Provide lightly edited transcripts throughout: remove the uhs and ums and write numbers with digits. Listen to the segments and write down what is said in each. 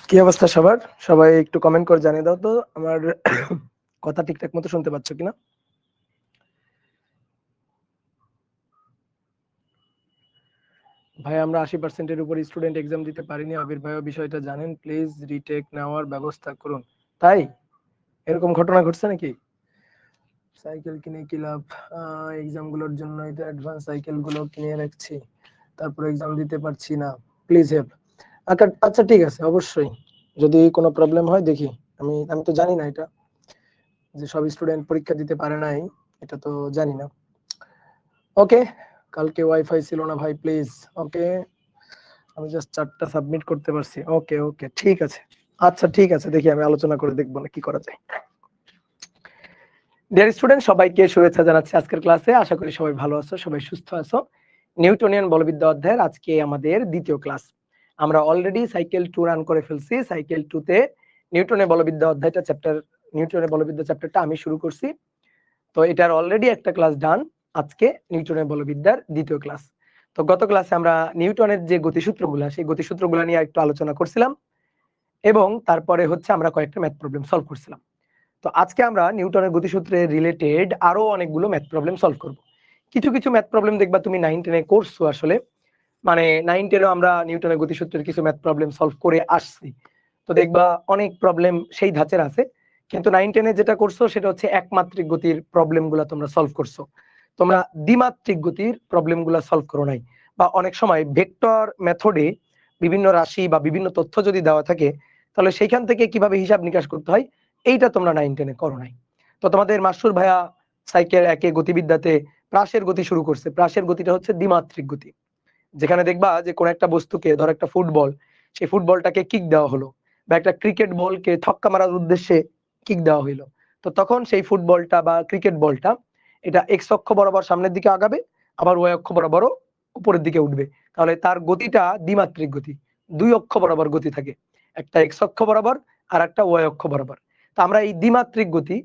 কি অবস্থা সবার? সবাই একটু কমেন্ট করে জানিয়ে দাও তো আমার কথা ঠিকঠাক মতো শুনতে পাচ্ছ কিনা। ভাই আমরা 80% উপর স্টুডেন্ট এক্সাম দিতে পারিনি, আবির ভাইও বিষয়টা জানেন, প্লিজ রিটেক নেওয়ার ব্যবস্থা করুন। তাই এরকম ঘটনা ঘটছে নাকি? সাইকেল কিনে কি লাভ? এক্সাম গুলোর জন্য এটা অ্যাডভান্স সাইকেল গুলো কিনে রাখছি, তারপর এক্সাম দিতে পারছি না, প্লিজ হেল্প। আচ্ছা ঠিক আছে, অবশ্যই যদি কোনো প্রবলেম হয় দেখি। আমি তো জানি না এটা যে সব স্টুডেন্ট পরীক্ষা দিতে পারে নাই, এটা তো জানি না। ওকে, কালকে ওয়াইফাই ছিল না ভাই, প্লিজ। ওকে, আমি জাস্ট 4টা সাবমিট করতে পারছি। ওকে ওকে ঠিক আছে, আচ্ছা ঠিক আছে, দেখি আমি আলোচনা করে দেখবো না কি করা যায়। ডিয়ার স্টুডেন্ট, সবাইকে শুভেচ্ছা জানাচ্ছি আজকের ক্লাসে। আশা করি সবাই ভালো আছো, সবাই সুস্থ আছো। নিউটনিয়ান বলবিদ্যা অধ্যায়ের আজকে আমাদের দ্বিতীয় ক্লাস। আমরা অলরেডি সাইকেল 2 রান করে ফেলছি। সাইকেল 2 তে নিউটনের বলবিদ্যা অধ্যায়টা নিউটনের বলবিদ্যা চ্যাপ্টারটা আমি শুরু করছি। তো এটার অলরেডি একটা ক্লাস ডান। আজকে নিউটনের বলবিদ্যার দ্বিতীয় ক্লাস। তো গত ক্লাসে আমরা নিউটনের যে গতিসূত্রগুলা, সেই গতিসূত্রগুলা নিয়ে একটু আলোচনা করছিলাম এবং তারপরে হচ্ছে আমরা কয়েকটা ম্যাথ প্রবলেম সলভ করছিলাম। তো আজকে আমরা নিউটনের গতিসূত্রে রিলেটেড আরো অনেকগুলো ম্যাথ প্রবলেম সলভ করব। কিছু কিছু ম্যাথ প্রবলেম দেখবা তুমি 9, 10 এ করছো আসলে, মানে 9, 10 এও আমরা নিউটনের গতিসূত্রের কিছু ম্যাথ প্রবলেম সলভ করে আসছি। তো দেখবা অনেক প্রবলেম সেই ধাঁচের আছে, কিন্তু 9, 10 এ যেটা করছো সেটা হচ্ছে একমাত্রিক গতির প্রবলেমগুলো তোমরা সলভ করছো। তোমরা দ্বিমাত্রিক গতির প্রবলেমগুলো সলভ করো নাই। বা অনেক সময় ভেক্টর মেথডে বিভিন্ন রাশি বা বিভিন্ন তথ্য যদি দেওয়া থাকে, তাহলে সেইখান থেকে কিভাবে হিসাব নিকাশ করতে হয় এইটা তোমরা 9, 10 এ করো নাই। তো তোমাদের মাসুর ভাইয়া সাইকেল 1 এ গতিবিদ্যাতে প্রাসের গতি শুরু করছে। প্রাসের গতিটা হচ্ছে দ্বিমাত্রিক গতি, যেখানে দেখবা যে কোন একটা বস্তুকে, ধর একটা ফুটবল, সেই ফুটবলটাকে কিক দেওয়া হলো, বা একটা ক্রিকেট বলকে ছক্কা মারার উদ্দেশ্যে কিক দেওয়া হইলো। তো তখন সেই ফুটবলটা বা ক্রিকেট বলটা এটা এক্স অক্ষ বরাবর সামনের দিকে আগাবে, আবার ওয়াই অক্ষ বরাবরও উপরের দিকে উঠবে। তাহলে তার গতিটা দ্বিমাত্রিক গতি, দুই অক্ষ বরাবর গতি থাকে, একটা এক্স অক্ষ বরাবর আর একটা ওয়াই অক্ষ বরাবর। তো আমরা এই দ্বিমাত্রিক গতি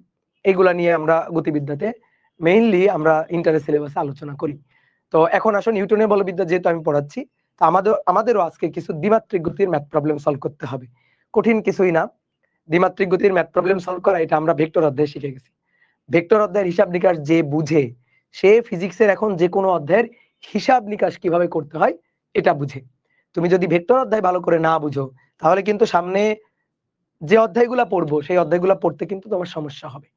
এগুলা নিয়ে আমরা গতিবিদ্যাতে মেইনলি আমরা ইন্টারের সিলেবাসে আলোচনা করি। তো এখন আসো নিউটনের বলবিদ্যা যেহেতু আমি পড়াচ্ছি, তো আমাদেরও আজকে কিছু দ্বিমাত্রিক গতির ম্যাথ প্রবলেম সলভ করতে হবে। কঠিন কিছুই না, দ্বিমাত্রিক গতির ম্যাথ প্রবলেম সলভ করা এটা আমরা ভেক্টর অধ্যায়ে শিখে গেছি। ভেক্টর অধ্যায়ের হিসাব নিকাশ যে বুঝে, সে ফিজিক্সের এখন যে কোনো অধ্যায়ের হিসাব নিকাশ কিভাবে করতে হয় এটা বুঝে। তুমি যদি ভেক্টর অধ্যায় ভালো করে না বুঝো, তাহলে কিন্তু সামনে যে অধ্যায়গুলো পড়বো সেই অধ্যায়গুলো পড়তে কিন্তু তোমার সমস্যা হবে।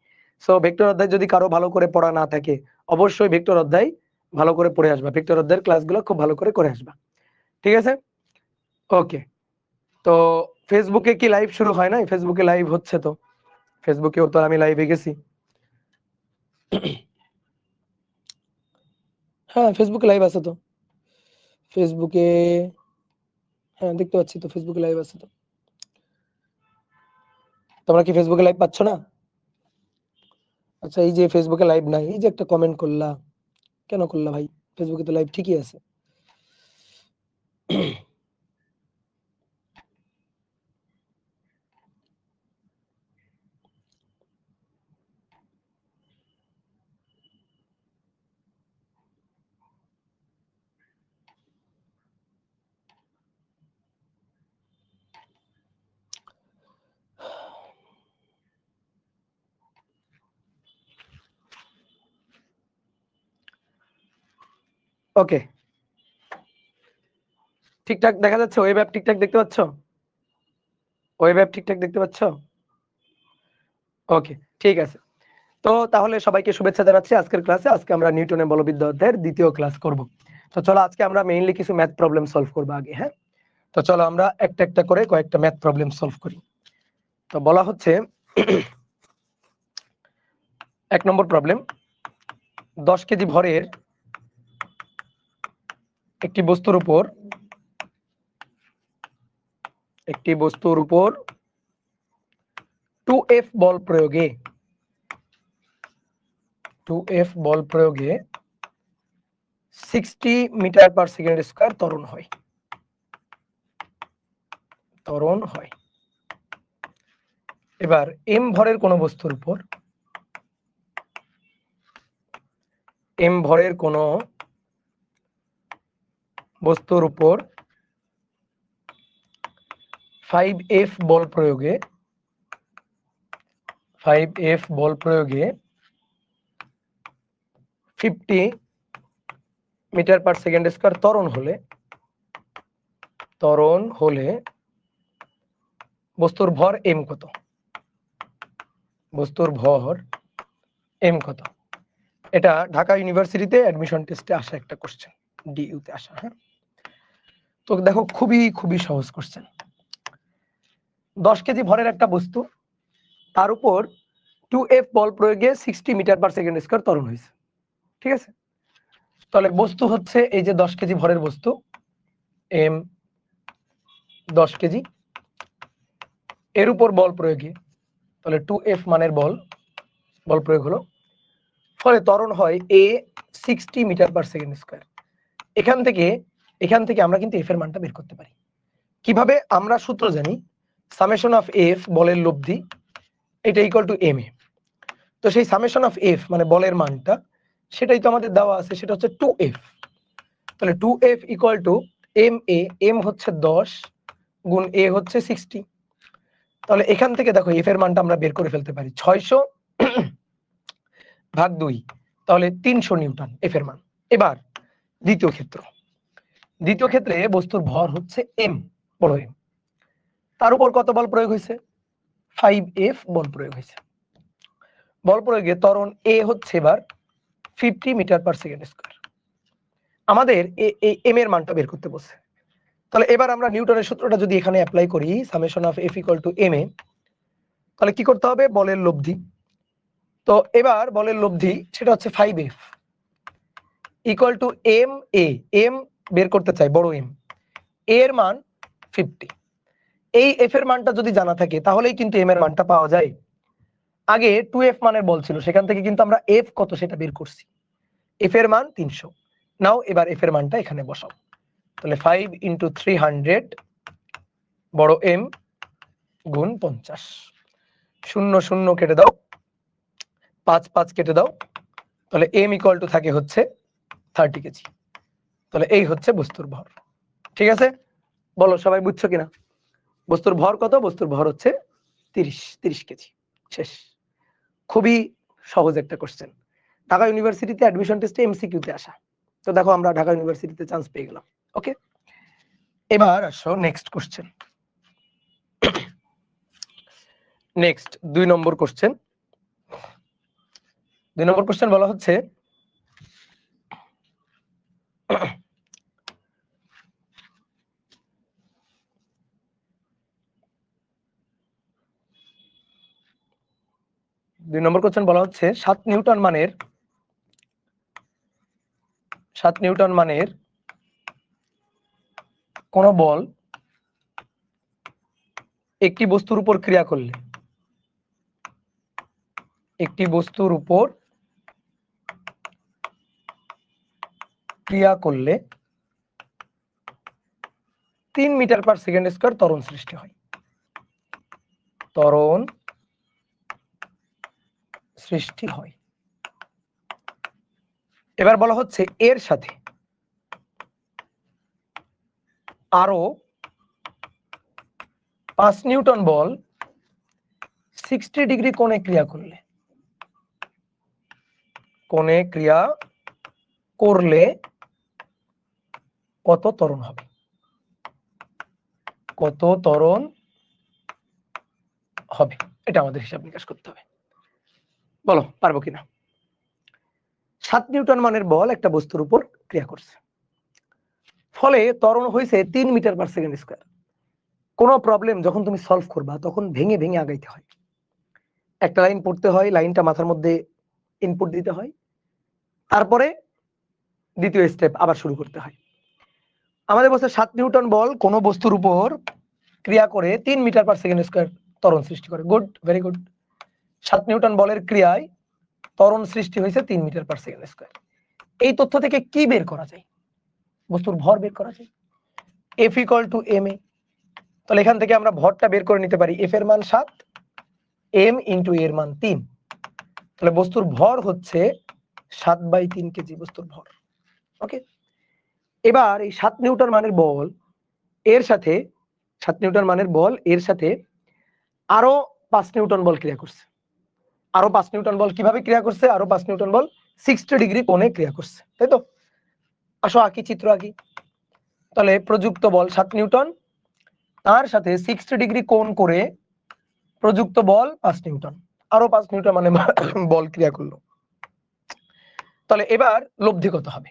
সো ভেক্টর অধ্যায় যদি কারো ভালো করে পড়া না থাকে, অবশ্যই ভেক্টর অধ্যায় ভালো করে পড়ে আসবা, ভেক্টর অধ্যায়ের ক্লাসগুলো খুব ভালো করে আসবা। ঠিক আছে, ওকে। তো ফেসবুকে কি লাইভ শুরু হয় নাই? ফেসবুকে লাইভ হচ্ছে, তো ফেসবুকেও তো আমি লাইভে গেছি। হ্যাঁ, ফেসবুকে লাইভ আছে তো। ফেসবুকে হ্যাঁ দেখতে পাচ্ছি তো, ফেসবুকে লাইভ আছে তো। তোমরা কি ফেসবুকে লাইভ পাচ্ছ না? আচ্ছা, এই যে ফেসবুকে লাইভ নাই, এই যে একটা কমেন্ট করলা, কেন করলা ভাই? ফেসবুকে তো লাইভ ঠিকই আছে। ওকে, ঠিকঠাক দেখা যাচ্ছে? ওয়েব অ্যাপ ঠিকঠাক দেখতে পাচ্ছ? ওয়েব অ্যাপ ঠিকঠাক দেখতে পাচ্ছ? ওকে, ঠিক আছে। তো তাহলে সবাইকে শুভেচ্ছা জানাচ্ছি আজকের ক্লাসে। আজকে আমরা নিউটনের বলবিদ্যা অধ্যায়ের দ্বিতীয় ক্লাস করব। তো চলো আজকে আমরা মেইনলি কিছু ম্যাথ প্রবলেম সলভ করব আগে। হ্যাঁ, তো চলো আমরা একটা একটা করে কয়েকটা ম্যাথ প্রবলেম সলভ করি। তো বলা হচ্ছে 1 নম্বর প্রবলেম, 10 কেজি ভরের একটি বস্তুর উপর 2F বল প্রয়োগে 60 মিটার পার সেকেন্ড স্কয়ার ত্বরণ হয়। এবার m ভরের কোন বস্তুর উপর 5F বল প্রয়োগে 50 মিটার পার সেকেন্ড স্কয়ার ত্বরণ হলে বস্তুর ভর m কত? বস্তুর ভর m কত? এটা ঢাকা ইউনিভার্সিটিতে অ্যাডমিশন টেস্টে আসা একটা কোশ্চেন, ডিইউ তে আসা। হ্যাঁ, তো দেখো খুবই সহজ কোশ্চেন। 10 কেজি ভরের একটা বস্তু, তার উপর 2F বল প্রয়োগে 60 মিটার পার সেকেন্ড স্কয়ার ত্বরণ হয়েছে। ঠিক আছে, তাহলে বস্তু হচ্ছে এই যে 10 কেজি ভরের বস্তু, m 10 কেজি, এর উপর বল প্রয়োগে, তাহলে 2F মানের বল প্রয়োগ হলো, ফলে ত্বরণ হয় a 60 metre per second square. এখান থেকে আমরা কিন্তু f এর মানটা বের করতে পারি। কিভাবে? আমরা সূত্র জানি, সামেশন অফ f বলের লব্ধি, এটা ইকুয়াল টু ma। তো সেই সামেশন অফ f মানে বলের মানটা, সেটাই তো আমাদের দেওয়া আছে, সেটা হচ্ছে 2f। তাহলে 2f equal to ma, m হচ্ছে 10 গুণ a হচ্ছে 60। তাহলে এখান থেকে দেখো f এর মানটা আমরা বের করে ফেলতে পারি, 600 ভাগ 2, তাহলে 300 নিউটন f এর মান। এবার দ্বিতীয় ক্ষেত্রে বস্তুর ভর হচ্ছে m, বড় m, তার উপর কত বল প্রয়োগ হয়েছে? 5F বল প্রয়োগ হয়েছে। বল প্রয়োগে ত্বরণ a হচ্ছে এবার 50 মিটার পার সেকেন্ড স্কয়ার। আমাদের এই m এর মানটা বের করতে বলছে। তাহলে এবার আমরা নিউটনের সূত্রটা যদি এখানে অ্যাপ্লাই করি, summation of f equal to ma, তাহলে কি করতে হবে? বলের লব্ধি। তো এবার বলের লব্ধি সেটা হচ্ছে 5F equal to ma, m বের করতে চাই, বড় m, এর মান 50। এই f এর মানটা যদি জানা থাকে তাহলেই কিন্তু m এর মানটা পাওয়া যায়। আগে 2F মানের বল ছিল, সেখান থেকে কিন্তু আমরা f কত সেটা বের করছি, f এর মান 300। নাও এবার f এর মানটা এখানে বসাও, তাহলে 5 × 300 বড় m গুণ 50, 0 0 কেটে দাও, 5 5 কেটে দাও, তাহলে m ইকুয়াল টু থাকে হচ্ছে 30 কেজি। তাহলে এই হচ্ছে বস্তুর ভর। ঠিক আছে, বলো সবাই বুঝছো কিনা? বস্তুর ভর কত? বস্তুর ভর হচ্ছে 30 কেজি। শেষ। খুবই সহজ একটা কোশ্চেন, ঢাকা ইউনিভার্সিটিতে অ্যাডমিশন টেস্টে এমসিকিউ তে আসা। তো দেখো আমরা ঢাকা ইউনিভার্সিটিতে চান্স পেয়ে গেলাম। ওকে, এবার আসো নেক্সট কোশ্চেন। নেক্সট 2 নম্বর কোশ্চেন। 2 নম্বর কোশ্চেন বলা হচ্ছে, দুই নম্বর কোশ্চেন বলা হচ্ছে 7 নিউটন মানের কোন বল একটি বস্তুর উপর ক্রিয়া করলে 3 মিটার পার সেকেন্ড স্কয়ার ত্বরণ সৃষ্টি হয়। এবার বলা হচ্ছে এর সাথে আরো 5 নিউটন বল 60 ডিগ্রি কোণে ক্রিয়া করলে কত ত্বরণ হবে? এটা আমাদের হিসাব নিকাশ করতে হবে। বলো পারবো কিনা? 7 নিউটন মানের বল একটা বস্তুর উপর ক্রিয়া করছে, ফলে ত্বরণ হয়েছে 3 মিটার পার সেকেন্ড স্কয়ার। কোনো প্রবলেম যখন তুমি সলভ করবা তখন ভেঙে ভেঙে আগাইতে হয়, একটা লাইন পড়তে হয়, লাইনটা মাথার মধ্যে ইনপুট দিতে হয়, তারপরে দ্বিতীয় স্টেপ আবার শুরু করতে হয়। আমাদের বলছে 7 নিউটন বল কোনো বস্তুর উপর ক্রিয়া করে 3 মিটার পার সেকেন্ড স্কয়ার ত্বরণ সৃষ্টি করে। Good, very good. 7 নিউটন বলের ক্রিয়ায় ত্বরণ সৃষ্টি হয়েছে 3 মিটার পার সেকেন্ড স্কয়ার। এই তথ্য থেকে কি বের করা যায়? বস্তুর ভর বের করা যায়, F ইকুয়াল টু ma। তাহলে এখান থেকে আমরা ভরটা বের করে নিতে পারি, F এর মান 7, m ইন্টু এর মান 3, তাহলে বস্তুর ভর হচ্ছে 7/3 কেজি বস্তুর ভর। ওকে, এবার এই 7 নিউটন মানের বল এর সাথে 7 নিউটন মানের বল এর সাথে আরো 5 নিউটন বল ক্রিয়া করছে। আরো 5 নিউটন বল কিভাবে ক্রিয়া করছে? আরো 5 নিউটন বল 60 ডিগ্রি কোণে ক্রিয়া করছে, তাই তো? আসো আঁকি, চিত্র আঁকি। তাহলে প্রযুক্ত বল 7 নিউটন, তার সাথে 60 ডিগ্রি কোণ করে প্রযুক্ত বল 5 নিউটন, আরো 5 নিউটন মানে বল ক্রিয়া করলো। তাহলে এবার লব্ধি কত হবে?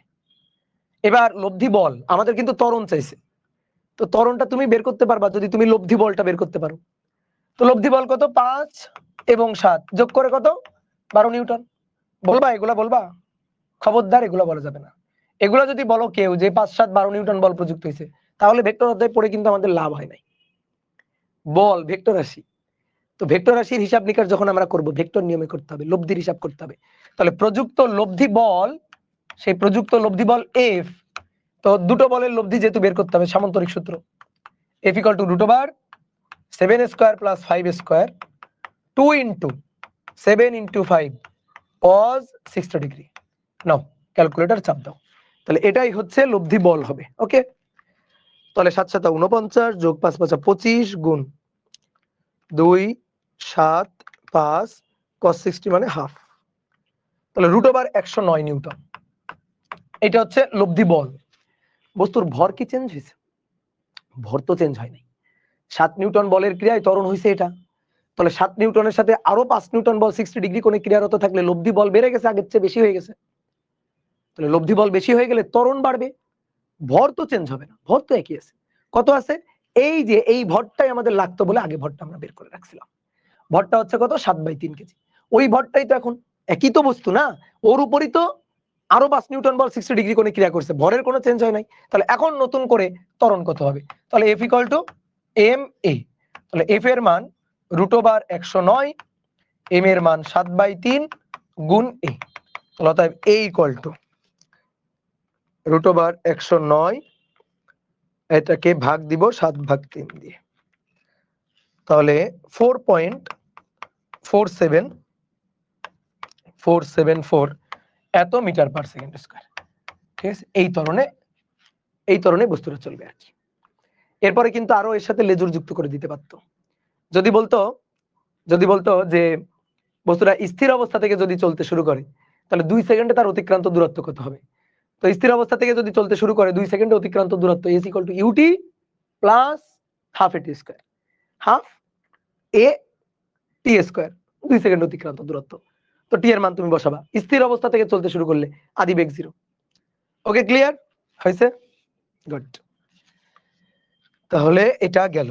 এবার লব্ধি বল আমাদের কিন্তু ত্বরণ চাইছে, তো ত্বরণটা তুমি বের করতে পারবা যদি তুমি লব্ধি বলটা বের করতে পারো। তো লব্ধি বল কত? 5 এবং 7 যোগ করে কত? 12 নিউটন। বলবা এগুলা? বলবা? খবরদার এগুলা বলা যাবে না। এগুলা যদি বলো কেউ যে 5 7 12 নিউটন বল প্রযুক্ত হয়েছে, তাহলে ভেক্টর অধ্যায় পড়ে কিন্তু আমাদের লাভ হয় নাই। বল ভেক্টর রাশি, তো ভেক্টর রাশির হিসাব নিকাশ যখন আমরা করব ভেক্টর নিয়মে করতে হবে, লব্ধির হিসাব করতে হবে। তাহলে প্রযুক্ত লব্ধি বল, সেই প্রযুক্ত লব্ধি বল এফ, তো দুটো বলের লব্ধি যেহেতু বের করতে হবে, সামান্তরিক সূত্র F equal to √7 square plus 5 square 2 into 7 into 5 cos 60 degree. Now calculator চাপ দাও, তাহলে এটাই হচ্ছে লব্ধি বল হবে। ওকে, তাহলে 7 7 49 যোগ 5 5 25 গুণ 2 7 5 cos 60 মানে হাফ, তাহলে √109 নিউটন। এটা হচ্ছে লব্ধি বল। বস্তুর ভর কি চেঞ্জ হয়েছে? ভর তো চেঞ্জ হয় নাই। 7 নিউটন বলের ক্রিয়ায় ত্বরণ হয়েছে এটা, তাহলে 7 নিউটনের সাথে আরো 5 নিউটন বল 60 ডিগ্রি কোণে ক্রিয়ারত থাকলে লব্ধি বল বেড়ে গেছে, আগের চেয়ে বেশি হয়ে গেছে। তাহলে লব্ধি বল বেশি হয়ে গেলে ত্বরণ বাড়বে, ভর তো চেঞ্জ হবে না, ভর তো একই আছে। কত আছে? এই যে এই ভরটাই আমাদের লাগতো বলে আগে ভরটা আমরা বের করে রাখছিলাম। ভরটা হচ্ছে কত? 7/3 কেজি। ওই ভরটাই তো এখন, একই তো বস্তু না, ওর উপরই তো আরো 5 নিউটন বল 60 ডিগ্রি কোণে ক্রিয়া করছে, ভরের কোনো চেঞ্জ হয় নাই। তাহলে এখন নতুন করে ত্বরণ কত হবে? তাহলে F ইকুয়াল টু ma, তাহলে F এর মান √109, m এর মান 7/3 গুণ a, তাহলে অতএব a ইকুয়াল টু √109, এটাকে ভাগ দিব 7/3 দিয়ে, তাহলে 4.474 এত মিটার পার সেকেন্ড স্কয়ার। ঠিক আছে, এই ত্বরণে বস্তুটা চলবে আর কি। এরপরে কিন্তু আরো এর সাথে লেজুর যুক্ত করে দিতে পারতো। যদি বলতো যে বস্তুটা স্থির অবস্থা থেকে যদি চলতে শুরু করে, তাহলে 2 সেকেন্ডে তার অতিক্রান্ত দূরত্ব কত হবে? তো স্থির অবস্থা থেকে যদি চলতে শুরু করে 2 সেকেন্ডে অতিক্রান্ত দূরত্ব s equal to ut plus half at square, half a t square, 2 second অতিক্রান্ত দূরত্ব। তো t এর মান তুমি বসাবা, স্থির অবস্থা থেকে চলতে শুরু করলে আদি বেগ 0। ওকে, ক্লিয়ার হয়েছে? গুড, তাহলে এটা গেল।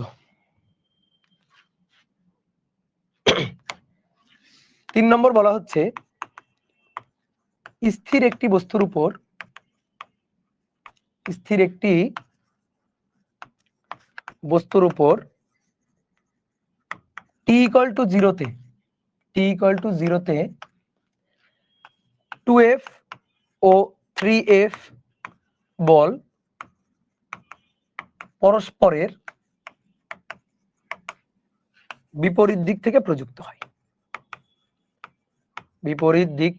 3 নম্বর বলা হচ্ছে স্থির একটি বস্তুর উপর t ইকুয়াল টু 0 তে 2f ও 3f বল পরস্পরের বিপরীত দিক থেকে প্রযুক্ত হয়। বিপরীত দিক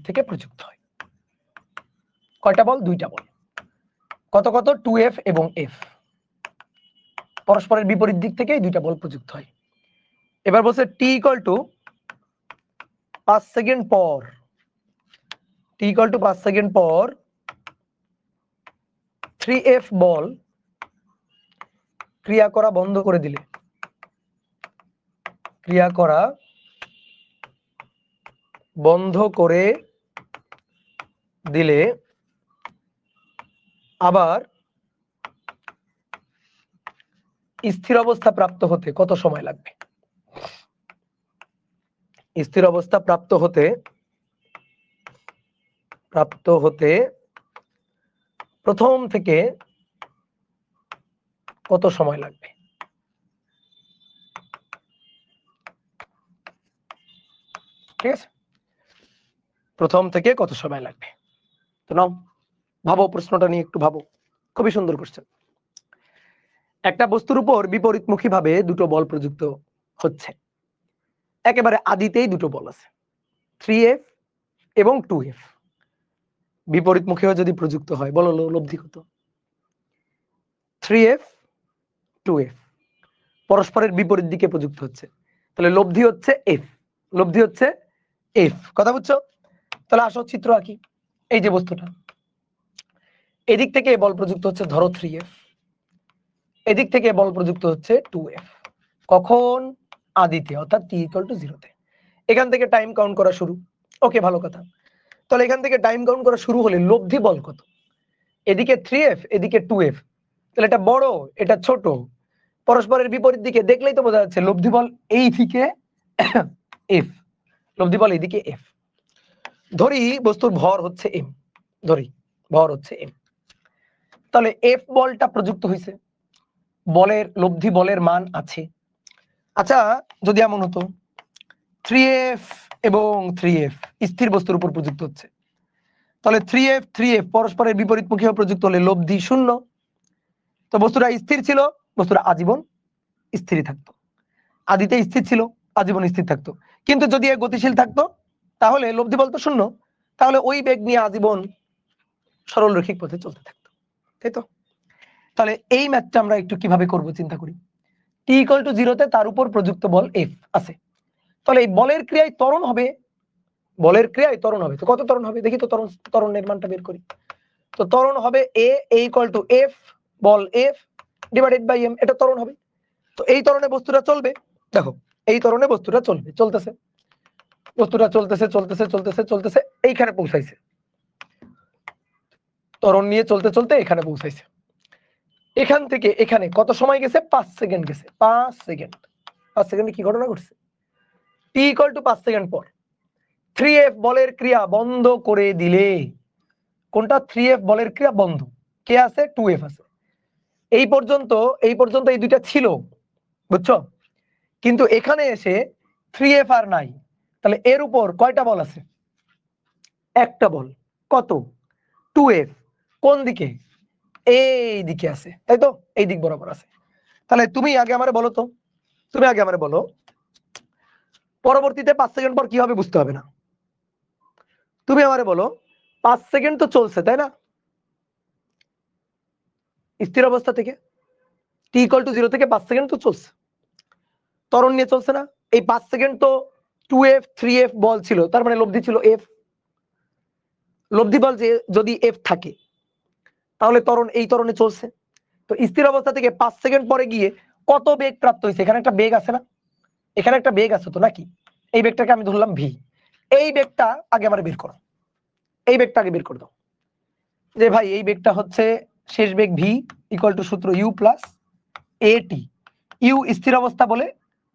থেকে প্রযুক্ত হয়। কয়টা বল? 2টা বল। কত কত? 2f এবং f, পরস্পরের বিপরীত দিক থেকে এই 2টা বল প্রযুক্ত হয়। এবার বলছে t ইকুয়াল টু 5 সেকেন্ড পর, t ইকুয়াল টু 5 সেকেন্ড পর 3f বল ক্রিয়া করা বন্ধ করে দিলে, আবার স্থির অবস্থা প্রাপ্ত হতে কত সময় লাগবে? স্থির অবস্থা প্রাপ্ত হতে প্রথম থেকে কত সময় লাগবে? ঠিক আছে, প্রথম থেকে কত সময় লাগবে? তো নাও ভাবো, প্রশ্নটা নিয়ে একটু ভাবো, খুবই সুন্দর কোশ্চেন। একটা বস্তুর উপর বিপরীতমুখী ভাবে দুটো বল প্রযুক্ত হচ্ছে। একেবারে আদিতেই দুটো বল আছে, 3f এবং 2f। বিপরীতমুখীও যদি প্রযুক্ত হয়, বলো লব্ধি কত? 3f 2f, পরস্পরের বিপরীত দিকে প্রযুক্ত হচ্ছে, তাহলে লব্ধি হচ্ছে f, লব্ধি হচ্ছে f, কথা বুঝছো? তাহলে আসো চিত্র আঁকি। এই যে বস্তুটা, এদিক থেকে বল প্রযুক্ত হচ্ছে ধরো 3f, এদিক থেকে বল প্রযুক্ত হচ্ছে 2f, কখন? আদিতে, অর্থাৎ t = 0 তে। এখান থেকে টাইম কাউন্ট করা শুরু। ওকে, ভালো কথা। তাহলে এখান থেকে টাইম কাউন্ট করা শুরু হলে লব্ধি বল কত? এদিকে 3f, এদিকে 2f, তাহলে এটা বড়, এটা ছোট, পরস্পরের বিপরীত দিকে দেখলেই তো বোঝা যাচ্ছে লব্ধি বল এই দিকে f, লব্ধি বল এইদিকে f। ধরি বস্তুর ভর হচ্ছে m, ধরি ভর হচ্ছে m, তাহলে f বলটা প্রযুক্ত হয়েছে, বলের লব্ধি বলের মান আছে। আচ্ছা, যদি এমন হতো 3f এবং 3f স্থির বস্তুর উপর প্রযুক্ত হচ্ছে, তাহলে 3f 3f পরস্পরের বিপরীতমুখী প্রযুক্ত হলে লব্ধি 0। তো বস্তুটা স্থির ছিল, বস্তুটা আজীবন স্থিরই থাকতো, আদিতে স্থির ছিল, আজীবন স্থির থাকতো। কিন্তু যদি গতিশীল থাকতো তাহলে লব্ধি বল তো 0, তাহলে ওই বেগ নিয়ে আজীবন সরল রৈখিক পথে চলতে থাকতো, তাই তো? তাহলে এই ম্যাথটা আমরা একটু কিভাবে করব চিন্তা করি। t = 0 তে তার উপর প্রযুক্ত বল f আছে, তাহলে এই বলের ক্রিয়ায় ত্বরণ হবে, বলের ক্রিয়ায় ত্বরণ হবে। তো কত ত্বরণ হবে দেখি তো, ত্বরণের মানটা বের করি। তো ত্বরণ হবে a = f বল f ডিভাইডেড বাই m, এটা ত্বরণ হবে। তো এই ত্বরণে বস্তুটা চলবে, দেখো এই ত্বরণে বস্তুটা চলবে, চলতেছে, বস্তুটা চলতেছে চলতেছে চলতেছে চলতেছে এইখানে পৌঁছাইছে, ত্বরণ নিয়ে চলতে চলতে এখানে পৌঁছাইছে। এখান থেকে এখানে কত সময় গেছে? 5 সেকেন্ড গেছে, 5 সেকেন্ড। 5 সেকেন্ডে কি ঘটনা ঘটছে? t = 5 সেকেন্ড পর 3f বলের ক্রিয়া বন্ধ করে দিলে, কোনটা? 3f বলের ক্রিয়া বন্ধ, কে আছে? 2f আছে। এই পর্যন্ত এই দুইটা ছিল, বুঝছো? কিন্তু এখানে এসে 3f আর নাই, তাহলে এর উপর কয়টা বল আছে? একটা বল, কত? 2f, কোন দিকে? এই দিকে আছে, তাই তো? এই দিক বরাবর আছে। তাহলে তুমি আগে আমারে বলো তো, তুমি আগে আমারে বলো পরবর্তীতে 5 সেকেন্ড পর কি হবে বুঝতে হবে না, তুমি আমারে বলো 5 সেকেন্ড তো চলছে, তাই না? স্থির অবস্থা থেকে t = 0 থেকে 5 সেকেন্ড তো চলছে, ত্বরণ নিয়ে চলছে না? এই 5 সেকেন্ড তো 2f 3f বল ছিল, তার মানে লব্ধি ছিল f, লব্ধি বল যে যদি f থাকে তাহলে ত্বরণ এই ত্বরণে চলছে। তো স্থির অবস্থা থেকে 5 সেকেন্ড পরে গিয়ে কত বেগ প্রাপ্ত হয়েছে? এখানে একটা বেগ আছে না, এখানে একটা বেগ আছে তো নাকি? এই বেগটাকে আমি ধরলাম v, এই বেগটা আগে আমার বের করো, এই বেগটা আগে বের করে দাও। যে ভাই এই বেগটা হচ্ছে শেষ বেগ v = সূত্র u + at, u স্থির অবস্থা বলে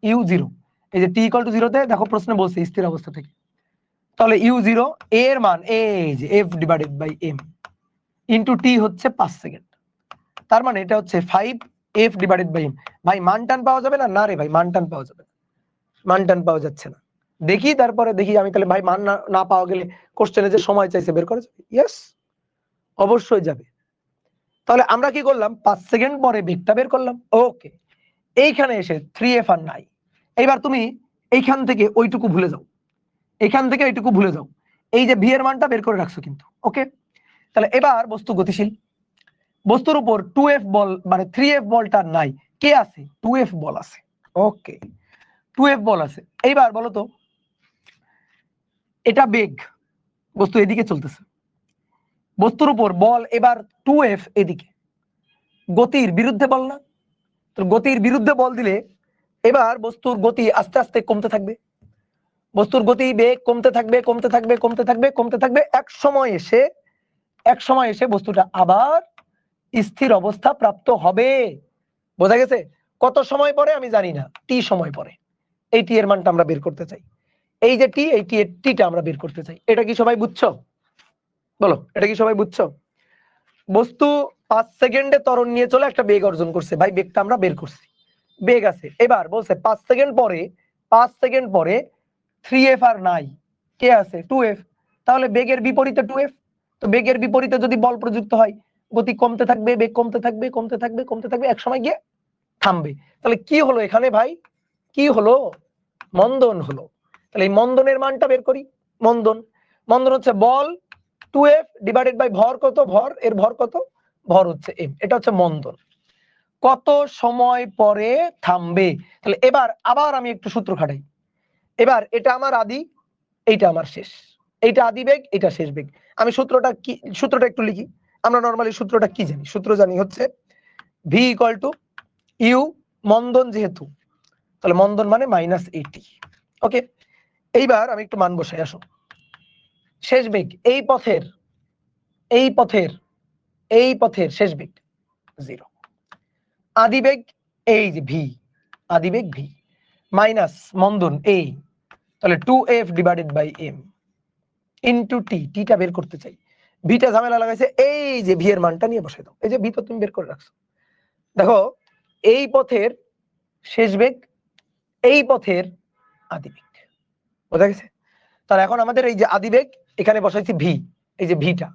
u 0, এই যে t = 0 তে দেখো প্রশ্নে বলছে স্থির অবস্থা থেকে, তাহলে u 0 এর মান এই যে f divided by m into t হচ্ছে 5 সেকেন্ড, তার মানে এটা হচ্ছে 5f ডিভাইডেড বাই m। ভাই মান টান পাওয়া যাবে না? না রে ভাই, মান টান পাওয়া যাবে না, মান টান পাওয়া যাচ্ছে না। দেখি তারপরে দেখি আমি, তাহলে ভাই মান না পাওয়া গেলে কোশ্চেনে যে সময় চাইছে বের করা যাবে? ইয়েস, অবশ্যই যাবে। তাহলে আমরা কি করলাম? 5 সেকেন্ড পরে বেগটা বের করলাম। ওকে, এইখানে এসে 3f আর নাই, এইবার তুমি এইখান থেকে ওইটুকু ভুলে যাও, এইখান থেকে এইটুকু ভুলে যাও, এই যে v এর মানটা বের করে রাখছো কিন্তু। ওকে, তাহলে এবার বস্তু গতিশীল, বস্তুর উপর 2f বল মানে 3f বলটা নাই, কে আছে? 2f বল আছে। ওকে, 2f বল আছে। এইবার বলো তো, এটা বেগ, বস্তু এদিকে চলতেছে, বস্তুর উপর বল এবার 2f এদিকে, গতির বিরুদ্ধে বল না? তো গতির বিরুদ্ধে বল দিলে এবার বস্তুর গতি আস্তে আস্তে কমতে থাকবে, বস্তুর গতি বেগ কমতে থাকবে কমতে থাকবে কমতে থাকবে কমতে থাকবে, এক সময় এসে বস্তুটা আবার স্থির অবস্থা প্রাপ্ত হবে। বোঝা গেছে? কত সময় পরে আমি জানি না, t সময় পরে। এই t এর মানটা আমরা বের করতে চাই, এই যে t, এই t এর t-টা আমরা বের করতে চাই। এটা কি সবাই বুঝছো? বলো, এটা কি সবাই বুঝছো? বস্তু 5 সেকেন্ডে ত্বরণ নিয়ে চলে একটা বেগ অর্জন করছে, ভাই বেগটা আমরা বের করছি, বেগ আছে। এবার বলছে 5 সেকেন্ড পরে 3f আর নাই, কে আছে? 2f, তাহলে বেগের বিপরীতে 2f, তো বেগের বিপরীতে যদি বল প্রযুক্ত হয় গতি কমতে থাকবে, বেগ কমতে থাকবে কমতে থাকবে কমতে থাকবে, এক সময় গিয়ে থামবে। তাহলে কি হলো এখানে ভাই? কি হলো? মন্দন হলো। তাহলে এই মন্দনের মানটা বের করি। মন্দন হচ্ছে বল 2f ডিভাইডেড বাই ভর কত, ভর এর ভর কত, ভর হচ্ছে m, এটা হচ্ছে মন্দন। কত সময় পরে থামবে? তাহলে এবার আবার আমি একটু সূত্র খাটাই। এবার এটা আমার আদি, এইটা আমার শেষ, এইটা আদি বেগ, এটা শেষ বেগ। আমি সূত্রটা কি, সূত্রটা একটু লিখি। আমরা নরমালি সূত্রটা কি জানি? সূত্র জানি হচ্ছে v ইকুয়াল টু ইউ, মন্দন যেহেতু তাহলে মন্দন মানে মাইনাস এটি। ওকে, এইবার আমি একটু মান বসাই, আসো। শেষ বেগ এই পথের, এই পথের, এই পথের শেষ বেগ 0। আদি বেগ এই যে ভি, আদি বেগ ভি মাইনাস মন্দন এই, তাহলে 2f divided by m into T, টিটা বের করতে চাই। ভিটা ঝামেলা লাগাইছে, এই যে ভি এর মানটা নিয়ে বসাই দাও। এই যে ভি তো তুমি বের করে রাখছো। দেখো এই পথের শেষ বেগ, এই পথের আদি বেগ, বোঝা গেছে? তাহলে এখন আমাদের এই যে আদি বেগ এখানে বসাইছি ভি, এই যে ভিটা,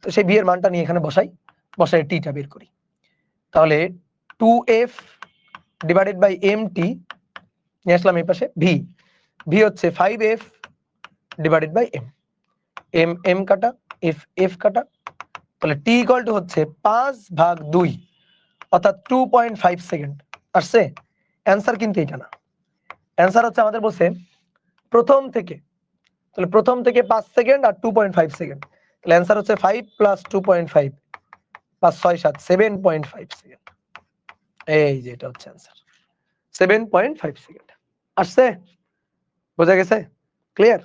তো সেই ভি এর মানটা নিয়ে এখানে বসাই, বসাই টিটা বের করি। তাহলে 2f ডিভাইডেড বাই mt নিয়ে আসলাম এই পাশে, ভি, ভি হচ্ছে 5f divided by m, m m কাটা, f f কাটা, তাহলে t ইকুয়াল টু হচ্ছে 5/2 অর্থাৎ 2.5 সেকেন্ড আসছে। অ্যান্সার কিন্তু এটা না, অ্যান্সার হচ্ছে আমাদের বলছে প্রথম থেকে, তাহলে প্রথম থেকে 5 সেকেন্ড আর 2.5 সেকেন্ড, তাহলে অ্যান্সার হচ্ছে 5 প্লাস 2.5 প্লাস 6 7 7.5 সেকেন্ড। এই যে এটা হচ্ছে অ্যান্সার, 7.5 সেকেন্ড আসছে। বোঝা গেছে? ক্লিয়ার?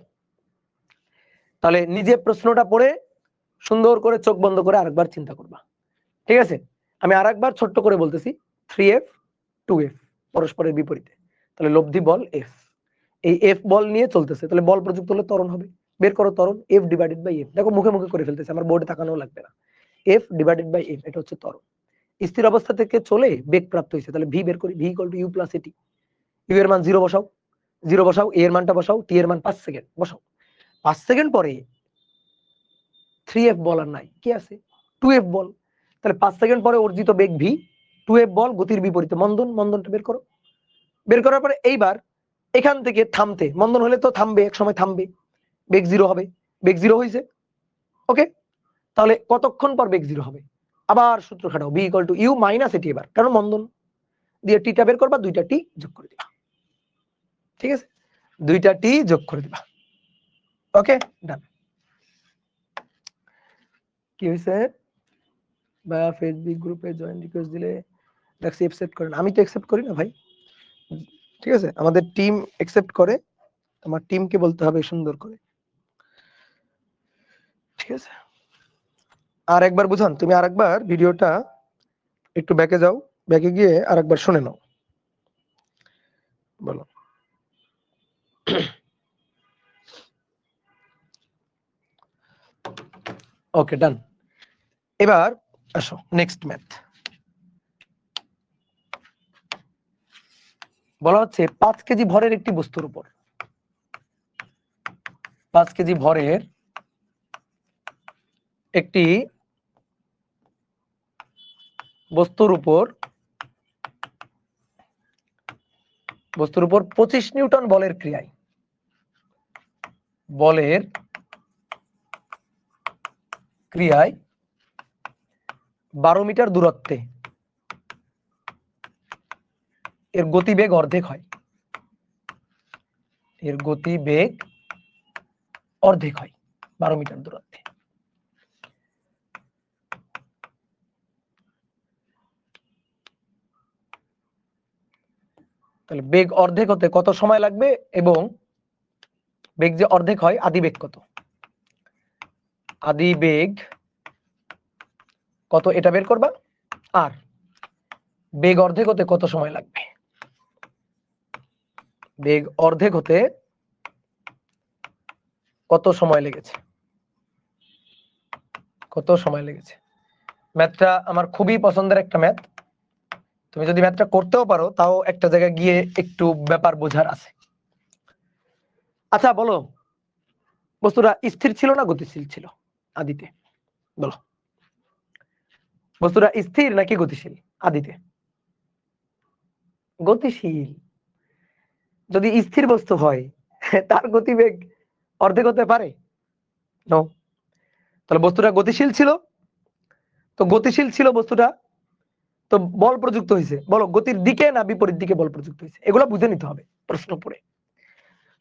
তাহলে নিজে প্রশ্নটা পড়ে সুন্দর করে চোখ বন্ধ করে আরেকবার চিন্তা করবা, ঠিক আছে? আমি আরেকবার ছোট্ট করে বলতেছি, 3f 2f পরস্পরের বিপরীতে, তাহলে লব্ধি বল f, এই f বল নিয়ে চলতেছে, তাহলে বল প্রযুক্ত হলে ত্বরণ হবে। বের করো ত্বরণ, f ডিভাইডেড বাই m। দেখো মুখে মুখে করে ফেলতেছে, আমার বোর্ডে তাকানো লাগবে না। f ডিভাইডেড বাই m, এটা হচ্ছে ত্বরণ। স্থির অবস্থা থেকে চলে বেগ প্রাপ্ত হয়েছে, তাহলে v বের করি, v equal two u plus এটি। u এর মান 0 বসাও, 0 বসাও, a এর মানটা বসাও, t এর মান 5 সেকেন্ড বসাও। 5 সেকেন্ড পরে 3f বল আর নাই, কি আছে? 2f বল। তাহলে 5 সেকেন্ড পরে অর্জিত বেগ v, 2f বল, গতির বিপরীতে মন্দন, মন্দনটা বের করো। বের করার পরে এইবার এখান থেকে থামতে, মন্দন হলে তো থামবে, এক সময় থামবে, বেগ 0 হবে, বেগ 0 হয়েছে। ওকে, তাহলে কতক্ষণ পর বেগ 0 হবে? আবার সূত্র খাটাও, v equal to u minus a t, এবার কারণ মন্দন দিয়ে টিটা বের করবা, দুইটা টি যোগ করে দিবা, ঠিক আছে? দুইটা টি যোগ করে দিবা। ওকে, ডান। কি হয়েছে? বা ফেসবুক গ্রুপে জয়েন রিকোয়েস্ট দিলে দেখছি অ্যাকসেপ্ট করেন, আমি তো অ্যাকসেপ্ট করি না ভাই, ঠিক আছে? আমাদের টিম অ্যাকসেপ্ট করে, তোমার টিমকে বলতে হবে সুন্দর করে, ঠিক আছে? আর একবার বুঝান, তুমি আরেকবার ভিডিওটা একটু ব্যাকে যাও, ব্যাকে গিয়ে আরেকবার শুনে নাও, বলো। ওকে, ডান। এবার আসো নেক্সট ম্যাথ। বলা হচ্ছে 5 কেজি ভরের একটি বস্তুর উপর, 5 কেজি ভরের একটি বস্তুর উপর 25 নিউটন বলের ক্রিয়ায়, বলের ক্রিয়ায় 12 মিটার দূরত্বে এর গতিবেগ অর্ধেক হয়, এর গতিবেগ অর্ধেক হয় 12 মিটার দূরত্বে। তাহলে বেগ অর্ধেক হতে কত সময় লাগবে, এবং বেগ যে অর্ধেক হয় আদি বেগ কত, আদি বেগ কত এটা বের করবা, আর বেগ অর্ধেক হতে কত সময় লাগবে, বেগ অর্ধেক হতে কত সময় লেগেছে, কত সময় লেগেছে। ম্যাথটা আমার খুবই পছন্দের একটা ম্যাথ, তুমি যদি ম্যাথটা করতেও পারো তাও একটা জায়গায় গিয়ে একটু ব্যাপার বোঝার আছে। আচ্ছা বলো, বস্তুটা স্থির ছিল না গতিশীল ছিল আদিতে? বলো, বস্তুটা স্থির নাকি গতিশীল আদিতে? গতিশীল। যদি স্থির বস্তু হয় তার গতিবেগ অর্ধেক হতে পারে? নো। তাহলে বস্তুটা গতিশীল ছিল, তো গতিশীল ছিল বস্তুটা, তো বল প্রযুক্ত হয়েছে। বলো গতির দিকে না বিপরীত দিকে বল প্রযুক্ত হয়েছে? এগুলো বুঝে নিতে হবে প্রশ্ন পড়ে।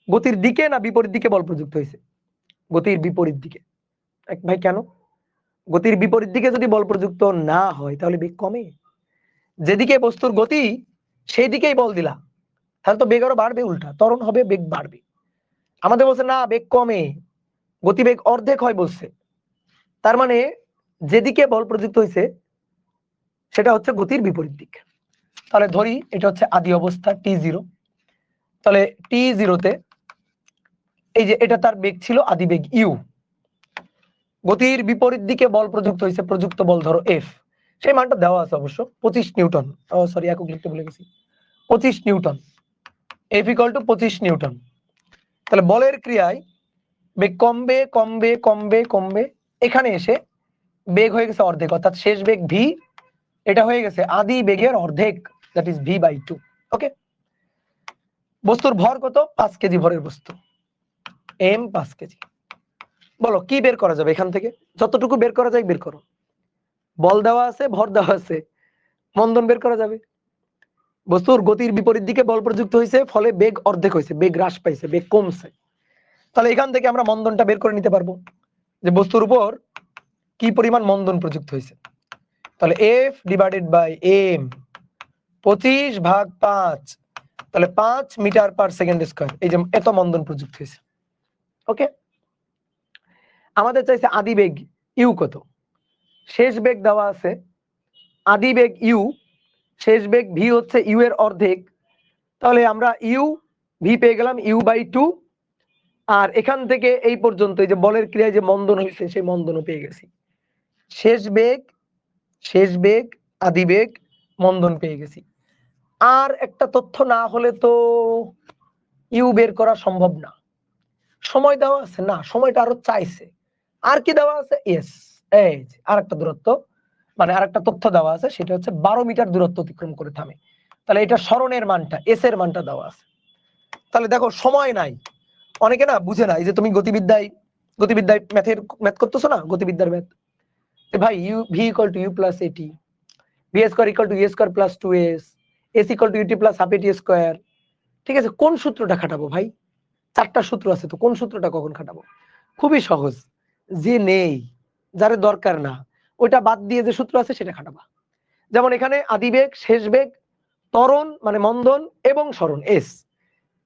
গতির দিকে না বিপরীত দিকে বল প্রযুক্ত হয়েছে? গতির বিপরীত দিকে। ভাই কেন? গতির বিপরীত দিকে যদি বল প্রযুক্ত না হয় তাহলে বেগ কমে। যেদিকে বস্তুর গতি সেই দিকেই বল দিলা, তাহলে তো বেগ আরো বাড়বে, উল্টা ত্বরণ হবে, বেগ বাড়বে। আমাদের বলছে না বেগ কমে, গতিবেগ অর্ধেক হয় বলছে। তার মানে যেদিকে বল প্রযুক্ত হয়েছে সেটা হচ্ছে গতির বিপরীত দিক। তাহলে ধরি এটা হচ্ছে আদি অবস্থা t0। তাহলে t0তে এই যে এটা তার বেগ ছিল আদি বেগ u, গতির বিপরীত দিকে বল প্রযুক্ত হয়েছে, প্রযুক্ত বল ধরো f, সেই মানটা দেওয়া আছে অবশ্য 25 নিউটন। সরি একক লিখতে ভুলে গেছি, 25 নিউটন। f = 25 Newton. তাহলে বলের ক্রিয়ায় বেগ কমবে কমবে কমবে কমবে, এখানে এসে বেগ হয়ে গেছে অর্ধেক, অর্থাৎ শেষ বেগ v, এটা হয়ে গেছে আদি বেগের অর্ধেক, দ্যাট ইজ v/2। ওকে, বস্তুর ভর কত? 5 কেজি ভরের বস্তু, m 5 কেজি। বলো কি বের করা যাবে এখান থেকে? যতটুকু বের করা যায় বের করো। বল দেওয়া আছে, ভর দেওয়া আছে, মন্দন বের করা যাবে। বস্তুর গতির বিপরীত দিকে বল প্রযুক্ত হয়েছে, ফলে বেগ অর্ধেক হয়েছে, বেগ হ্রাস পাইছে, বেগ কমছে। তাহলে এখান থেকে আমরা মন্দনটা বের করে নিতে পারবো যে বস্তুর উপর কি পরিমাণ মন্দন প্রযুক্ত হয়েছে। তাহলে f/m 25/5, তাহলে 5 মিটার/সেকেন্ড স্কয়ার, এই যে এত মন্দন প্রযুক্ত হয়েছে। ওকে, আমাদের চাইছে আদি বেগ u কত, শেষ বেগ দেওয়া আছে আদি বেগ u, শেষ বেগ v হচ্ছে u এর অর্ধেক। তাহলে আমরা v পেয়ে গেলাম u/2, আর এখান থেকে এই পর্যন্ত এই যে বলের ক্রিয়ায় যে মন্দন হয়েছে সেই মন্দনও পেয়ে গেছি। শেষ বেগ আদি বেগ মন্দন পেয়ে গেছি। আর একটা তথ্য না হলে তো ইউ বের করা সম্ভব না। সময় দেওয়া আছে না, সময়টা আরো চাইছে। আর কি দেওয়া আছে? ইয়েস, এই যে আরেকটা দূরত্ব, মানে আরেকটা তথ্য দেওয়া আছে, সেটা হচ্ছে 12 মিটার দূরত্ব অতিক্রম করে থামে। তাহলে এটা সরণের মানটা, এস এর মানটা দেওয়া আছে। তাহলে দেখো সময় নাই, অনেকে না বুঝে না। এই যে তুমি গতিবিদ্যায় ম্যাথ করতেছো না, গতিবিদ্যার ম্যাথ, ভাই v = u + at, v² = u² + 2s, s = ut + ½ at square. ঠিক আছে, কোন সূত্রটা খাটাবো ভাই? 4টা সূত্র আছে, তো কোন সূত্রটা কখন খাটাবো? খুবই সহজ, যে নেই, যার দরকার না, ওইটা বাদ দিয়ে যে সূত্র আছে সেটা খাটাবা। যেমন এখানে আদি বেগ, শেষ বেগ, ত্বরণ মানে মন্দন এবং সরণ এস,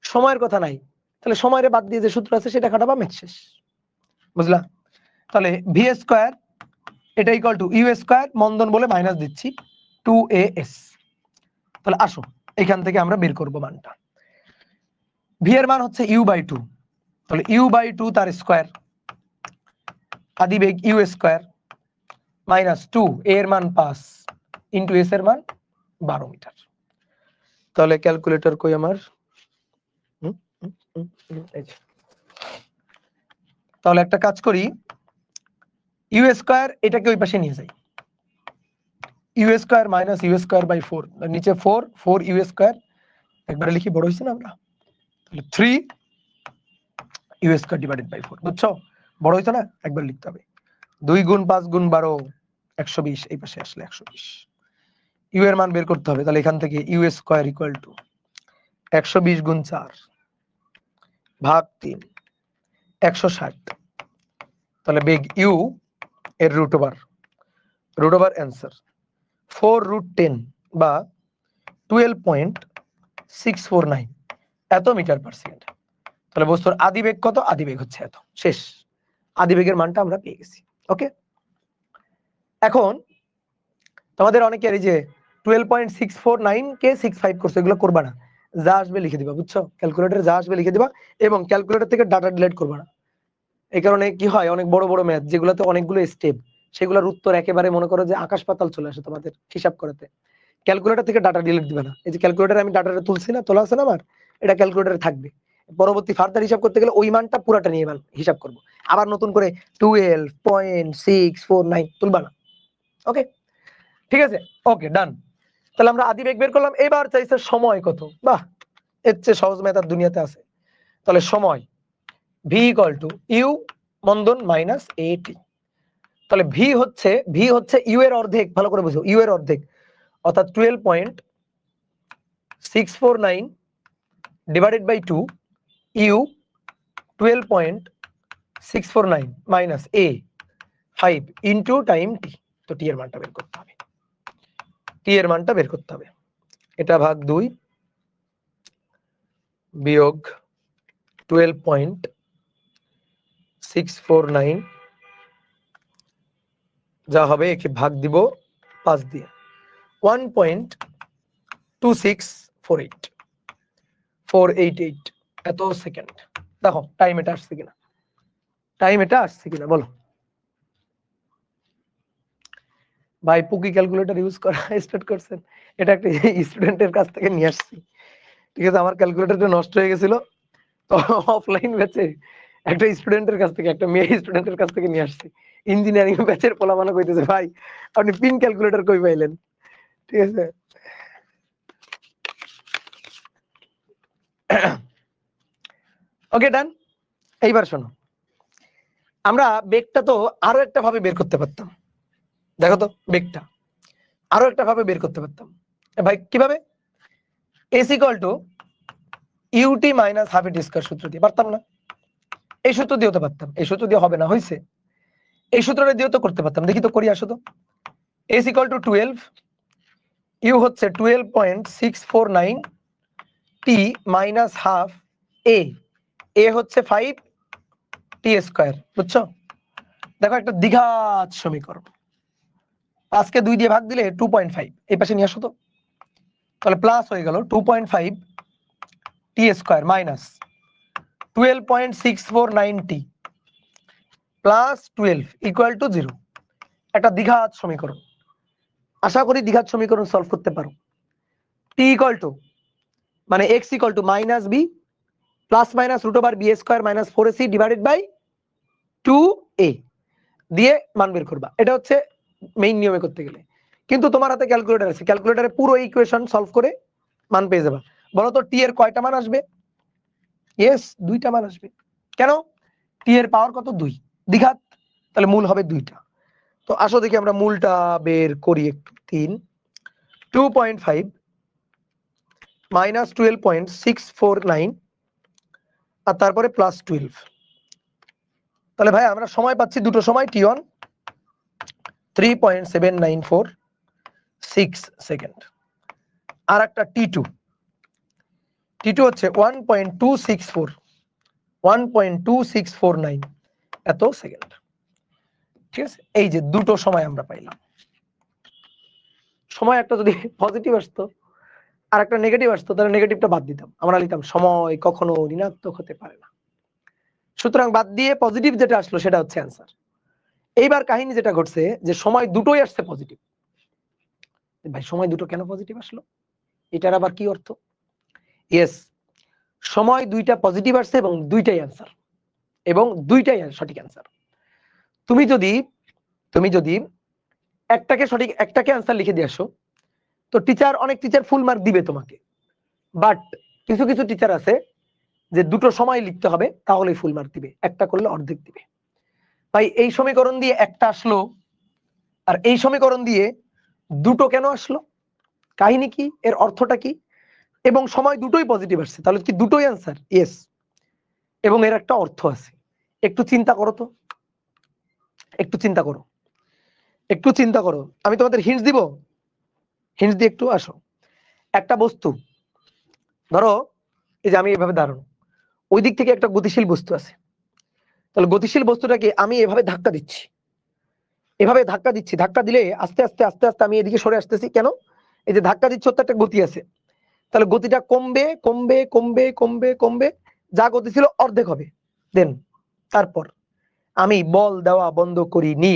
সময়ের কথা নাই, তাহলে সময়ের বাদ দিয়ে যে সূত্র আছে সেটা খাটাবা, ম্যাথ শেষ। বুঝলা? তাহলে v² এটা = u², মন্দন বলে মাইনাস দিচ্ছি 2as। তাহলে আসো এখান থেকে আমরা বের করব মানটা। v এর মান হচ্ছে u/2, তাহলে u/2 তার স্কয়ার, আদি বেগ u² মাইনাস 2, a এর মান 5 ইনটু s এর মান 12 মিটার। তাহলে ক্যালকুলেটর কই আমার? তাহলে একটা কাজ করি, u² এটাকে ওই পাশে নিয়ে যাই, u² মাইনাস u²/4, নিচে 4 u², একবারে লিখি, বড় হইছে না আমরা, তাহলে 3 u²/4, বুঝছো? বড় হইছে না, একবার লিখতে হবে। 2 × 5 × 12 120, এই পাশে আসলে 120। ইউ এর মান বের করতে হবে, তাহলে এখান থেকে u² = 120 × 4 ভাগ 3 160। তাহলে বেগ u এর রুট ওভার অ্যান্সার 4√10 বা 12.649 এত মিটার/সেকেন্ড। তাহলে বস্তুর আদি বেগ কত? আদি বেগ হচ্ছে এত, শেষ। আদি বেগের মানটা আমরা পেয়ে গেছি। ওকে, এখন তোমাদের অনেকের এই যে 12.649 কে 65 করছে, এগুলো করবা না, যা আসবে লিখে দিবা, বুঝছো? ক্যালকুলেটরে যা আসবে লিখে দিবা, এবং ক্যালকুলেটর থেকে ডাটা ডিলিট করবা না। এই কারণে কি হয়, অনেক বড় বড় ম্যাথ যেগুলোতে অনেকগুলো স্টেপ, সেগুলোর উত্তর একেবারে মনে করো যে আকাশ পাতাল চলে আসে তোমাদের হিসাব করতে। ক্যালকুলেটর থেকে ডাটা ডিলিট দিবে না। এই যে ক্যালকুলেটরে আমি ডাটাটা তুলছি না, তোলা আছে না আমার, এটা ক্যালকুলেটরে থাকবে। পরবর্তী ফার্দার হিসাব করতে গেলে ওই মানটা পুরাটা নিয়ে হিসাব করব, আবার নতুন করে 12.649 তুলবা না। ওকে, ঠিক আছে, ওকে ডান। তাহলে আমরা আদি বেগ বের করলাম। এবার চাইছে সময় কত। বাহ, এর চেয়ে সহজ ম্যাথ আর দুনিয়াতে আছে। তাহলে সময় v = u মন্দন মাইনাস at, তাহলে ভি হচ্ছে ইউ এর অর্ধেক, ভালো করে বুঝো, ইউ এর অর্ধেক অর্থাৎ 12.649 divided by 2 U 12.649 minus A 5 into time T. তো টি এর মানটা বের করতে হবে, টি এর মানটা বের করতে হবে। এটা ভাগ 2 বিয়োগ 12.649 যা হবে একে ভাগ দিব 5 দিয়ে 1.2648 এত সেকেন্ড। দেখো টাইম এটা আসছে কিনা, টাইম এটা আসছে কিনা বলো ভাই। পুকি ক্যালকুলেটর ইউজ করা স্টার্ট করছেন, এটা একটা স্টুডেন্টের কাছ থেকে নিয়ে আসছি, ঠিক আছে। আমার ক্যালকুলেটরটা নষ্ট হয়ে গেছিল, তো অফলাইন ব্যাচে একটা স্টুডেন্টের কাছ থেকে, একটা মেয়ে স্টুডেন্টের কাছ থেকে নিয়ে আসছি। ইঞ্জিনিয়ারিং ব্যাচের পোলাপানা কইতেছে ভাই আপনি পিন ক্যালকুলেটর কই পাইলেন, ঠিক আছে। ওকে ডান। এইবার শোনো, আমরা বেগটা তো আরো একটা ভাবে বের করতে পারতাম। দেখো তো বেগটা আরো একটা ভাবে বের করতে পারতাম ভাই। কিভাবে? S equal to u t minus half a t square সূত্র দিয়ে পারতাম না? এই সূত্র দিয়ে হতে পারতাম, এই সূত্র দিয়ে হবে না, হয়েছে। এই সূত্রটা দিয়ে তো করতে পারতাম, দেখি তো করি, আসো তো। এস ইকুয়াল টু 12, ইউ হচ্ছে 12.649 টি মাইনাস হাফ এ, এ হচ্ছে 5 টি স্কয়ার, বুঝছো? দেখো একটা দ্বিঘাত সমীকরণ, 5 কে 2 দিয়ে ভাগ দিলে 2.5, এই পাশে নিয়ে আসো তো। তাহলে প্লাস হয়ে গেল 2.5 T square minus 12.649 T plus 12 equal to 0। একটা দ্বিঘাত সমীকরণ, আশা করি দ্বিঘাত সমীকরণ সলভ করতে পারো। টি ইকুয়াল টু মানে x equal to minus b plus minus root over b square minus 4ac divided by 2a দিয়ে মান বের করবা। এটা হচ্ছে মেইন নিয়মে করতে গেলে, কিন্তু তোমার হাতে ক্যালকুলেটর আছে, ক্যালকুলেটরে পুরো ইকুয়েশন সলভ করে মান পেয়ে যাবা। বলো তো টি এর কয়টা মান আসবে? ইয়েস, 2টা মান আসবে। কেন? টি এর পাওয়ার কত? 2, দ্বিঘাত, তাহলে মূল হবে 2টা। তো আসো দেখি আমরা মূলটা বের করি একটু। 3 2.5 মাইনাস 12.649 আর তারপরে প্লাস 12। তাহলে ভাই আমরা সময় পাচ্ছি দুটো সময়, টি1 3.7946 সেকেন্ড, আর একটা টি2 হচ্ছে 1.2649 এত সেকেন্ড, ঠিক আছে। এই যে দুটো সময় আমরা পাইলাম। সময় একটা যদি পজিটিভ আসতো আর একটা নেগেটিভ আসতো, তাহলে নেগেটিভটা বাদ দিতাম, আমরা লিখতাম সময় কখনো ঋণাত্মক হতে পারে না। সুতরাং বাদ দিয়ে পজিটিভ যেটা আসলো সেটা হচ্ছে অ্যান্সার। এইবার কাহিনী যেটা ঘটছে যে সময় দুটোই আসছে পজিটিভ। ভাই সময় দুটো কেন পজিটিভ আসলো, এটার আবার কি অর্থ? ইয়েস, সময় দুইটা পজিটিভ আসছে এবং দুইটাই অ্যান্সার, এবং দুইটাই সঠিক অ্যান্সার। তুমি যদি একটাকে সঠিক, একটাকে অ্যান্সার লিখে দিয়ে আসো, তো অনেক টিচার ফুল মার্ক দিবে তোমাকে, বাট কিছু কিছু টিচার আছে যে দুটো সময় লিখতে হবে তাহলে ফুল মার্ক দিবে, একটা করলে অর্ধেক দিবে। তাই এই সমীকরণ দিয়ে একটা আসলো আর এই সমীকরণ দিয়ে দুটো কেন আসলো, কাহিনী কি, এর অর্থটা কি? এবং সময় দুটোই পজিটিভ আসছে, তাহলে কি দুটোই অ্যান্সার? ইয়েস, এবং এর একটা অর্থ আছে। একটু চিন্তা করো তো, একটু চিন্তা করো, একটু চিন্তা করো। আমি তোমাদের হিন্টস দিব, হিন্টস দিয়ে একটু আসো। একটা বস্তু, ধরো এই যে আমি এভাবে দাঁড়ানো, ওই দিক থেকে একটা গতিশীল বস্তু আছে, তাহলে গতিশীল বস্তুটাকে আমি এভাবে ধাক্কা দিচ্ছি, এভাবে ধাক্কা দিচ্ছি, ধাক্কা দিলে আস্তে আস্তে আস্তে আস্তে আমি এদিকে সরে আসতেছি। কেন? এই যে ধাক্কা দিচ্ছ তো একটা গতি আছে, তাহলে গতিটা কমবে কমবে কমবে কমবে কমবে, যা গতি ছিল অর্ধেক হবে। দেন তারপর আমি বল দেওয়া বন্ধ করিনি,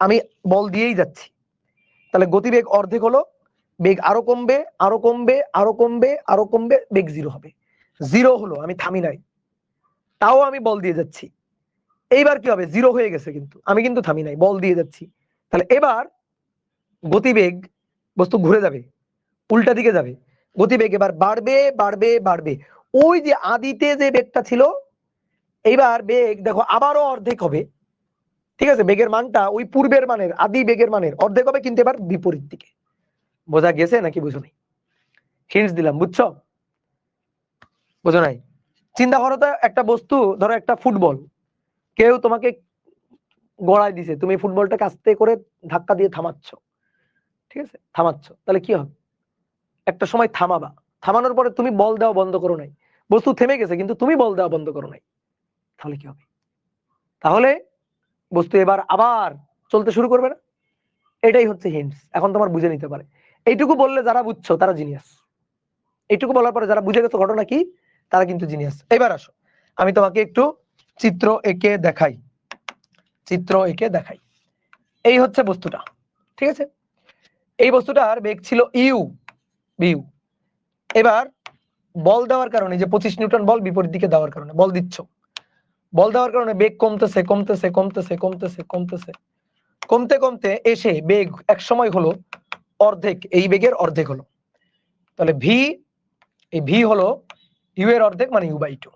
আমি বল দিয়েই যাচ্ছি, তাহলে গতিবেগ অর্ধেক হলো, বেগ আরো কমবে আরো কমবে আরো কমবে আরো কমবে, বেগ 0 হবে। 0 হলো, আমি থামি নাই, তাও আমি বল দিয়ে যাচ্ছি। এইবার কি হবে? 0 হয়ে গেছে, কিন্তু আমি কিন্তু থামি নাই, বল দিয়ে যাচ্ছি। তাহলে এবার গতিবেগ, বস্তু ঘুরে যাবে, উল্টা দিকে যাবে, গতিবেগ এবার বাড়বে বাড়বে বাড়বে। ওই যে আদিতে যে বেগটা ছিল, এইবার বেগ দেখো আবারও অর্ধেক হবে, ঠিক আছে, বেগের মানটা ওই পূর্বের মানের, আদি বেগের মানের অর্ধেক হবে, কিন্তু এবার বিপরীত দিকে। বোঝা গেছে নাকি বুঝো নাই? হিন্টস দিলাম, বুঝছো? বুঝো নাই? চিন্তা করো তো, একটা বস্তু, ধরো একটা ফুটবল, কেউ তোমাকে গড়ায় দিছে, তুমি ফুটবলটাকে আস্তে করে ধাক্কা দিয়ে থামাচ্ছ, ঠিক আছে, থামাচ্ছ, তাহলে কি হবে? একটা সময় থামাবা, থামানোর পরে তুমি বল দেওয়া বন্ধ করো নাই, বস্তু থেমে গেছে কিন্তু তুমি বল দেওয়া বন্ধ করো নাই, তাহলে কি হবে? তাহলে বস্তু এবার আবার চলতে শুরু করবে না? এটাই হচ্ছে হিন্টস। এখন তোমার বুঝে নিতে পারে, এইটুকু বললে যারা বুঝছো তারা জিনিয়াস, এইটুকু বলার পরে যারা বুঝে গেছো ঘটনা কি, তারা কিন্তু জিনিয়াস। এবার আসো, আমি তোমাকে একটু চিত্র এঁকে দেখাই, চিত্র এঁকে দেখাই। এই হচ্ছে বস্তুটা, ঠিক আছে, এই বস্তুটার বেগ ছিল ইউ বিউ। এবার বল দেওয়ার কারণে, যে 25 নিউটন বল বিপরীত দিকে দেওয়ার কারণে, বল দিচ্ছ, বল দেওয়ার কারণে বেগ কমতেছে কমতেছে কমতেছে কমতেছে কমতেছে, কমতে কমতে এসে বেগ এক সময় হলো অর্ধেক, এই বেগের অর্ধেক হলো। তাহলে ভি, এই ভি হলো ইউ এর অর্ধেক, মানে ইউ বাই 2।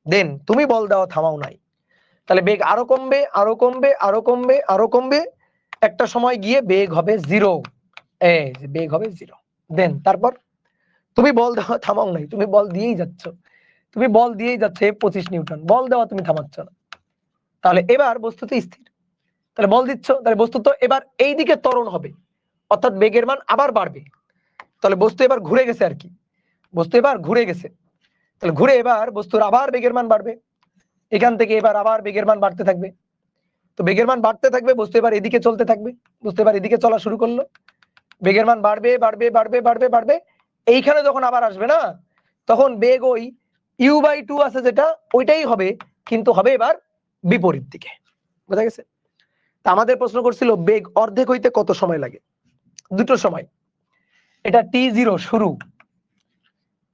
দেন তুমি বল দেওয়া থামাও নাই, তাহলে বেগ আরো কমবে আরো কমবে আরো কমবে আরো কমবে, একটা সময় গিয়ে বেগ হবে 0, এই যে বেগ হবে 0। দেন তারপর তুমি বল দেওয়া থামাও নাই, তুমি বল দিয়েই যাচ্ছ, তুমি বল দিয়েই যাচ্ছে 25 নিউটন, বল দেওয়া তুমি থামাচ্ছ না, তাহলে এবার বস্তু তো স্থির। তাহলে বল দিচ্ছ, তাহলে বস্তু তো এবার এই দিকে ত্বরণ হবে, অর্থাৎ বেগের মান আবার বাড়বে। তাহলে বস্তু এবার ঘুরে গেছে আর কি, বস্তু এবার ঘুরে গেছে, তাহলে ঘুরে এবার বস্তুর আবার বেগের মান বাড়বে, এখান থেকে এবার আবার বেগের মান বাড়তে থাকবে। তো বেগের মান বাড়তে থাকবে, বস্তু এবার এদিকে চলতে থাকবে, বস্তু এবার এদিকে চলা শুরু করলো, বেগের মান বাড়বে বাড়বে বাড়বে বাড়বে বাড়বে, এইখানে যখন আবার আসবে না, তখন বেগ ওই ইউ বাই 2 আছে যেটা, ওইটাই হবে, কিন্তু হবে এবার বিপরীত দিকে। বোঝা গেছে? তা আমাদের প্রশ্ন করছিল বেগ অর্ধেক হইতে কত সময় লাগে? দুটো সময়। এটা t0 শুরু।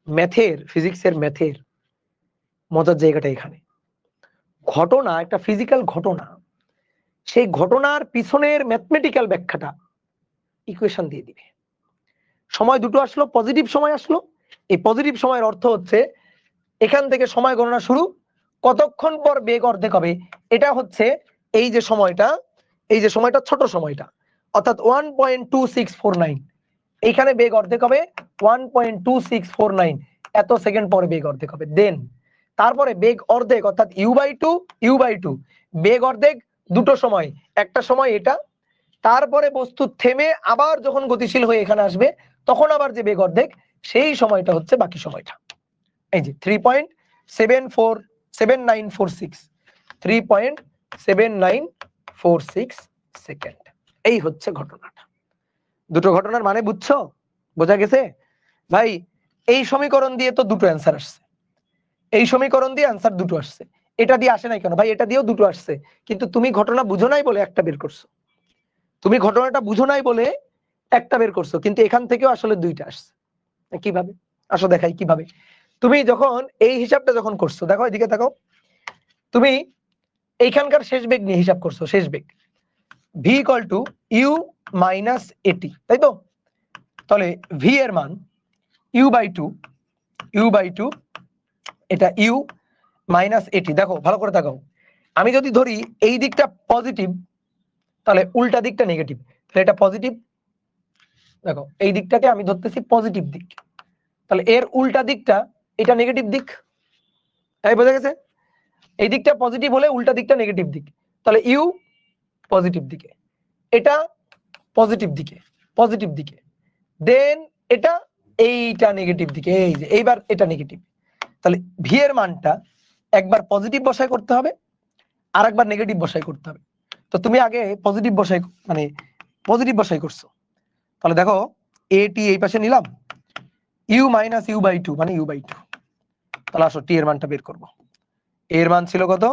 ম্যাথের, ফিজিক্সের ম্যাথের মজার জায়গাটা এখানে। ঘটনা, একটা ফিজিক্যাল ঘটনা, সেই ঘটনার পিছনের ম্যাথমেটিক্যাল ব্যাখ্যাটা ইকুয়েশন দিয়ে দিবে। সময় দুটো আসলো, পজিটিভ সময় আসলো, এই পজিটিভ সময়ের অর্থ হচ্ছে এখান থেকে সময় গণনা শুরু, কতক্ষণ পর বেগ অর্ধেক হবে, এটা হচ্ছে এই যে সময়টা, এই যে সময়টা ছোট সময়টা, অর্থাৎ 1.2649, এইখানে বেগ অর্ধেক হবে 1.2649, এত সেকেন্ড পরে বেগ অর্ধেক হবে। দেন তারপরে বেগ অর্ধেক, অর্থাৎ ইউ বাই টু, বেগ অর্ধেক দুটো সময়, একটা সময় এটা, তারপরে বস্তু থেমে আবার যখন গতিশীল হয়ে এখানে আসবে, তখন আবার যে বেগ অর্ধেক, সেই সময়টা হচ্ছে বাকি সময়টা। এই যে 3.7946, 3.7946 সেকেন্ড। এই হচ্ছে ঘটনাটা। দুটো ঘটনার মানে বুঝছো? বোঝা গেছে ভাই? এই সমীকরণ দিয়ে তো দুটো অ্যান্সার আসছে, এই সমীকরণ দিয়ে অ্যান্সার দুটো আসছে, এটা দিয়ে আসে নাই কেন ভাই? এটা দিয়েও দুটো আসছে, কিন্তু তুমি ঘটনা বুঝো নাই বলে একটা বের করছো, তুমি ঘটনাটা বুঝো নাই বলে একটা বের করছো, কিন্তু এখান থেকেও আসলে দুইটা আসছে। কিভাবে আসো দেখাই কিভাবে। তুমি যখন এই হিসাবটা যখন করছো, দেখো এদিকে দেখো, তুমি এইখানকার শেষ বেগ নিয়ে হিসাব করছো, শেষ বেগ v equal to u minus a t, তাই তো? তাহলে v এর মান ইউ বাই টু, এটা ইউ মাইনাস এটি। দেখো ভালো করে দেখো, আমি যদি ধরি এই দিকটা পজিটিভ, তাহলে উল্টা দিকটা নেগেটিভ, তাহলে এটা পজিটিভ। দেখো এই দিকটাকে আমি ধরতেছি পজিটিভ দিক, তাহলে এর উল্টা দিকটা এটা নেগেটিভ দিক। তাই বোঝা গেছে? এই দিকটা পজিটিভ হলে উল্টা দিকটা নেগেটিভ দিক, তাহলে ইউ পজিটিভ দিকে, এটা পজিটিভ দিকে, পজিটিভ দিকে, দেন এটা এইটা নেগেটিভ দিকে, এই যে এইবার এটা নেগেটিভ। তাহলে ভি এর মানটা একবার পজিটিভ বসাই করতে হবে, আর একবার নেগেটিভ বসাই করতে হবে। তো তুমি আগে পজিটিভ বসাই, মানে পজিটিভ বসাই করছো, তাহলে দেখো এটি এই পাশে নিলাম, u minus u by two, মানে ইউ বাই টু। তাহলে আসো টি এর মানটা বের করবো। এর মান ছিল কত?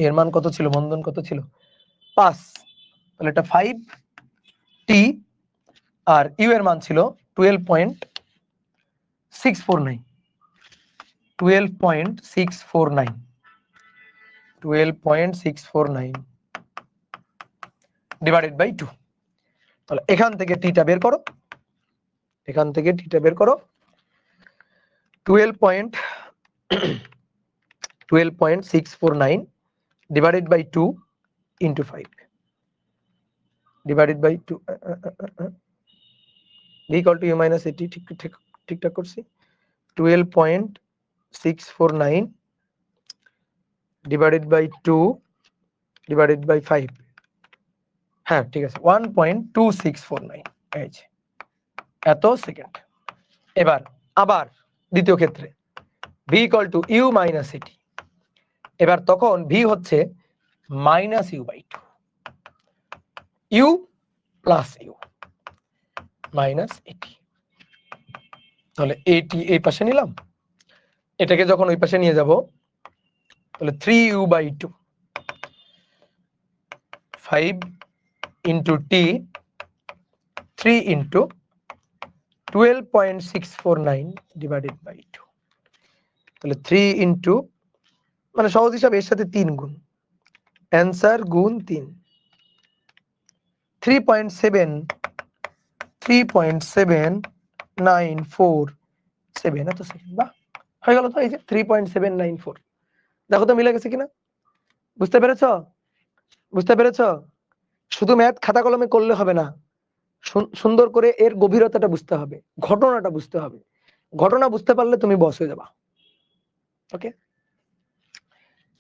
এর মান কত ছিল বন্ধন, কত ছিল? 5, তাহলে এটা 5 টি, আর ইউ এর মান ছিল 12.649, 12.649, 12.649 ডিভাইডেড বাই 2। তাহলে এখান থেকে টিটা বের করো, এখান থেকে টিটা বের করো, 12.649 divided by 2 into 5 divided by 2 v equal to u minus 80 ঠিকঠাক করছি 12.649 divided by 2 divided by 5 হ্যাঁ ঠিক আছে 1.2649 এই যে এত সেকেন্ড। এবার আবার দ্বিতীয় ক্ষেত্রে v equal to u minus 80 এবার তখন v হচ্ছে minus u by 2 u plus u minus 80 তাহলে 80 এই পাশে নিলাম, এটাকে যখন ওই পাশে নিয়ে যাব তাহলে 3u by 2 5 into t 3 into 12.649 divided by 2 তাহলে 3 into মানে সহজ হিসাবে এর সাথে 3 গুণ অ্যানসার গুণ 3 3.794 এত সেকেন্ড বাহ হয়ে গেল তো এই যে 3.794 দেখো তো মিলে গেছে কিনা বুঝতে পেরেছো শুধু ম্যাথ খাতা কলমে করলে হবে না সুন্দর করে এর গভীরতাটা বুঝতে হবে ঘটনাটা বুঝতে হবে ঘটনা বুঝতে পারলে তুমি বস হয়ে যাবা ওকে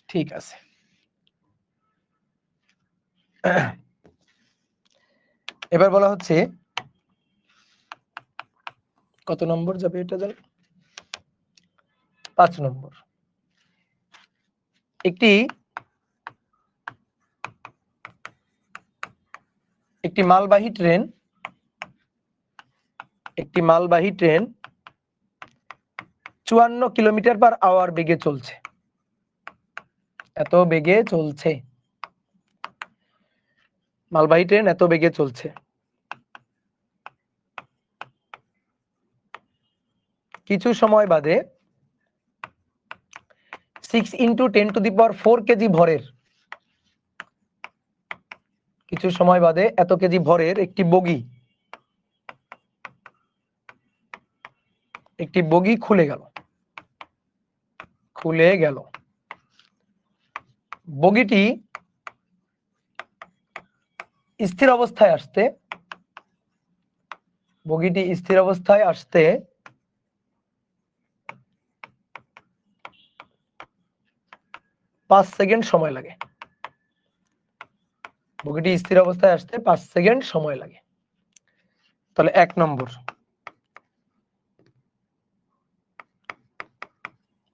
ঠিক আছে এবার বলা হচ্ছে কত নম্বর যাবে এটা জানো 5 নম্বর একটি মালবাহী ট্রেন 54 কিলোমিটার পার আওয়ার বেগে চলছে এত বেগে চলছে মালবাহী ট্রেন এত বেগে চলছে কিছু সময় বাদে 6 into 10 to the power 4 KG ভরের কিছু সময় বাদে এত কেজি ভরের একটি বগি খুলে গেল বগিটি স্থির অবস্থায় আসতে 5 সেকেন্ড সময় লাগে বগিটি স্থির অবস্থায় আসতে 5 সেকেন্ড সময় লাগে তাহলে 1 নম্বর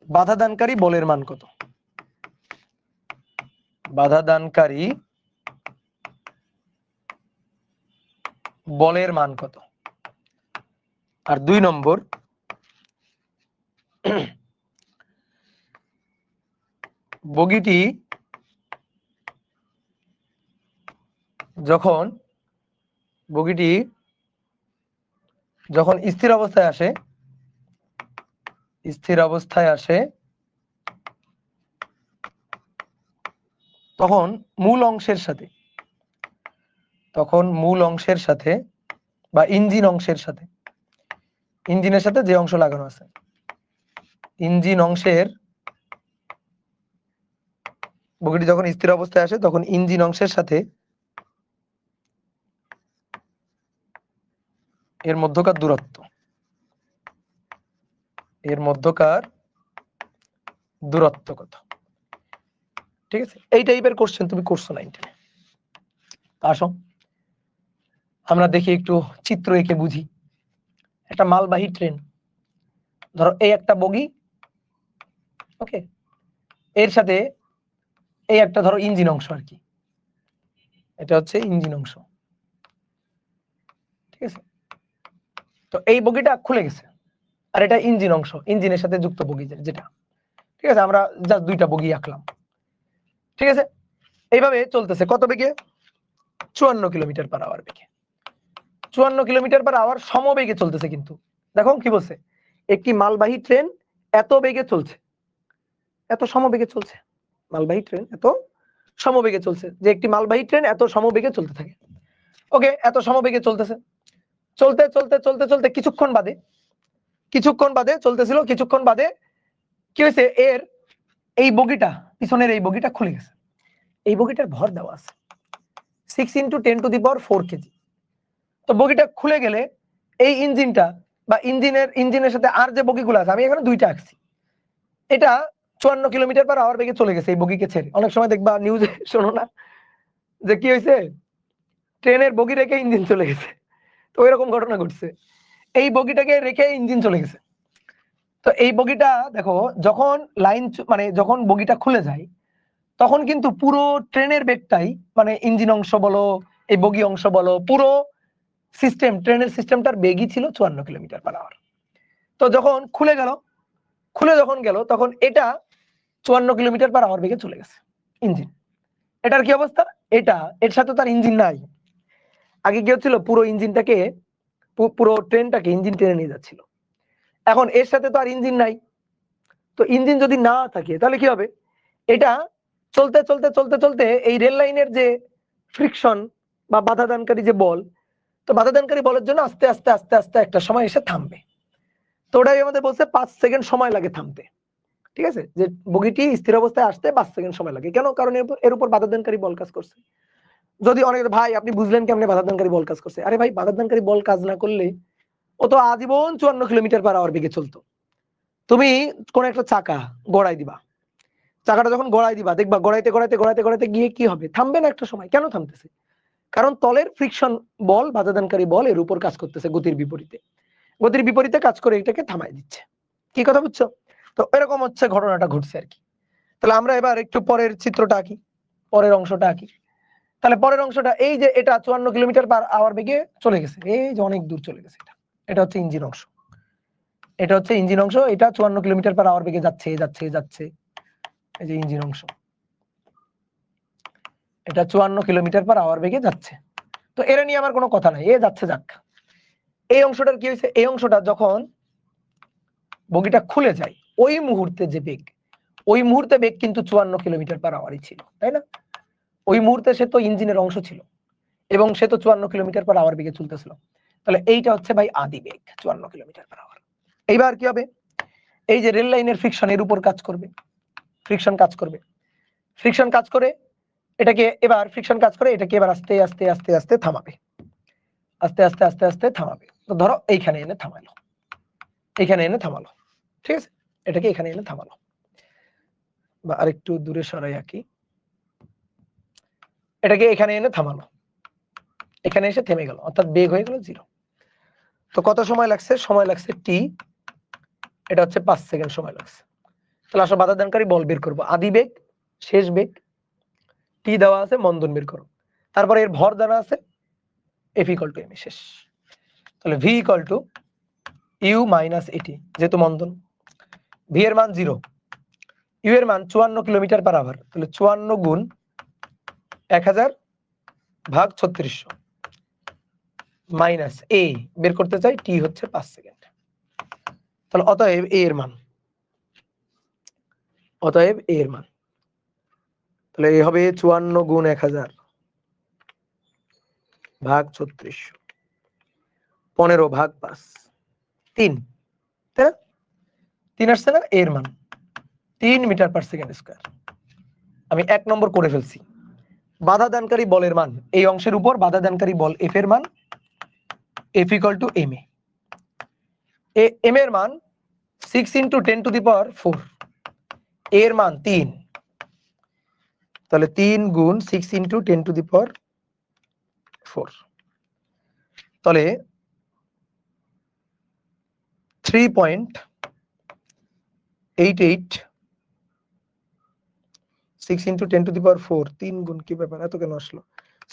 বাধাদানকারী বলের মান কত বাধাদানকারী বলের মান কত আর 2 নম্বর বগিটি যখন স্থির অবস্থায় আসে তখন মূল অংশের সাথে বা ইঞ্জিনের সাথে যে অংশ লাগানো আছে বগিটি যখন স্থির অবস্থায় আসে তখন ইঞ্জিন অংশের সাথে এর মধ্যকার দূরত্ব কত ঠিক আছে এই টাইপের কোশ্চেন তুমি করছো 9 আসো আমরা দেখি একটু চিত্র এঁকে বুঝি একটা মালবাহী ট্রেন ধরো এই একটা বগি ওকে এর সাথে এই একটা ধরো ইঞ্জিন অংশ আর কি এটা হচ্ছে ইঞ্জিন অংশ ঠিক আছে তো এই বগিটা খুলে গেছে আর এটা ইঞ্জিন অংশ ইঞ্জিনের সাথে যুক্ত বগি যেটা ঠিক আছে আমরা জাস্ট দুইটা বগি আঁকলাম ঠিক আছে এইভাবে চলতেছে কত বেগে 54 কিলোমিটার পার আওয়ার বেগে 54 কিলোমিটার পার আওয়ার সমবেগে চলতেছে কিন্তু দেখো কি বলছে একটি মালবাহী ট্রেন এত বেগে চলছে এত সমবেগে চলছে মালবাহী ট্রেন এত সমবেগে চলছে যে একটি মালবাহী ট্রেন এত সমবেগে চলতে থাকে ওকে এত সমবেগে চলতেছে চলতে চলতে চলতে চলতে কিছুক্ষণ বাদে চলতেছিল কিছুক্ষণ বাদে কি হয়েছে এর এই বগিটা পিছনের এই বগিটা খুলে গেছে এই বগিটার ভর দেওয়া আছে 6 × 10⁴ কেজি। তো বগিটা খুলে গেলে এই ইঞ্জিনটা বা ইঞ্জিনের সাথে আর যে বগিগুলো আছে, আমি এখানে দুইটা আঁকছি, এটা 54 কিলোমিটার/আওয়ার বেগে চলে গেছে এই বগিকে ছেড়ে। অনেক সময় দেখবা নিউজে শোনো না যে কি হয়েছে, ট্রেনের বগি রেখে ইঞ্জিন চলে গেছে। তো এরকম ঘটনা ঘটছে, এই বগিটাকে রেখে ইঞ্জিন চলে গেছে। তো এই বগিটা দেখো, যখন মানে যখন বগিটা খুলে যায় তখন কিন্তু পুরো ট্রেনের বেগটাই, মানে ইঞ্জিন অংশ বলো, এই বগি অংশ বলো, পুরো সিস্টেম, ট্রেনের সিস্টেমটার বেগই ছিল 54 কিলোমিটার/আওয়ার। তো যখন যখন গেল তখন এটা 54 কিলোমিটার/আওয়ার বেগে চলে গেছে ইঞ্জিন। এটার কি অবস্থা, এর সাথে তার ইঞ্জিন নাই। আগে কি হচ্ছিল, পুরো ইঞ্জিনটাকে, পুরো ট্রেনটাকে ইঞ্জিন টেনে নিয়ে যাচ্ছিল। এখন এর সাথে তো আর ইঞ্জিন নাই। তো ইঞ্জিন যদি না থাকে তাহলে কি হবে, এটা চলতে চলতে চলতে চলতে এই রেল লাইনের যে ফ্রিকশন বা বাধাদানকারী যে বল, তো বাধাদানকারী বলের জন্য আস্তে আস্তে আস্তে আস্তে একটা সময় এসে থামবে। তো ওটাই আমাদের বলছে 5 সেকেন্ড সময় লাগে থামতে। ঠিক আছে, যে বগিটি স্থির অবস্থায় আসতে 5 সেকেন্ড সময় লাগে। কেন? কারণ এর উপর বাধাদানকারী বল কাজ করছে। যদি অনেক ভাই আপনি বুঝলেন কেমনে বাধাদানকারী বল কাজ করছে? আরে ভাই, বাধাদানকারী বল কাজ না করলে ও তো আজীবন 54 কিলোমিটার/আওয়ার বেগে চলতো। তুমি কোন একটা চাকা গড়াই দিবা, চাকাটা যখন গড়াই দিবা দেখবা গড়াইতে গড়াইতে গড়াইতে গড়াইতে গিয়ে কি হবে, থামবে না একটা সময়। কেন থামতেছে? কারণ তলের ফ্রিকশন বল, বাধাদানকারী বল এর উপর কাজ করতেছে গতির বিপরীতে। গতির বিপরীতে কাজ করে এটাকে থামাই দিচ্ছে। কি কথা বুঝছো? তো এরকম হচ্ছে ঘটনাটা ঘটছে আর কি। তাহলে আমরা এবার একটু পরের চিত্রটা আঁকি, পরের অংশটা আঁকি। তাহলে পরের অংশটা এই যে এটা 54 কিলোমিটার/আওয়ার বেগে চলে গেছে, এই যে অনেক দূর চলে গেছে, এটা হচ্ছে ইঞ্জিন অংশ। এটা হচ্ছে ইঞ্জিন অংশ, এটা 54 কিলোমিটার/আওয়ার বেগে যাচ্ছে যাচ্ছে যাচ্ছে, এই যে ইঞ্জিন অংশ, এটা 54 কিলোমিটার/আওয়ার বেগে যাচ্ছে। তো এরা নিয়ে আমার কোনো কথা নাই, এ যাচ্ছে যাক। এই অংশটার কি হয়েছে, এই অংশটা যখন বগিটা খুলে যায় ওই মুহূর্তে যে বেগ, ওই মুহূর্তে বেগ কিন্তু 54 কিলোমিটার/আওয়ারই ছিল, তাই না? ওই মুহূর্তে সে তো ইঞ্জিনের অংশ ছিল এবং সে তো 54 কিলোমিটার/আওয়ার বেগে চলতেছিল। তাহলে এইটা হচ্ছে ভাই আদি বেগ 54 কিলোমিটার/আওয়ার। এইবার কি হবে, এই যে রেল লাইনের ফ্রিকশন এর উপর কাজ করবে, ফ্রিকশন কাজ করবে, ফ্রিকশন কাজ করে এটাকে, এবার ফ্রিকশন কাজ করে এটাকে এবার আস্তে আস্তে আস্তে আস্তে থামাবে, আস্তে আস্তে আস্তে আস্তে থামাবে। তো ধরো এইখানে এনে থামালো, এইখানে এনে থামালো, ঠিক আছে, এটাকে এখানে এনে থামালো, বা আরেকটু দূরে সরাই আঁকি, এটাকে এখানে এনে থামালো, এখানে এসে থেমে গেল, অর্থাৎ বেগ হয়ে গেল 0। তো কত সময় লাগছে? সময় লাগছে টি, এটা হচ্ছে 5 সেকেন্ড সময় লাগছে। তাহলে আসলে বাধাদানকারী বল বের করবো, আদি বেগ, শেষ বেগ, টি দেওয়া আছে, মন্দন বের করো। তারপরে এর ভর দেওয়া আছে, F = m, শেষ। তাহলে V = U - AT, যেহেতু মন্দন, V এর মান 0, U এর মান 54 কিলোমিটার/আওয়ার, তাহলে 54 গুণ 1000 ভাগ 3600 মাইনাস A বের করতে চাই, T হচ্ছে 5 সেকেন্ড। তাহলে অতএব A এর মান, অতএব A এর মান, তাহলে এ হবে 54 গুণ 1000 ভাগ 3600, 15 ভাগ 5, 3, তাই না? 3 আসছে না? এর মান 3 মিটার/সেকেন্ড স্কয়ার। আমি 1 নম্বর করে ফেলছি। বাধাদানকারী বলের মান, এই অংশের উপর বাধাদানকারী বল F এর মান, F = ma, m এর মান 6 × 10⁴, এর মান 3, তাহলে 3 গুণ 6 × 10⁴, তাহলে 3.88, 6 × 10⁴, 3 গুণ, কি ব্যাপার, এত কেন আসলো?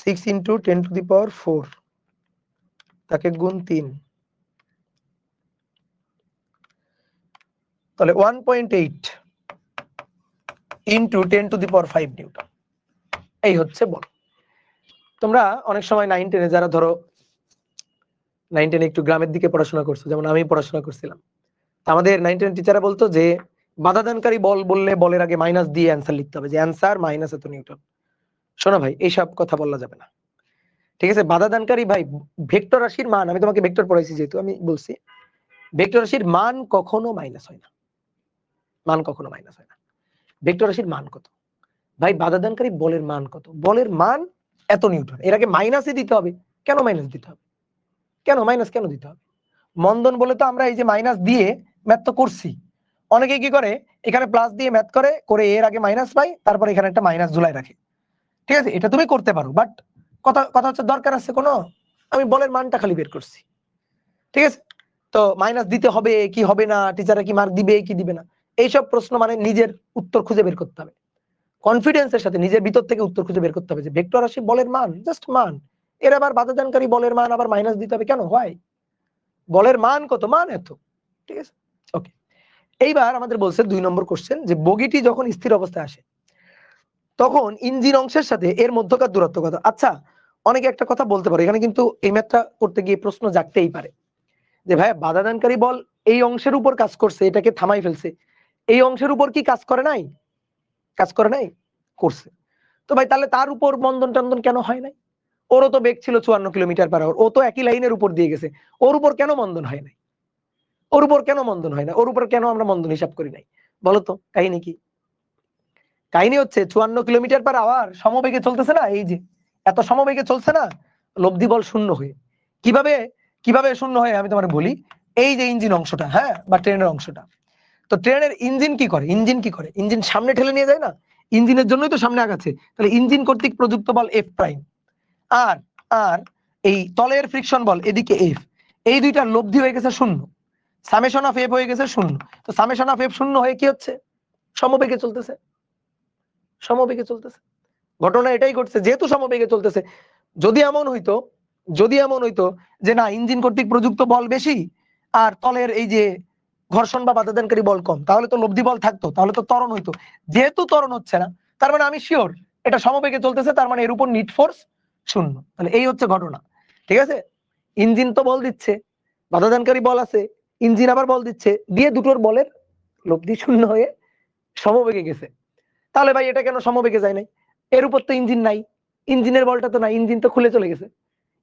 6 × 10⁴, তাকে গুণ 3, তাহলে 1.8 × 10⁵ নিউটন। এই হচ্ছে বল। তোমরা অনেক সময় 9, 10 যারা ধরো 9, 10 একটু গ্রামের দিকে পড়াশোনা করছো, যেমন আমি পড়াশোনা করছিলাম, আমাদের 9, 10 টিচাররা বলতো যে বাধাদানকারী বল বললে বলের আগে মাইনাস দিয়ে অ্যান্সার লিখতে হবে, যে অ্যান্সার মাইনাস এত নিউটন। শোনো ভাই, এইসব কথা বলা যাবে না, ঠিক আছে? বাধাদানকারী ভাই ভেক্টর রাশির মান, আমি তোমাকে ভেক্টর পড়াইছি যেহেতু আমি বলছি, ভেক্টর রাশির মান কখনো মাইনাস হয় না, মান কখনো মাইনাস হয় না। ভেক্টর রাশির মান কত? ভাই বাধাদানকারী বলের মান কত? বলের মান এত নিউটন। এর আগে মাইনাসই দিতে হবে। কেন মাইনাস দিতে হবে? কেন মাইনাস কেন দিতে হবে? মন্দন বলে তো আমরা এই যে মাইনাস দিয়ে ম্যাথ তো করছি। অনেকে কি করে, এখানে প্লাস দিয়ে ম্যাথ করে করে এর আগে মাইনাস পাই, তারপর এখানে একটা মাইনাস ঝুলাই রাখে। ঠিক আছে, এটা তুমি করতে পারো, বাট কথা কথা হচ্ছে দরকার আছে কোনো? আমি বলের মানটা খালি বের করছি। ঠিক আছে, তো মাইনাস দিতে হবে কি হবে না, টিচাররা কি মার্ক দিবে কি দিবে না, এইসব প্রশ্ন মানে নিজের উত্তর খুঁজে বের করতে হবে। কনফিডেন্সের সাথে নিজের ভিতর থেকে উত্তর খুঁজে বের করতে হবে যে ভেক্টর রাশি বলের মান, জাস্ট মান, এর আবার বাধাদানকারী বলের মান আবার মাইনাস দিতে হবে কেন? হয় বলের মান কত? মান এত। ঠিক আছে, ওকে। এইবার আমাদের বলছে 2 নম্বর কোশ্চেন যে বগিটি যখন স্থির অবস্থায় আসে তখন ইঞ্জিন অংশের সাথে এর মধ্যকার দূরত্ব কত? আচ্ছা, অনেকে একটা কথা বলতে পারে, এখানে কিন্তু এই ম্যাথটা করতে গিয়ে প্রশ্ন জাগতেই পারে যে ভাই বাধাদানকারী বল এই অংশের উপর কাজ করছে, এটাকে থামাই ফেলছে, এই অংশের উপর কি কাজ করে নাই? কাজ করে নাই? করছে। তো ভাই তাহলে তার উপর মন্দন টন্দন কেন হয় নাই? ওরও তো বেগ ছিল 54 কিলোমিটার/আওয়ার, ও তো একই লাইনের উপর দিয়ে গেছে, ওর উপর কেন মন্দন হয় নাই? ওর উপর কেন মন্দন হয় না? ওর উপর কেন আমরা মন্দন হিসাব করি নাই? বলতো কাহিনী কি? কাহিনী হচ্ছে 54 কিলোমিটার/আওয়ার সমবেগে চলতেছে না, এই যে এত সমবেগে চলছে না, লব্ধি বল শূন্য হয়ে। কিভাবে কিভাবে শূন্য হয় আমি তোমার বলি। এই যে ইঞ্জিন অংশটা, হ্যাঁ, বা ট্রেনের অংশটা, তো ট্রেনের ইঞ্জিন কি করে? ইঞ্জিন কি করে? ইঞ্জিন সামনে ঠেলে নিয়ে যায় না, ইঞ্জিনের জন্যই তো সামনে আগাচ্ছে। তাহলে ইঞ্জিন কর্তৃক প্রযুক্ত বল এফ প্রাইম, আর আর এই তলের ফ্রিকশন বল এদিকে এফ, এই দুইটার লব্ধি হয়ে গেছে শূন্য, সামেশন অফ এফ হয়ে গেছে শূন্য। তো সামেশন অফ এফ শূন্য হয়ে কি হচ্ছে? সমবেগে চলতেছে, সমবেগে চলতেছে। ঘটনা এটাই ঘটছে, যেহেতু সমবেগে চলতেছে। যদি এমন হইতো, যদি এমন হইতো যে না ইঞ্জিন কর্তৃক প্রযুক্ত বল বেশি আর তলের এই যে ঘর্ষণ বা বাধাদানকারী বল কম, তাহলে তো লব্ধি বল থাকতো, তাহলে তো ত্বরণ হইতো। যেহেতু ত্বরণ হচ্ছে না, তার মানে আমি শিওর এটা সমবেগে চলতেছে, তার মানে এর উপর নিট ফোর্স শূন্য। তাহলে এই হচ্ছে ঘটনা। ঠিক আছে, ইঞ্জিন তো বল দিচ্ছে, বাধাদানকারী বল আছে, ইঞ্জিন আবার বল দিচ্ছে, দিয়ে দুটোর বলের লব্ধি শূন্য হয়ে সমবেগে গেছে। তাহলে ভাই এটা কেন সমবেগে যায় নাই? এর উপর তো ইঞ্জিন নাই, ইঞ্জিনের বলটা তো নাই, ইঞ্জিন তো খুলে চলে গেছে,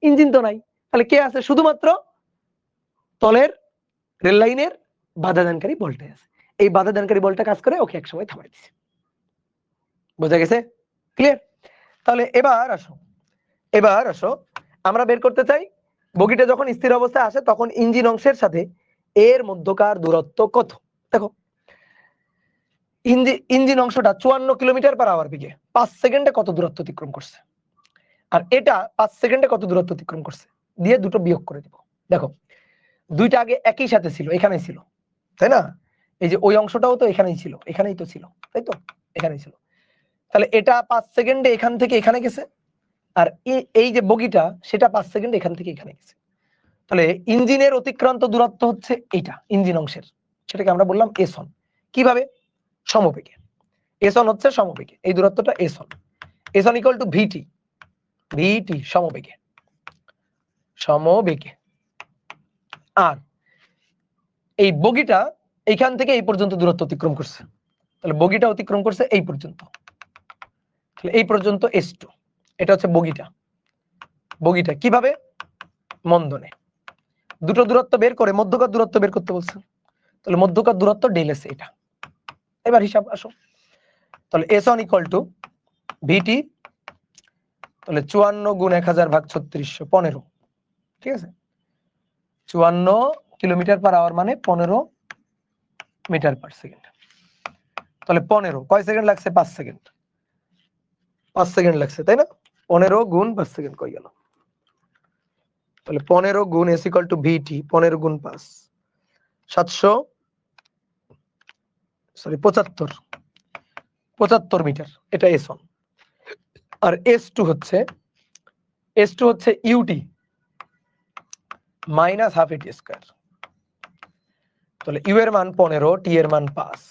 ইঞ্জিন তো নাই। তাহলে কে আছে? শুধুমাত্র তলের রেল লাইনের বাধাদানকারী বলটাই আছে। এই বাধাদানকারী বলটা কাজ করে ওকে একসময় থামাই দিছে। বোঝা গেছে? ক্লিয়ার? তাহলে এবার আসো আমরা বের করতে চাই বগিটা যখন স্থির অবস্থায় আসে তখন ইঞ্জিন অংশের সাথে এর মধ্যকার দূরত্ব কত। দেখো ইঞ্জিন অংশটা 54 কিলোমিটার/আওয়ার বেগে 5 সেকেন্ডে কত দূরত্ব অতিক্রম করছে, আর এটা 5 সেকেন্ডে কত দূরত্ব অতিক্রম করছে, দিয়ে দুটো বিয়োগ করে দিব। দেখো দুইটা আগে একই সাথে ছিল, এখানেই ছিল, তাই না? এই যে ওই অংশটাও তো এখানেই ছিল, এখানেই তো ছিল, তাই তো, এখানেই ছিল। তাহলে এটা 5 সেকেন্ডে এখান থেকে এখানে গেছে, আর এই যে বগিটা সেটা 5 সেকেন্ডে এখান থেকে এখানে গেছে। তাহলে ইঞ্জিনের অতিক্রান্ত দূরত্ব হচ্ছে এইটা, ইঞ্জিন অংশের, সেটাকে আমরা বললাম এস1। কিভাবে? সমবেগে। এস1 হচ্ছে সমবেগে, এই দূরত্বটা এস1, এস1 ইকুয়াল টু ভিটি, ভিটি সমবেগে, সমবেগে। আর এই বগিটা এইখান থেকে এই পর্যন্ত দূরত্ব অতিক্রম করছে, তাহলে বগিটা অতিক্রম করছে এই পর্যন্ত, তাহলে এই পর্যন্ত S2, এটা হচ্ছে বগিটা। বগিটা কিভাবে? মন্দনে দুটো দূরত্ব বের করে মধ্যকার দূরত্ব বের করতে বলছে, তাহলে মধ্যকার দূরত্ব ডেল এস এটা। এবার হিসাব আসো, তাহলে S1 ইকুয়াল টু ভিটি, তাহলে 54 গুণ 1000 ভাগ 3600, 15। ঠিক আছে, 54 কিলোমিটার/আওয়ার মানে 15 মিটার/সেকেন্ড। তাহলে 15 কয় সেকেন্ড লাগছে? 5 সেকেন্ড, 5 সেকেন্ড লাগছে, তাই না? 15 গুণ 5 সেকেন্ড কই গেল? তাহলে 15 গুণ S ইকুয়াল টু ভিটি, 15 গুণ 5 75 মিটার, এটা S1। আর S2 হচ্ছে ইউটি মাইনাস হাফ এটি স্কয়ার। তাহলে ইউ এর মান 15, টি এর মান 5,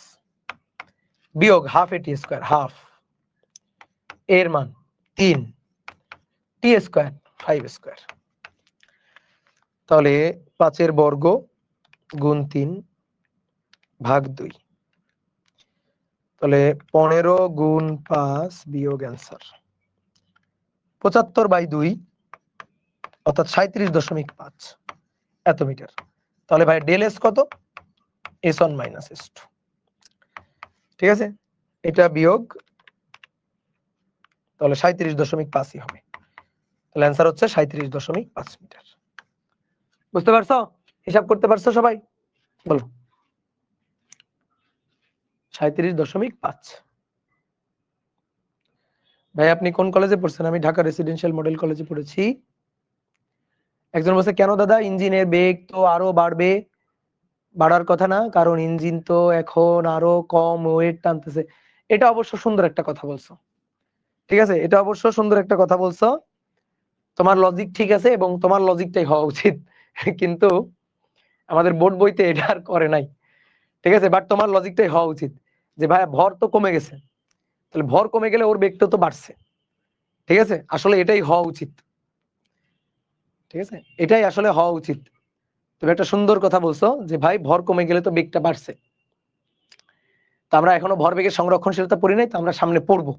বিয়োগ হাফ এটি স্কয়ার, হাফ এর মান 3, টি স্কয়ার 5 স্কয়ার। তাহলে 5 এর বর্গ গুণ 3 ভাগ 2, তাহলে 15 গুণ 5 বিয়োগ অ্যান্সার 75/2, অর্থাৎ 37.5 এত মিটার। তাহলে ভাই ডেল এস কত? S1 minus S2। ঠিক আছে, এটা বিয়োগ, তাহলে 37.5ই হবে। তাহলে অ্যান্সার হচ্ছে 37.5 মিটার। বুঝতে পারছো? হিসাব করতে পারছো সবাই? বলো। 37.5। ভাই আপনি কোন কলেজে পড়ছেন? আমি ঢাকা রেসিডেন্সিয়াল মডেল কলেজে পড়েছি। একজন বলছে কেন দাদা ইঞ্জিনের বেগ তো আরো বাড়বে? বাড়ার কথা না, কারণ ইঞ্জিন তো এখন আরো কম ওয়েট টানতেছে। এটা অবশ্য সুন্দর একটা কথা বলছো, ঠিক আছে, এটা অবশ্য সুন্দর একটা কথা বলছো। তোমার লজিক ঠিক আছে এবং তোমার লজিকটাই হওয়া উচিত, কিন্তু আমাদের বোর্ড বইতে এটা আর করে নাই, ঠিক আছে। বাট তোমার লজিকটাই হওয়া উচিত যে ভাই ভর তো কমে গেছে, তাহলে ভর কমে গেলে ওর বেগটা তো বাড়ছে, ঠিক আছে। আসলে এটাই হওয়া উচিত, ঠিক আছে, এটাই আসলে হওয়া উচিত। তুমি একটা সুন্দর কথা বলছো যে ভাই ভর কমে গেলে তো বেগটা বাড়ছে। তো আমরা এখনো ভর বেগের সংরক্ষণশীলতা পড়ি নাই, তো আমরা সামনে পড়বো।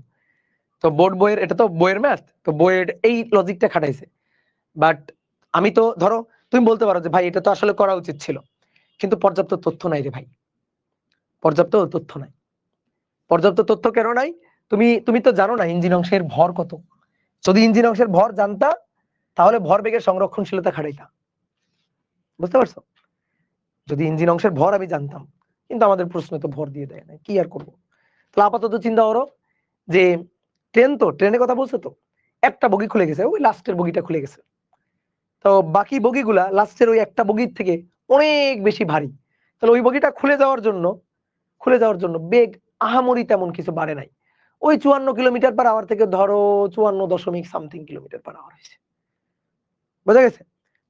তো বোর্ড বইয়ের, এটা তো বইয়ের ম্যাথ, তো বইয়ের এই লজিকটা খাটাইছে। বাট আমি তো ধরো তুমি বলতে পারো যে ভাই এটা তো আসলে করা উচিত ছিল, কিন্তু পর্যাপ্ত তথ্য নাই রে ভাই, পর্যাপ্ত তথ্য নাই। পর্যাপ্ত তথ্য কেন নাই? তুমি তুমি তো জানো না ইঞ্জিন অংশের ভর কত। যদি ইঞ্জিন অংশের ভর জানতা তাহলে ভর বেগের সংরক্ষণশীলতা খাটাইতা। বুঝতে পারছো? যদি ইঞ্জিন অংশের ভর আমি জানতাম, কিন্তু আমাদের প্রশ্নে তো ভর দিয়ে দেয় না, কি আর করবো। তাহলে আপাতত চিন্তা করো যে ট্রেন, তো ট্রেনের কথা বলছো, তো একটা বগি খুলে গেছে, ওই লাস্টের বগিটা খুলে গেছে। তো বাকি বগিগুলা লাস্টের ওই একটা বগির থেকে অনেক বেশি ভারী। তাহলে ওই বগিটা খুলে যাওয়ার জন্য বেগ আহামরি তেমন কিছু বাড়ে নাই। ওই 54 কিলোমিটার পার আওয়ার থেকে ধরো 54.সামথিং কিলোমিটার পার আওয়ার হয়েছে। বোঝা গেছে?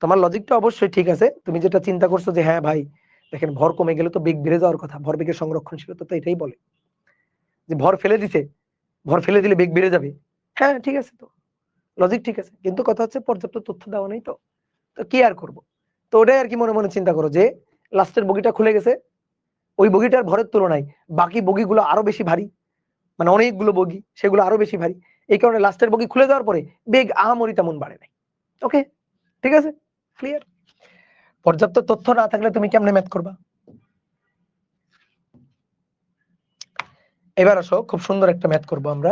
তোমার লজিকটা অবশ্যই ঠিক আছে। তুমি যেটা চিন্তা করছো যে হ্যাঁ ভাই দেখেন ভর কমে গেলে তো বেগ বেড়ে যাওয়ার কথা, ভর বেগের সংরক্ষণশীলতা তো এটাই বলে যে ভর ফেলে দিতে, ভর ফেলে দিলে বেগ বেড়ে যাবে। হ্যাঁ ঠিক আছে, তো লজিক ঠিক আছে, কিন্তু কথা হচ্ছে পর্যাপ্ত তথ্য দেওয়া নেই। তো তো কি আর করব। তো ওটাই আর কি মনে মনে চিন্তা করো যে লাস্টের বগিটা খুলে গেছে, ওই বগিটার ভরের তুলনায় বাকি বগিগুলো আরো বেশি ভারী, মানে অনেকগুলো বগি সেগুলো আরো বেশি ভারী। এই কারণে লাস্টের বগি খুলে যাওয়ার পরে বেগ আহামরি তেমন বাড়ে নাই। ওকে, ঠিক আছে, ক্লিয়ার। পর্যাপ্ত তথ্য না থাকলে তুমি কেমনে ম্যাথ করবা? এবার আসো, খুব সুন্দর একটা ম্যাথ করব আমরা।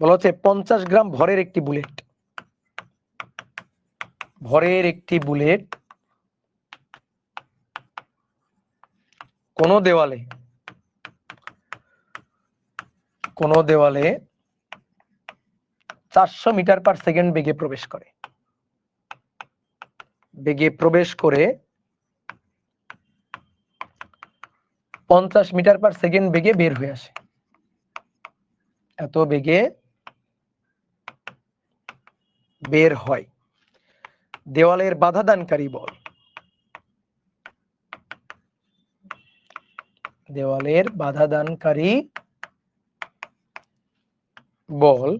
বলা হচ্ছে 50 গ্রাম ভরের একটি বুলেট, ভরের একটি বুলেট কোনো দেওয়ালে 400 মিটার পার সেকেন্ড বেগে প্রবেশ করে, 50 মিটার পার সেকেন্ড বেগে বের হয়ে আসে। এত বেগে বের হয়। দেওয়ালের বাধাদানকারী বল, দেওয়ালের বাধাদানকারী বল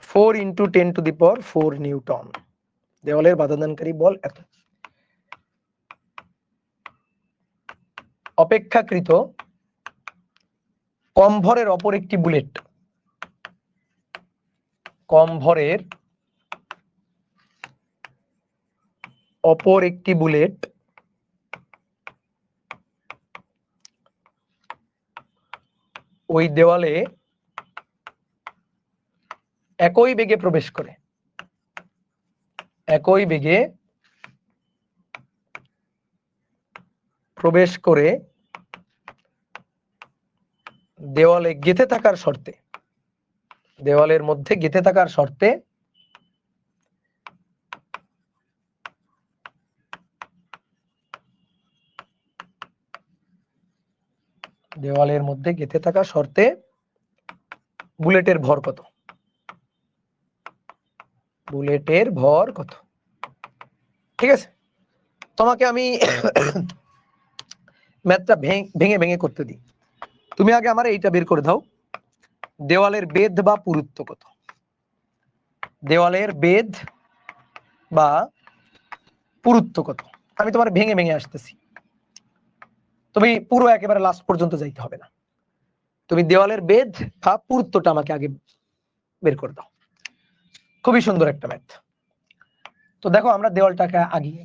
4 × 10⁴ নিউটন। দেওয়ালের বাধাদানকারী বল এত। অপেক্ষাকৃত কম ভরের অপর একটি বুলেট, কম ভরের অপর একটি বুলেট ওই দেওয়ালে একই বেগে প্রবেশ করে, একই বেগে প্রবেশ করে দেওয়ালে গেঁথে থাকার শর্তে, দেওয়ালের মধ্যে গেঁথে থাকার শর্তে দেওয়ালের মধ্যে গেঁথে থাকার শর্তে বুলেটের ভর কত? বুলেটের ভর কত? ঠিক আছে, তোমাকে আমি ম্যাথটা ভেঙে ভেঙে করতে দিই। তুমি আগে আমার এইটা বের করে দাও, দেওয়ালের বেধ বা পুরুত্ব কত? দেওয়ালের বেধ বা পুরুত্ব কত? আমি তোমার ভেঙে ভেঙে আসতেছি, তুমি পুরো একেবারে লাস্ট পর্যন্ত যাইতে হবে না। তুমি দেওয়ালের বেধ বা পুরুত্বটা আমাকে আগে বের করে দাও। খুবই সুন্দর একটা ম্যাথ। তো দেখো আমরা দেওয়ালটাকে আগিয়ে,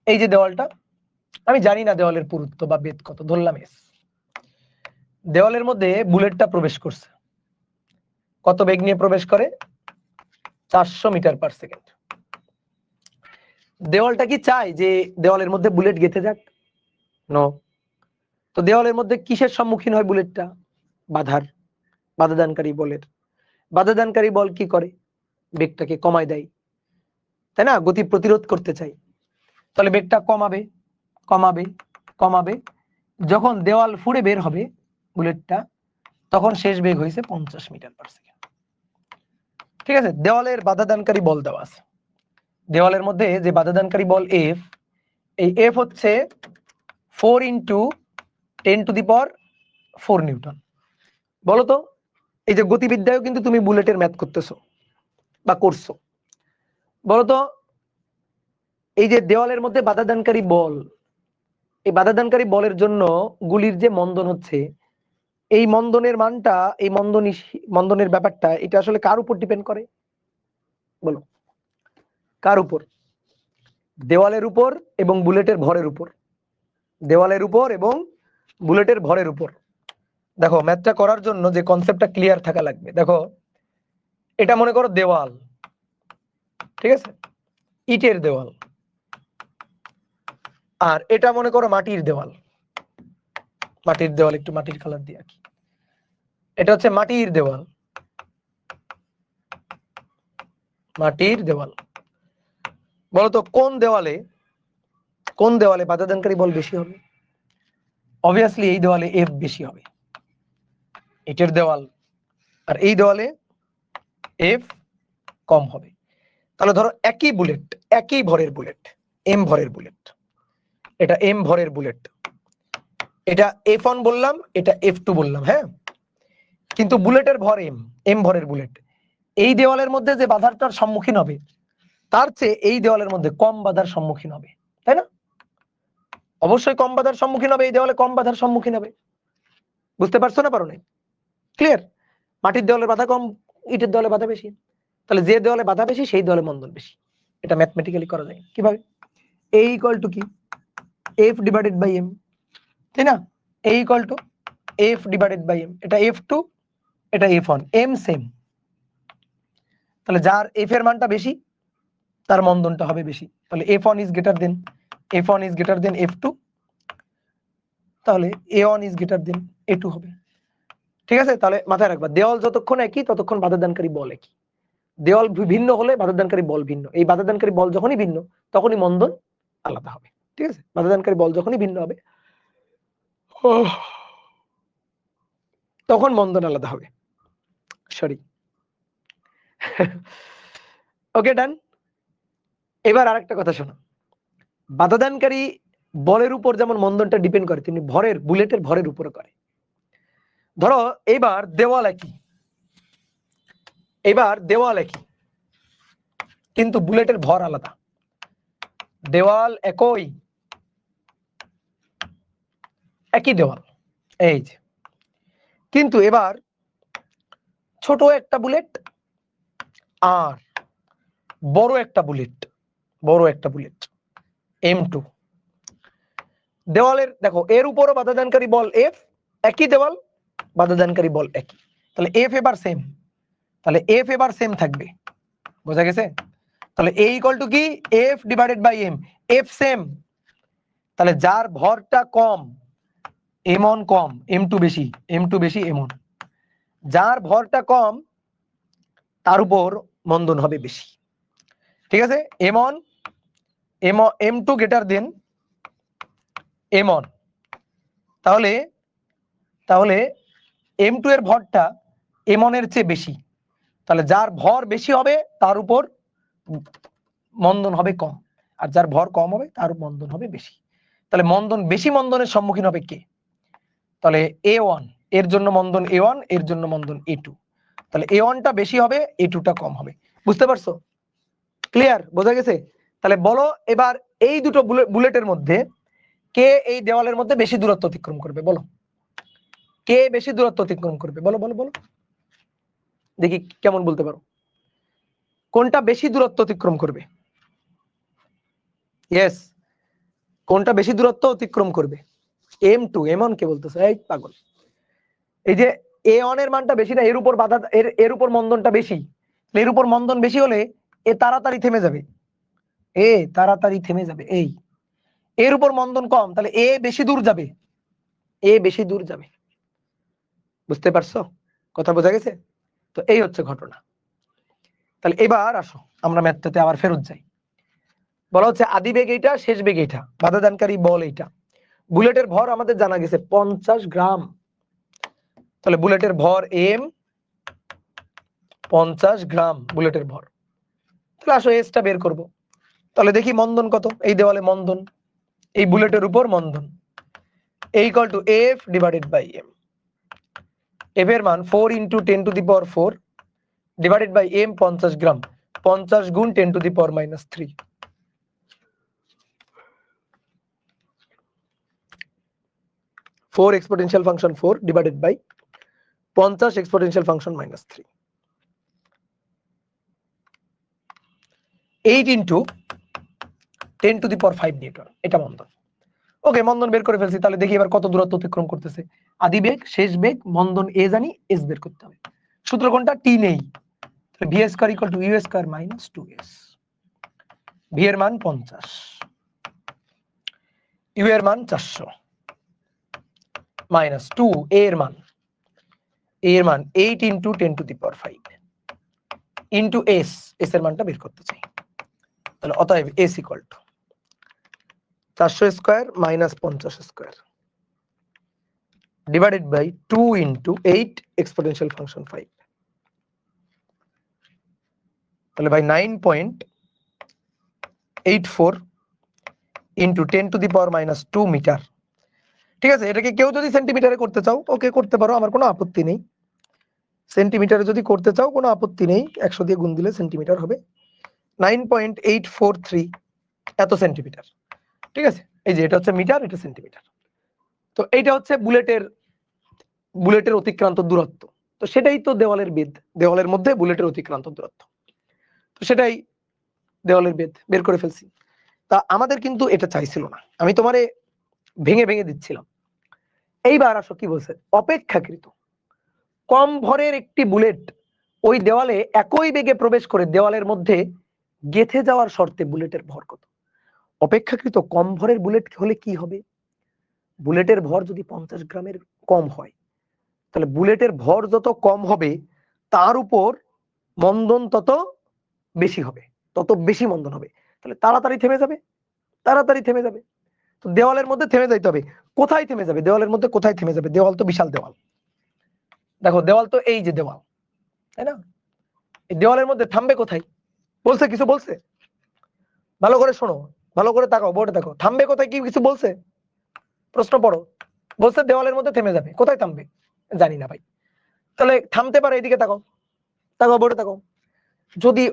এই যে দেওয়ালটা, আমি জানি না দেওয়ালের পুরুত্ব বা বেধ কত, ধরলাম এস। দেওয়ালের মধ্যে বুলেটটা প্রবেশ করছে, কত বেগ নিয়ে প্রবেশ করে? 400 মিটার পার সেকেন্ড। দেওয়ালটা কি চায় যে দেওয়ালের মধ্যে বুলেট গেঁথে যাক? নো। তো দেওয়ালের মধ্যে কিসের সম্মুখীন হয় বুলেটটা? বাধাদানকারী বলের। বাধাদানকারী বল কি করে? বেগটাকে কমায় দেয়, তাই না? গতি প্রতিরোধ করতে চাই, তাহলে বেগটা কমাবে কমাবে কমাবে। যখন দেওয়াল ফুঁড়ে বের হবে বুলেটটা, তখন শেষ বেগ হয়েছে 50 মিটার পার সেকেন্ড। ঠিক আছে, দেওয়ালের বাধাদানকারী বল দেওয়া আছে। দেওয়ালের মধ্যে যে বাধাদানকারী বল এফ, এই এফ হচ্ছে 4 × 10⁴ নিউটন। বলো তো, এই যে গতিবিদ্যায়ও কিন্তু তুমি বুলেটের ম্যাথ করতেছো বা করছো, বলতো এই যে দেওয়ালের মধ্যে বাধাদানকারী বল, এই বাধাদানকারী বলের জন্য গুলির যে মন্দন হচ্ছে, এই মন্দনের মানটা, এই মন্দনের ব্যাপারটা, এটা আসলে কার উপর ডিপেন্ড করে? বলো, কার উপর? দেওয়ালের উপর এবং বুলেটের ভরের উপর। দেওয়ালের উপর এবং বুলেটের ভরের উপর। দেখো, ম্যাথটা করার জন্য যে কনসেপ্টটা ক্লিয়ার থাকা লাগবে। দেখো, এটা মনে করো দেওয়াল, ঠিক আছে, ইটের দেওয়াল। আর এটা মনে করো মাটির দেওয়াল। মাটির দেওয়াল, একটু মাটির কালার দিয়ে আঁকি। এটা হচ্ছে মাটির দেওয়াল, মাটির দেওয়াল। বলতো কোন দেওয়ালে বাধাদানকারী বল বেশি হবে? অবভিয়াসলি এই দেওয়ালে এফ বেশি হবে, ইটের দেওয়াল। আর এই দেওয়ালে এফ কম হবে। তাহলে ধরো একই বুলেট, একই ভরের বুলেট, এম ভরের বুলেট, এটা এম ভরের বুলেট, এটা F1 বললাম, এটা F2 বললাম, হ্যাঁ, কিন্তু বুলেটের ভর এম ভরের বুলেট। এই দেওয়ালের মধ্যে যে বাধাটার সম্মুখীন হবে, তার চেয়ে এই দেওয়ালের মধ্যে কম বাধার সম্মুখীন হবে, তাই না? অবশ্যই কম বাধার সম্মুখীন হবে, এই দেওয়ালে কম বাধার সম্মুখীন হবে। বুঝতে পারছো না? পারো নাই? ক্লিয়ার? মাটির দেওয়ালে বাধা কম, ইটের দেওয়ালে বাধা বেশি। তাহলে যে দেওয়ালে বাধা বেশি সেই দেওয়ালে মন্দন বেশি। এটা ম্যাথমেটিক্যালি করা যায়। কিভাবে? A = কি? F/m, তাই না? A = F/m। এটা F2, এটা F1, m সেম। তাহলে যার F এর মানটা বেশি, তার মন্দনটা হবে বেশি। তাহলে F1 is greater than F2, তাহলে A1 is greater than A2 হবে। ঠিক আছে, তাহলে মাথায় রাখবা, দেওয়াল যতক্ষণ একই ততক্ষণ বাধাদানকারী বল একই। দেওয়াল ভিন্ন হলে বাধাদানকারী বল ভিন্ন। এই বাধাদানকারী বল যখনই ভিন্ন, তখনই মন্দন আলাদা হবে। ঠিক আছে, বাধাদানকারী বল যখনই ভিন্ন হবে, তখন মন্দন আলাদা হবে। সরি। ওকে, ডান। এবার আরেকটা কথা শোনো, বাধাদানকারী বলের উপর যেমন মন্দনটা ডিপেন্ড করে, তেমনি বুলেটের ভরের উপরে করে। ধরো এবার দেওয়াল একই, কিন্তু বুলেটের ভর আলাদা। দেওয়াল একই দেওয়াল, এই যে, কিন্তু এবার ছোট একটা বুলেট আর বড় একটা বুলেট M2। দেওয়ালের দেখো, এর উপরও বাধাদানকারী বল F, একই দেওয়াল, বাধাদানকারী বল একই। তাহলে F এবার সেম থাকবে। বোঝা গেছে? তাহলে A = কি? F/m, F same. তাহলে যার ভরটা কম, M1 কম, M2 বেশি, M1। যার ভরটা কম, তার উপর মন্দন হবে বেশি। ঠিক আছে, M2 greater than M1। তাহলে M2 এর ভরটা M1 এর চেয়ে বেশি। তাহলে যার ভর বেশি হবে তার উপর মন্দন হবে কম, আর যার ভর কম হবে তার মন্দন হবে বেশি। তাহলে বেশি মন্দনের সম্মুখীন হবে কে? তাহলে A1, এর জন্য মন্দন A1, এর জন্য মন্দন A2। তাহলে A1টা বেশি হবে, A2টা কম হবে। বুঝতে পারছো? ক্লিয়ার? বোঝা গেছে? তাহলে বলো এবার এই দুটো বুলেটের মধ্যে কে এই দেওয়ালের মধ্যে বেশি দূরত্ব অতিক্রম করবে? বলো, কে বেশি দূরত্ব অতিক্রম করবে? বলো বলো বলো, দেখি কেমন বলতে পারো। কোনটা বেশি দূরত্ব অতিক্রম করবে? ইয়েস, কোনটা বেশি দূরত্ব অতিক্রম করবে? M2, M1 কে বলতেছে? এই পাগল, এই যে A1 এর মানটা বেশি না, এর উপর বাধা, এর উপর মন্দনটা বেশি, এর উপর মন্দন বেশি হলে এ তাড়াতাড়ি থেমে যাবে, এ তাড়াতাড়ি থেমে যাবে। এই এর উপর মন্দন কম, তাহলে এ বেশি দূর যাবে, এ বেশি দূর যাবে। বুঝতে পারছো? কথা বোঝা গেছে? তো এই হচ্ছে ঘটনা। তাহলে এবার আসো আমরা ম্যাথটাতে আবার ফেরত যাই। বলা হচ্ছে আদি বেগ এইটা, শেষ বেগ এইটা, বাধা দানকারী বল এইটা। বুলেটের ভর আমাদের জানা গেছে 50 গ্রাম। তাহলে বুলেটের ভর m, 50 গ্রাম বুলেটের ভর। তাহলে আসো এসটা বের করব। তাহলে দেখি মন্দন কত, এই দেওয়ালে মন্দন, এই বুলেটের উপর মন্দন, equal to f divided by m। f এর মান 4 × 10⁴ ডিভাইডেড বাই m 50 গ্রাম, 50 গুণ 10⁻³ 4 exponential function 4 divided by 50 exponential function -3, 8 × 10⁵ newton. এটা মন্দন। ওকে, মন্দন বের করে ফেলছি। তাহলে দেখি এবার কত দূরত্ব অতিক্রম করতেছে। আদি বেগ, শেষ বেগ, মন্দন এ জানি, এস বের করতে হবে। সূত্র কোনটা? টি নেই, তাহলে v square equal to u square minus 2s। V এর মান 50, ইউ এর মান 400 মাইনাস 2 এ এর মান 8 × 10⁵ ইন্টু এস, এস এর মানটা বের করতে চাই। তাহলে অতএব s equal to 400 square minus 50 square divided by 2 × 8 exponential function 5, তাহলে বাই 9.84 × 10⁻² মিটার। ঠিক আছে, এটাকে কেউ যদি সেন্টিমিটারে করতে চাও ওকে করতে পারো, আমার কোনো আপত্তি নেই। সেন্টিমিটারে যদি করতে চাও কোনো আপত্তি নেই, 100 দিয়ে গুণ দিলে সেন্টিমিটার হবে। 9.843 এত সেন্টিমিটার। ঠিক আছে, এই যে এটা হচ্ছে মিটার, এটা সেন্টিমিটার। তো এইটা হচ্ছে বুলেটের অতিক্রান্ত দূরত্ব। তো সেটাই তো দেওয়ালের বেধ, দেওয়ালের মধ্যে বুলেটের অতিক্রান্ত দূরত্ব। তো সেটাই দেওয়ালের বেধ বের করে ফেলছি। তা আমাদের কিন্তু এটা চাইছিল না, আমি তোমারে ভেঙে ভেঙে দিচ্ছিলাম। এইবার আসো কি বলছে, অপেক্ষাকৃত কম ভরের একটি বুলেট ওই দেওয়ালে একই বেগে প্রবেশ করে দেওয়ালের মধ্যে গেঁথে যাওয়ার শর্তে বুলেটের ভর কত? অপেক্ষাকৃত কম ভরের বুলেট হলে কি হবে? বুলেটের ভর যদি 50 গ্রামের কম হয়, তাহলে বুলেটের ভর যত কম হবে তার উপর মন্দন তত বেশি হবে, তত বেশি মন্দন হবে। তাহলে তাড়াতাড়ি থেমে যাবে, তাড়াতাড়ি থেমে যাবে। তো দেওয়ালের মধ্যে থেমে যাইতে হবে। কোথায় থেমে যাবে? দেওয়ালের মধ্যে কোথায় থেমে যাবে? দেওয়াল তো বিশাল দেওয়াল, দেখো দেওয়াল তো এই যে দেওয়াল, তাই না? এই দেওয়ালের মধ্যে থামবে কোথায়? বলছে, কিছু বলছে? ভালো করে শোনো, ভালো করে তাকাও, বোর্ডে তাকাও, থামবে কোথায়? কি কিছু বলছে? প্রশ্ন পড়ো। বলছে দেওয়ালের মধ্যে থেমে যাবে, কোথায় থামবে? জানি না ভাই। তাহলে থামতে পারে, এদিকে তাকাও, তাকাও, বোর্ডে তাকাও। যদি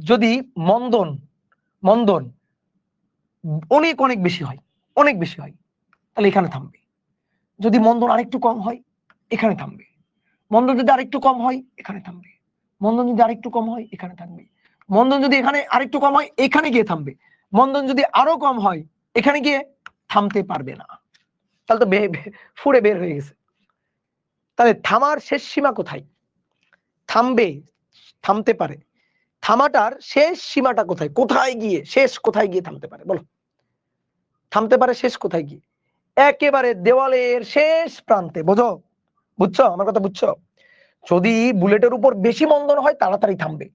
যদি মন্দন মন্দন অনেক অনেক বেশি হয়, অনেক বেশি হয়, তাহলে এখানে থামবে। যদি মন্দন আরেকটু কম হয়, এখানে থামবে। মন্দন যদি আরেকটু কম হয়, এখানে থামবে। মন্দন যদি আরেকটু কম হয়, এখানে থামবে। মন্দন যদি এখানে আরেকটু কম হয়, এখানে গিয়ে থামবে। মন্দন যদি আরো কম হয়, এখানে গিয়ে থামতে পারবে না। তাহলে তো ফুড়ে বের হয়ে গেছে। তাহলে থামার শেষ সীমা কোথায়? থামবে, থামতে পারে, থামাটার শেষ সীমাটা কোথায়? কোথায় গিয়ে শেষ, কোথায় গিয়ে থামতে পারে বলো? থামতে পারে শেষ কোথায় গিয়ে? একেবারে দেওয়ালের শেষ প্রান্তে। বোঝো? বুঝছো আমার কথা? বুঝছো? যদি বুলেটের উপর বেশি মন্দন হয় তাড়াতাড়ি থামবে,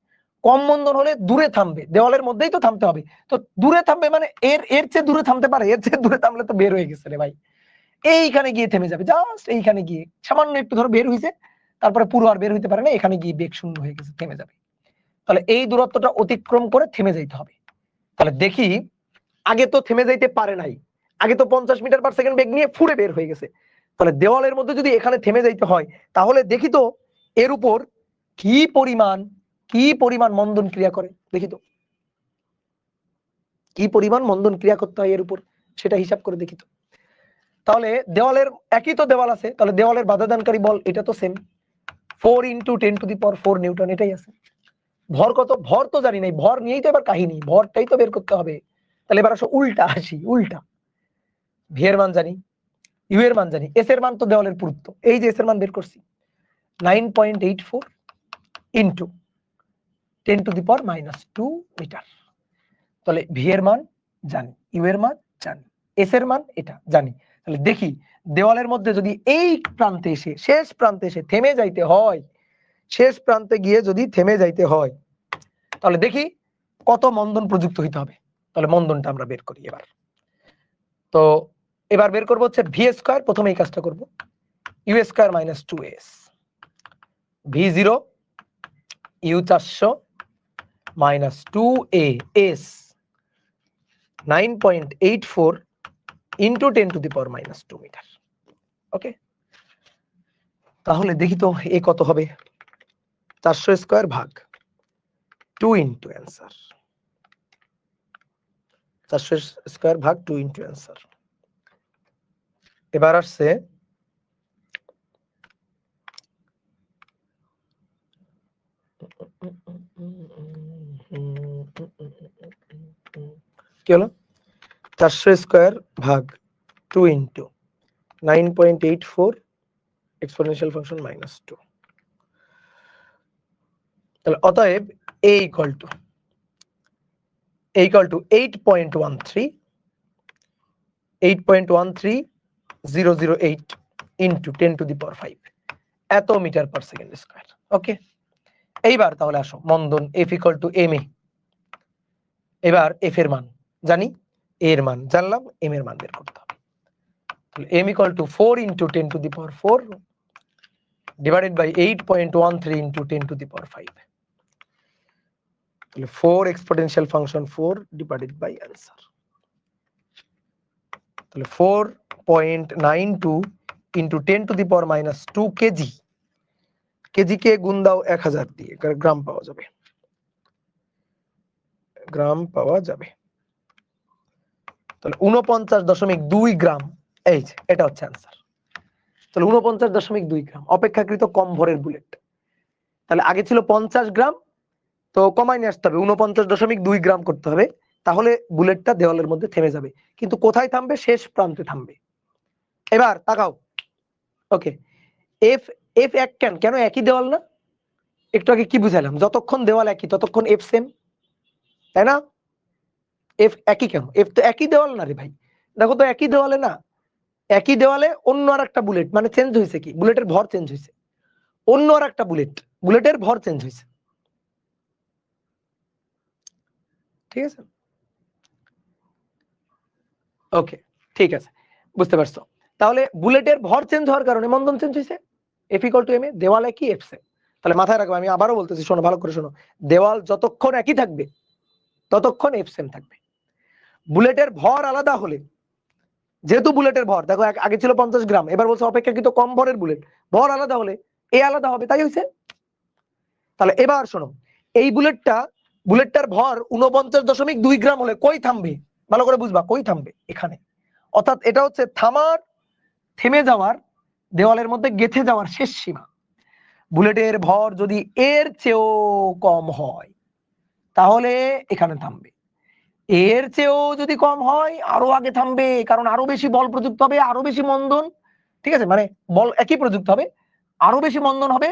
কম মন্দন হলে দূরে থামবে। দেওয়ালের মধ্যেই তো থামতে হবে, তো দূরে থামবে মানে এর চেয়ে দূরে থামতে পারে? এর চেয়ে দূরে থামলে তো বের হয়ে গেছে রে ভাই। এইখানে গিয়ে থেমে যাবে, জাস্ট এইখানে গিয়ে সামান্য একটু ধরো বের হইছে, তারপরে পুরো আর বের হইতে পারে না, এখানে গিয়ে বেগ শূন্য হয়ে গেছে, থেমে যাবে। তাহলে এই দূরত্বটা অতিক্রম করে থেমে যাইতে হবে। তাহলে দেখি, আগে তো থেমে যাইতে পারে নাই, আগে তো 50 মিটার/সেকেন্ড বেগ নিয়ে ফুড়ে বের হয়ে গেছে। তাহলে দেওয়ালের মধ্যে যদি এখানে থেমে যাইতে হয়, তাহলে দেখি তো এর উপর কি পরিমাণ মন্দন ক্রিয়া করে, দেখি তো কি পরিমাণ মন্দন ক্রিয়া করতে হয় এর উপর, সেটা হিসাব করে দেখি তো। তাহলে দেওয়ালের একই তো দেওয়াল আছে, তাহলে দেওয়ালের বাধাদানকারী বল এটা তো সেম, 4 × 10⁴ নিউটন, এটাই আছে। ভর কত? ভর তো জানি নাই, ভর নিয়েই তো এবার কাহিনী, ভরটাই তো বের করতে হবে। তাহলে এবার আসো উল্টা আসি, উল্টা। ভি এর মান জানি, ইউ এর মান জানি, এস এর মান তো দেওয়ালের পুরুত্ব, এই যে এস এর মান বের করছি। 9.84 ইন্টু 10⁻² মিটার। তাহলে ভি এর মান জানি, ইউ এর মান জানি, এস এর মান এটা জানি। তাহলে দেখি দেওয়ালের মধ্যে যদি এই প্রান্তে এসে শেষ প্রান্তে এসে থেমে যাইতে হয়, শেষ প্রান্তে গিয়ে যদি থেমে যাইতে হয়, তাহলে দেখি কত মন্দন প্রযুক্ত হইতে হবে। তাহলে মন্দনটা আমরা বের করি এবার। তো এবার বের করবো হচ্ছে ভি স্কয়ার, প্রথমে এই কাজটা করবো, U square minus 2s, V 0 U 400 minus 2a/s 9.84 into 10⁻² metre. Okay, তাহলে দেখি তো এ কত হবে, 400 স্কয়ার ভাগ 2 ইন্টু অ্যান্সার, 400 স্কয়ার ভাগ 2 ইন্টু অ্যান্সার। এবার আসছে কি হলো, 400 স্কয়ার ভাগ 2 ইন্টু 9.84 এক্সপোনেনশিয়াল ফাংশন -2। তাহলে অতএব a ইকুয়াল টু 8.13008 ইন্টু 10⁵ এত মিটার পার সেকেন্ড স্কয়ার। ওকে, এইবার তাহলে আসো মন্দন F equal to M A. এবার এফ এর মান জানি, এ এর মান জানলাম, এম এর মান বের করতে হবে। তাহলে m equal to 4 into 10⁴ divided by 8.13 into 10⁵। তাহলে 4 exponential function 4 divided by answer. তাহলে 4.92 ইন্টু 10⁻² কেজি, কেজিকে গুণ দাও 1000 দিয়ে, গ্রাম পাওয়া যাবে, গ্রাম পাওয়া যাবে। তাহলে 49.2 গ্রাম, এই যে এটা হচ্ছে অ্যান্সার। তাহলে 49.2 গ্রাম অপেক্ষাকৃত কম ভরের বুলেট। তাহলে আগে ছিল 50 গ্রাম, তো কমাই নিয়ে আসতে হবে, 49.2 গ্রাম করতে হবে, তাহলে বুলেটটা দেওয়ালের মধ্যে থেমে যাবে। কিন্তু কোথায় থামবে, শেষ প্রান্তে থামবে। এবার তাকাও, ওকে, এফ এফ এক কেন একই দেওয়াল না? একটু আগে কি বুঝাইলাম, যতক্ষণ দেওয়াল একই ততক্ষণ এফ সেম, তাই না? এফ একই কেন? এফ তো একই দেওয়াল না রে ভাই, দেখো তো একই দেওয়ালে না, একই দেওয়ালে অন্য আর একটা বুলেট, মানে চেঞ্জ হয়েছে কি, বুলেটের ভর চেঞ্জ হয়েছে, অন্য আর একটা বুলেট, বুলেটের ভর চেঞ্জ হয়েছে। ঠিক আছে, ওকে, ঠিক আছে, বুঝতে পারছো। তাহলে বুলেটের ভর চেঞ্জ হওয়ার কারণে মন্দন চেঞ্জ হয়েছে, F equal to M A, দেওয়াল একই এফ সেম। তাহলে মাথায় রাখবে, আমি আবারও বলতেছি, শোনো ভালো করে শোনো, দেওয়াল যতক্ষণ একই থাকবে ততক্ষণ এফ সেম থাকবে। বুলেটের ভর আলাদা হলে, যেহেতু বুলেটের ভর দেখো আগে ছিল 50 গ্রাম, এবার বলছে অপেক্ষাকৃত কম ভরের বুলেট, ভর আলাদা হলে এ আলাদা হবে, তাই হয়েছে। তাহলে এবার শোনো, এই বুলেটটার ভর 49.2 গ্রাম হলে কই থামবে, ভালো করে বুঝবা, কই থামবে, এখানে। অর্থাৎ এটা হচ্ছে থেমে যাওয়ার, দেওয়ালের মধ্যে গেঁথে যাওয়ার শেষ সীমা। বুলেটের ভর যদি এর চেয়েও কম হয় তাহলে এখানে থামবে, এর চেয়েও যদি কম হয় আরো আগে থামবে, কারণ আরো বেশি বল প্রযুক্ত হবে, আরো বেশি মন্দন, ঠিক আছে, মানে বল একই প্রযুক্ত হবে, আরো বেশি মন্দন হবে,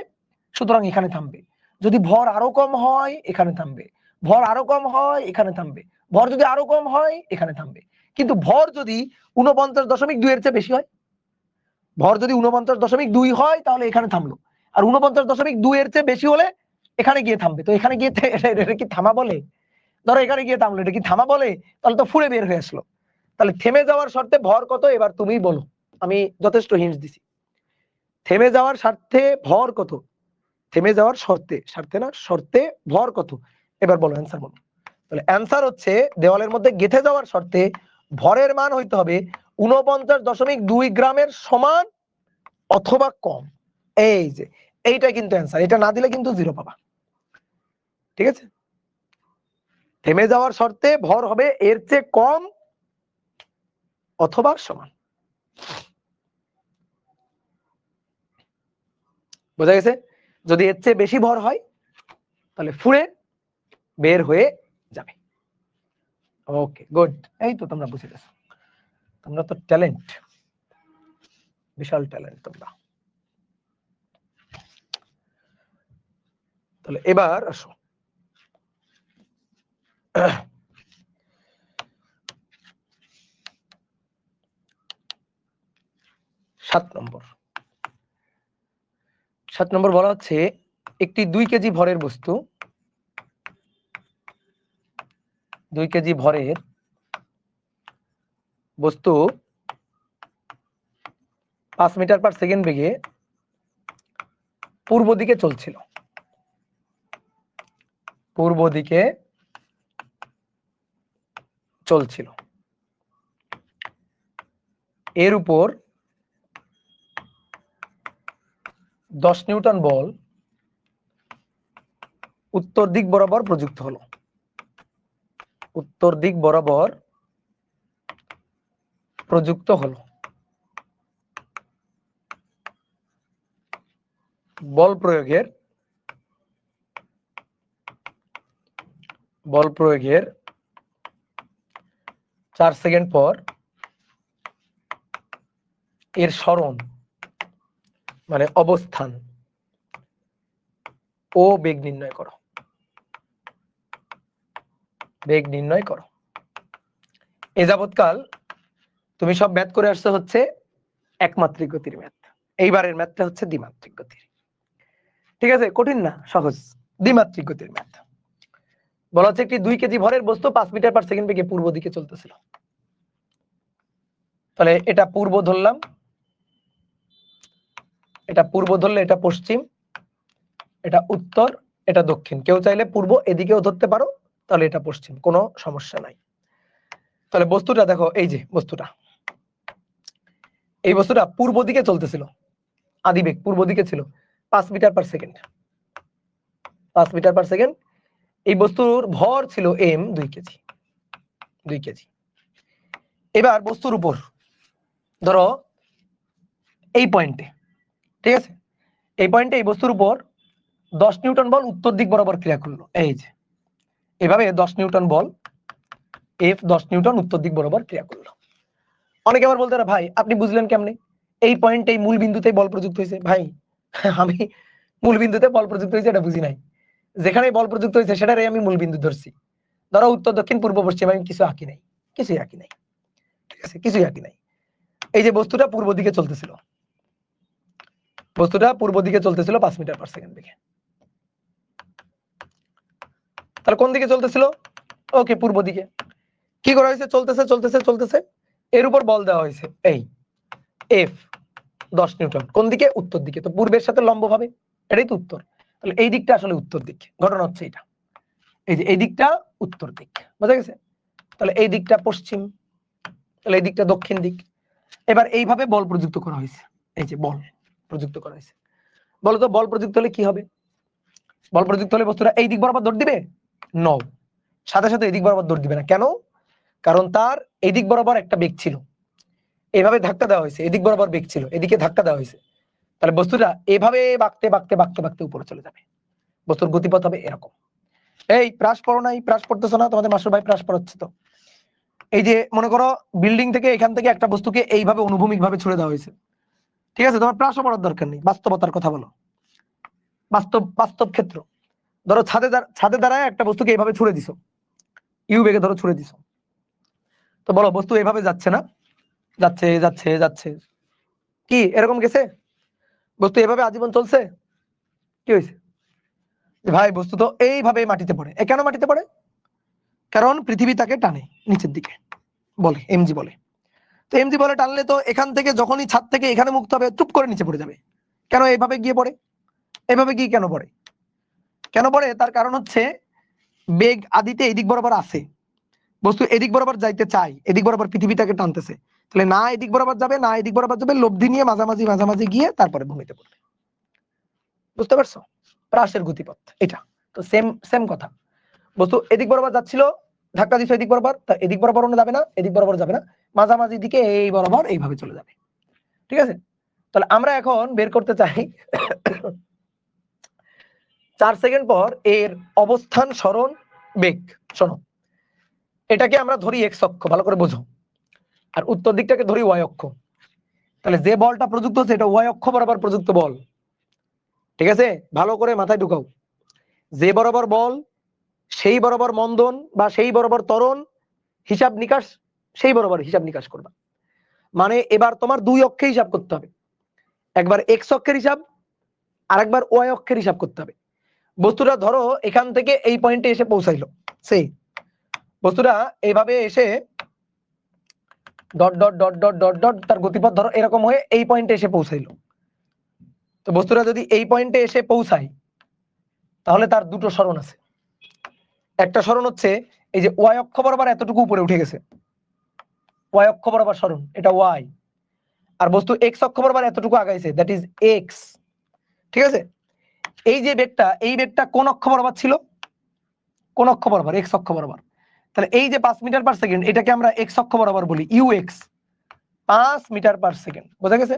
সুতরাং এখানে থামবে। যদি ভর আরো কম হয় এখানে থামবে, ভর আরো কম হয় এখানে থামবে, ভর যদি আরো কম হয় এখানে থামবে। কিন্তু ভর যদি 49.2 এর চেয়ে বেশি হয়, ভর যদি 49.2 হয় তাহলে এখানে থামলো, আর 49.2 এর চেয়ে বেশি হলে এখানে গিয়ে থামবে। তো এখানে গিয়ে এটা কি থামা বলে? ধরো এখানে গিয়ে থামলো, এটা কি থামা বলে? তাহলে তো ফুড়ে বের হয়ে আসলো। তাহলে থেমে যাওয়ার শর্তে ভর কত, এবার তুমিই বলো, আমি যথেষ্ট হিন্টস দিছি। থেমে যাওয়ার স্বার্থে ভর কত, থেমে যাওয়ার শর্তে ভর কত, এবার বলো, অ্যান্সার বলো। তাহলে অ্যান্সার হচ্ছে দেওয়ালের মধ্যে গেঁথে যাওয়ার শর্তে ভরের মান হইতে হবে 49.2 গ্রামের সমান অথবা কম। এই যে এইটা কিন্তু অ্যান্সার, এটা না দিলে কিন্তু 0 পাবা। ঠিক আছে, থেমে যাওয়ার শর্তে ভর হবে এর চেয়ে কম অথবা সমান। বোঝা গেছে? যদি এর চেয়ে বেশি ভর হয় তাহলে ফুঁড়ে বের হয়ে যাবে। ওকে, গুড, এই তো তোমরা বুঝে গেছো, তোমরা তো ট্যালেন্ট, বিশাল ট্যালেন্ট তোমরা। তাহলে এবার আসো 7 নম্বর। 7 নম্বর বলা হচ্ছে একটি 2 কেজি ভরের বস্তু 2 কেজি ভরের বস্তু 5 মিটার পার সেকেন্ড বেগে পূর্ব দিকে চলছিল। পূর্ব দিকে চলছিল। এর উপর 10 নিউটন বল উত্তর দিক বরাবর প্রযুক্ত হলো। উত্তর দিক বরাবর প্রযুক্ত হলো। বল প্রয়োগের বল প্রয়োগের 4 সেকেন্ড পর এর সরণ মানে অবস্থান ও বেগ নির্ণয় করো। বেগ নির্ণয় করো। এ যাবৎকাল তুমি সব ম্যাথ করে আসছো হচ্ছে একমাত্রিক গতির ম্যাথ, এইবারের ম্যাথটা হচ্ছে দ্বিমাত্রিক গতির। ঠিক আছে, কঠিন না, সহজ। দ্বিমাত্রিক গতির ম্যাথ বলা হচ্ছে একটি 2 কেজি ভরের বস্তু 5 মিটার পার সেকেন্ড বেগে পূর্ব দিকে চলতেছিল। তাহলে এটা পূর্ব ধরলাম, এটা পূর্ব ধরলে এটা পশ্চিম, এটা উত্তর, এটা দক্ষিণ। কেউ চাইলে পূর্ব এদিকেও ধরতে পারো, তাহলে এটা পশ্চিম, কোনো সমস্যা নাই। তাহলে বস্তুটা দেখো, এই যে বস্তুটা, এই বস্তুটা পূর্ব দিকে চলতেছিল, আদিবেগ পূর্ব দিকে ছিল 5 metre per second. 5 metre per second. এই বস্তুর ভর ছিল m 2 কেজি। 2 কেজি। এবার বস্তুর উপর ধরো এই পয়েন্টে, ঠিক আছে, এই পয়েন্টে এই বস্তুর উপর 10 নিউটন বল উত্তর দিক বরাবর ক্রিয়া করলো। এই যে এভাবে 10 নিউটন বল F 10 নিউটন উত্তর দিক বরাবর ক্রিয়া করলো। অনেকে আবার বলতে পারে ভাই আপনি বুঝলেন কেমনে? এই পয়েন্টে এই মূল বিন্দুতে বল প্রযুক্ত হয়েছে। ভাই আমি মূল বিন্দুতে বল প্রযুক্ত হয়েছে এটা বুঝি নাই, যেখানে বল প্রযুক্ত হয়েছে সেটারই আমি মূল বিন্দু ধরছি। ধরো উত্তর দক্ষিণ পূর্ব পশ্চিম আমি কিছু আঁকি নাই, কিছুই আঁকি নাই, ঠিক আছে, কিছুই আঁকি নাই। এই যে বস্তুটা পূর্ব দিকে চলতেছিল, বস্তুটা পূর্ব দিকে চলতেছিল 5 মিটার পার সেকেন্ড বেগে। তাহলে কোন দিকে চলতেছিল? ওকে, পূর্ব দিকে। কি করা হয়েছে? চলতেছে চলতেছে চলতেছে, এর উপর বল দেওয়া হয়েছে এই F 10 নিউটন। কোন দিকে? উত্তর দিকে। তো পূর্বের সাথে লম্ব ভাবে, এটাই তো উত্তর। তাহলে এই দিকটা আসলে উত্তর দিক, ঘটনা হচ্ছে এটা। এই যে এই দিকটা উত্তর দিক, বোঝা গেছে? তাহলে এই দিকটা পশ্চিম, তাহলে এই দিকটা দক্ষিণ দিক। এবার এইভাবে বল প্রযুক্ত করা হয়েছে। এই যে বল প্রযুক্ত করা হয়েছে। বলো তো বল প্রযুক্ত হলে কি হবে? বল প্রযুক্ত হলে বস্তুটা এই দিক বরাবর দৌড় দিবে? নো, সাথে সাথে এই দিক বরাবর দৌড় দিবে না। কেন? কারণ তার এই দিক বরাবর একটা বেগ ছিল, এভাবে ধাক্কা দেওয়া হয়েছে, এদিক বরাবর বেগ ছিল, এদিকে ধাক্কা দেওয়া হয়েছে। তাহলে বস্তুটা এভাবে বাঁকতে বাঁকতে বাঁকতে বাঁকতে উপরে চলে যাবে। বস্তুর গতিপথ হবে এরকম। এই প্রাস পড়ো নাই? প্রাস পড়তেছো না? তোমাদের মাস্টার ভাই প্রাস পড়াচ্ছে তো। এই যে মনে করো বিল্ডিং থেকে এখান থেকে একটা বস্তুকে এইভাবে অনুভূমিক ভাবে ছুড়ে দেওয়া হয়েছে, ঠিক আছে, তোমার প্রাসও পড়ার দরকার নেই, বাস্তবতার কথা বলো, বাস্তব বাস্তব ক্ষেত্র। ধরো ছাদে দাঁড়ায় একটা বস্তুকে এইভাবে ছুড়ে দিছো, ইউ বেগে ধরো ছুড়ে দিছো, তো বলো বস্তু এইভাবে যাচ্ছে না? যাচ্ছে যাচ্ছে যাচ্ছে। কি এরকম গেছে? বস্তু এভাবে আজীবন চলছে? কি হয়েছে? ভাই বস্তু তো এইভাবে মাটিতে পড়ে। কেন মাটিতে পড়ে? কারণ পৃথিবী তাকে টানে নিচের দিকে, বলে এমজি বলে। তো এমজি বলে টানলে তো এখান থেকে যখনই ছাদ থেকে এখানে মুক্ত হবে চুপ করে নিচে পড়ে যাবে। কেন এইভাবে গিয়ে পড়ে? এভাবে গিয়ে কেন পড়ে? কেন পড়ে? তার কারণ হচ্ছে বেগ আদিতে এদিক বরাবর আছে, বস্তু এদিক বরাবর যাইতে চাই, এদিক বরাবর পৃথিবী তাকে টানতেছে। তাহলে না এদিক বরাবর যাবে না এদিক বরাবর যাবে, লব্ধি নিয়ে মাঝামাঝি মাঝামাঝি গিয়ে তারপরে ভূমিতে পড়বে। বুঝতে পারছো? প্রাসের গতিপথ এটা। তো সেম সেম কথা, বস্তু এদিক বরাবর যাচ্ছিল, ধাক্কা দিচ্ছে এদিক বরাবর, তা এদিক বরাবর যাবে না, এদিক বরাবর যাবে না, মাঝামাঝি দিকে এই বরাবর এইভাবে চলে যাবে। ঠিক আছে, তাহলে আমরা এখন বের করতে চাই 4 সেকেন্ড পর এর অবস্থান সরণ বেগ। শোনো, এটাকে আমরা ধরি এক্স অক্ষ, ভালো করে বোঝো, আর উত্তর দিকটাকে ধরি ওয়াই অক্ষ। তাহলে যে বলটা প্রযুক্ত হচ্ছে এটা ওয়াই অক্ষ বরাবর প্রযুক্ত বল। ঠিক আছে, ভালো করে মাথায় ঢুকাও। যে বরাবর বল সেই বরাবর মন্দন বা সেই বরাবর ত্বরণ, হিসাব নিকাশ সেই বরাবর হিসাব নিকাশ করবা। মানে এবার তোমার দুই অক্ষে হিসাব করতে হবে, একবার এক্স অক্ষের হিসাব আর একবার ওয়াই অক্ষের হিসাব করতে হবে। বস্তুটা ধরো এখান থেকে এই পয়েন্টে এসে পৌঁছাইলো, সেই বস্তুটা এইভাবে এসে dot dot dot dot dot dot তার গতিপথ ধরো এরকম হয়ে এই পয়েন্টে এসে পৌঁছাইলো। তো বস্তুটা যদি এই পয়েন্টে এসে পৌঁছায় তাহলে তার দুটো সরণ আছে। একটা সরণ হচ্ছে এই যে ওয়াই অক্ষ বরাবর এতটুকু উপরে উঠে গেছে, ওয়াই অক্ষ বরাবর সরণ, এটা ওয়াই। আর বস্তু এক্স অক্ষ বরাবর এতটুকু আগাইছে, দ্যাট ইজ এক্স। ঠিক আছে, এই যে বেগটা, এই বেগটা কোন অক্ষ বরাবর ছিল? কোন অক্ষ বরাবর? এক্স অক্ষ বরাবর। তাহলে এই যে 5 মিটার পার সেকেন্ড, এটাকে আমরা এক্স অক্ষ বরাবর বলি u x, 5 metre per second. বোঝা গেছে?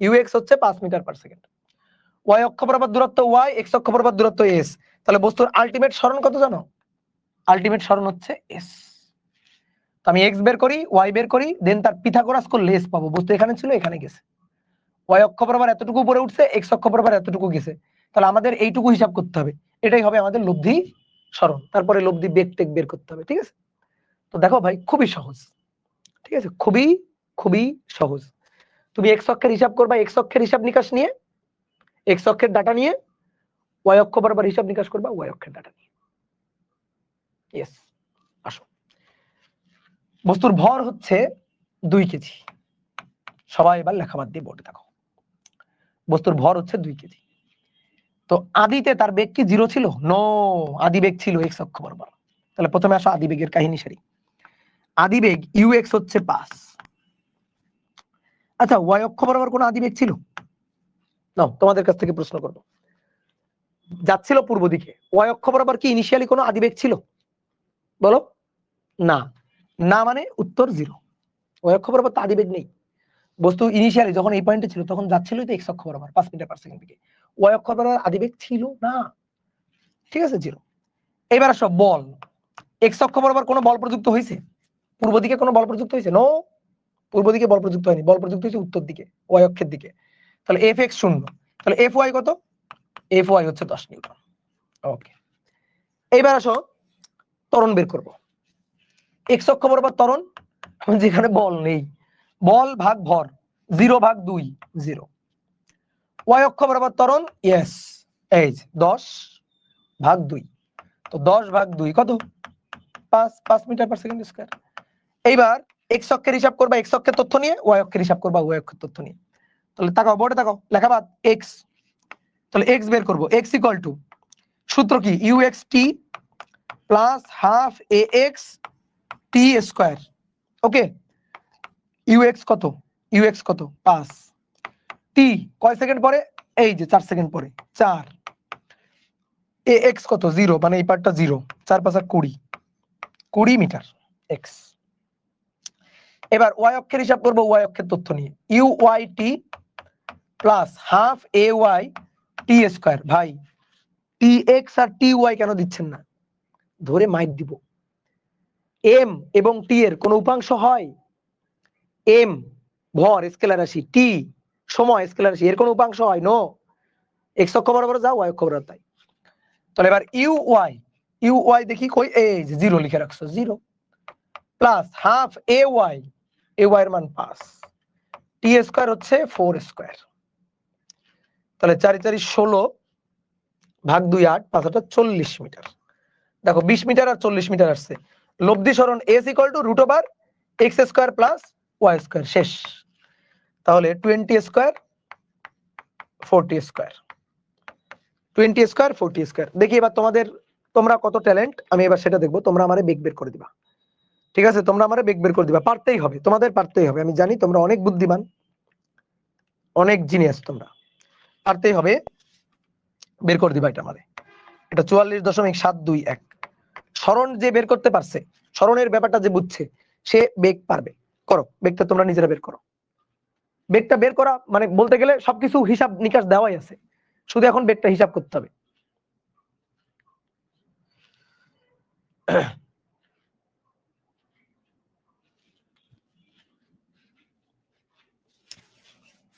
ইউ এক্স হচ্ছে 5 মিটার পার সেকেন্ড। ওয়াই অক্ষ বরাবর দূরত্ব ওয়াই, এক্স অক্ষ বরাবর দূরত্ব এস। তাহলে বস্তুর আলটিমেট সরণ কত জানো? আলটিমেট সরণ হচ্ছে এস। তো আমি এক্স বের করি, ওয়াই বের করি, দেন তার পিথাগোরাস করলে এস পাবো। বস্তু এখানে ছিল, এখানে গেছে। ওয়াই অক্ষ বরাবর এতটুকু উপরে উঠছে, এক্স অক্ষ বরাবর এতটুকু গেছে। তাহলে আমাদের এইটুকু হিসাব করতে হবে, এটাই হবে আমাদের লব্ধি সরণ। তারপরে লব্ধি বেগ টেক বের করতে হবে। ঠিক আছে, তো দেখো ভাই খুবই সহজ। ঠিক আছে, খুবই খুবই সহজ। তুমি এক্স অক্ষের হিসাব করবা, এক্স অক্ষের হিসাব নিকাশ নিয়ে, এক্স অক্ষের ডাটা নিয়ে, ওয়াই অক্ষ বরাবর হিসাব নিকাশ করবা ওয়াই অক্ষের ডাটা নিয়ে। ইয়েস, আসো। বস্তুর ভর হচ্ছে 2 কেজি। সবাই এবার লেখাবাদ দিয়ে বোর্ডে দেখো, বস্তুর ভর হচ্ছে 2 কেজি। তো আদিতে তার বেগ কি 0 ছিল? নো, আদি বেগ ছিল এক্স অক্ষ বরাবর। তাহলে প্রথমে আসো আদি বেগের কাহিনী সারি। আদি বেগ ইউ এক্স হচ্ছে 5। আচ্ছা, ওয়াই অক্ষ বরাবর কোন আদি বেগ ছিল? নাও তোমাদের কাছ থেকে প্রশ্ন করবো, যাচ্ছিল পূর্ব দিকে, ওয়াই অক্ষ বরাবর কি ইনিশিয়ালি কোনো আদি বেগ ছিল? বলো। না, না মানে উত্তর 0। ওয়াই অক্ষ বরাবর তো আদি বেগ নেই। বস্তু ইনিশিয়ালি যখন এই পয়েন্টে ছিল তখন যাচ্ছিল তো এক্স অক্ষ বরাবর 5 মিটার পার সেকেন্ড দিকে, ওয়াই অক্ষ বরাবর আদি বেগ ছিল না। ঠিক আছে, 0। এবার আসো বল, এক্স অক্ষ বরাবর কোনো বল প্রযুক্ত হয়েছে? পূর্ব দিকে কোনো বল প্রযুক্ত হয়েছে? নো, পূর্ব দিকে বল প্রযুক্ত হয়নি, বল প্রযুক্ত হয়েছে উত্তর দিকে, ওয়াই অক্ষের দিকে। তাহলে এফ এক্স 0। তাহলে এফ ওয়াই কত? এফ ওয়াই হচ্ছে 10 নিউটন। ওকে, এইবার আসো ত্বরণ বের করব। এক্স অক্ষ বরাবর ত্বরণ, যেখানে বল নেই, বল ভাগ ভর, 0 ভাগ 2, 0। ওয়াই অক্ষ বরাবর ত্বরণ, ইয়েস, এই 10 ভাগ 2। তো 10 ভাগ 2 কত? 5 মিটার পার সেকেন্ড স্কয়ার। এইবার এক্স অক্ষের হিসাব করবা এক্স অক্ষের তথ্য নিয়ে, ওয়াই অক্ষের হিসাব করবা ওয়াই অক্ষের তথ্য নিয়ে। তাহলে তাকাও বোর্ডে, তাকাও লেখাবাদ এক্স। তাহলে এক্স বের করব, এক্স ইকুয়াল টু, সূত্র কি? ইউ এক্স টি প্লাস হাফ এ x t square. Okay, u x কত? ইউ এক্স কত? 5। টি কয় সেকেন্ড পরে? এই যে 4 সেকেন্ড পরে, 4। এ এক্স কত? 0, মানে এই পার্টটা 0, 4 5 20, 20 মিটার এক্স। এবার ওয়াই অক্ষের হিসাব করব ওয়াই অক্ষের তথ্য নিয়ে, u y t plus half a y t square. ভাই টি এক্স আর টি ওয়াই কেন দিচ্ছেন না? ধরে মাইট দিব। এম এবং টি এর কোন উপাংশ হয়? এম ভর স্কেলার রাশি, টি সময় স্কেলার রাশি, এর কোন উপাংশ হয়? নো। এক্স অক্ষ বরাবর যাও, ওয়াই অক্ষ বরাবর তাই। তাহলে এবার ইউ ওয়াই দেখি কই, এই যে 0 লিখে রাখছো, 0 প্লাস হাফ এ ওয়াই এর মান 5, টি স্কয়ার হচ্ছে 4 স্কয়ার। তাহলে 4 4 16 ভাগ 2 8, 5 8 40 মিটার। দেখো 20 মিটার আর 40 মিটার আসছে। লব্ধি সরণ s equal to root over x square plus y square, শেষ। তাহলে 20 স্কয়ার 40 স্কয়ার, 20 স্কয়ার 40 স্কয়ার। দেখি এবার তোমরা কত ট্যালেন্ট, আমি এবার সেটা দেখবো। তোমরা আমারে বেগ বের করে দিবা। ঠিক আছে, তোমরা আমারে বেগ বের করে দিবা, পারতেই হবে, তোমাদের পারতেই হবে। আমি জানি তোমরা অনেক বুদ্ধিমান, অনেক জিনিয়াস, তোমরা পারতেই হবে, বের করে দিবা এটা আমারে। এটা 44.721। সরণ যে বের করতে পারছে, সরণের ব্যাপারটা যে বুঝছে, সে বেগ পারবে। করো বেগটা, তোমরা নিজেরা বের করো। বেগটা বের করা মানে বলতে গেলে সবকিছু হিসাব নিকাশ দেওয়াই আছে, শুধু এখন বেগটা হিসাব করতে হবে।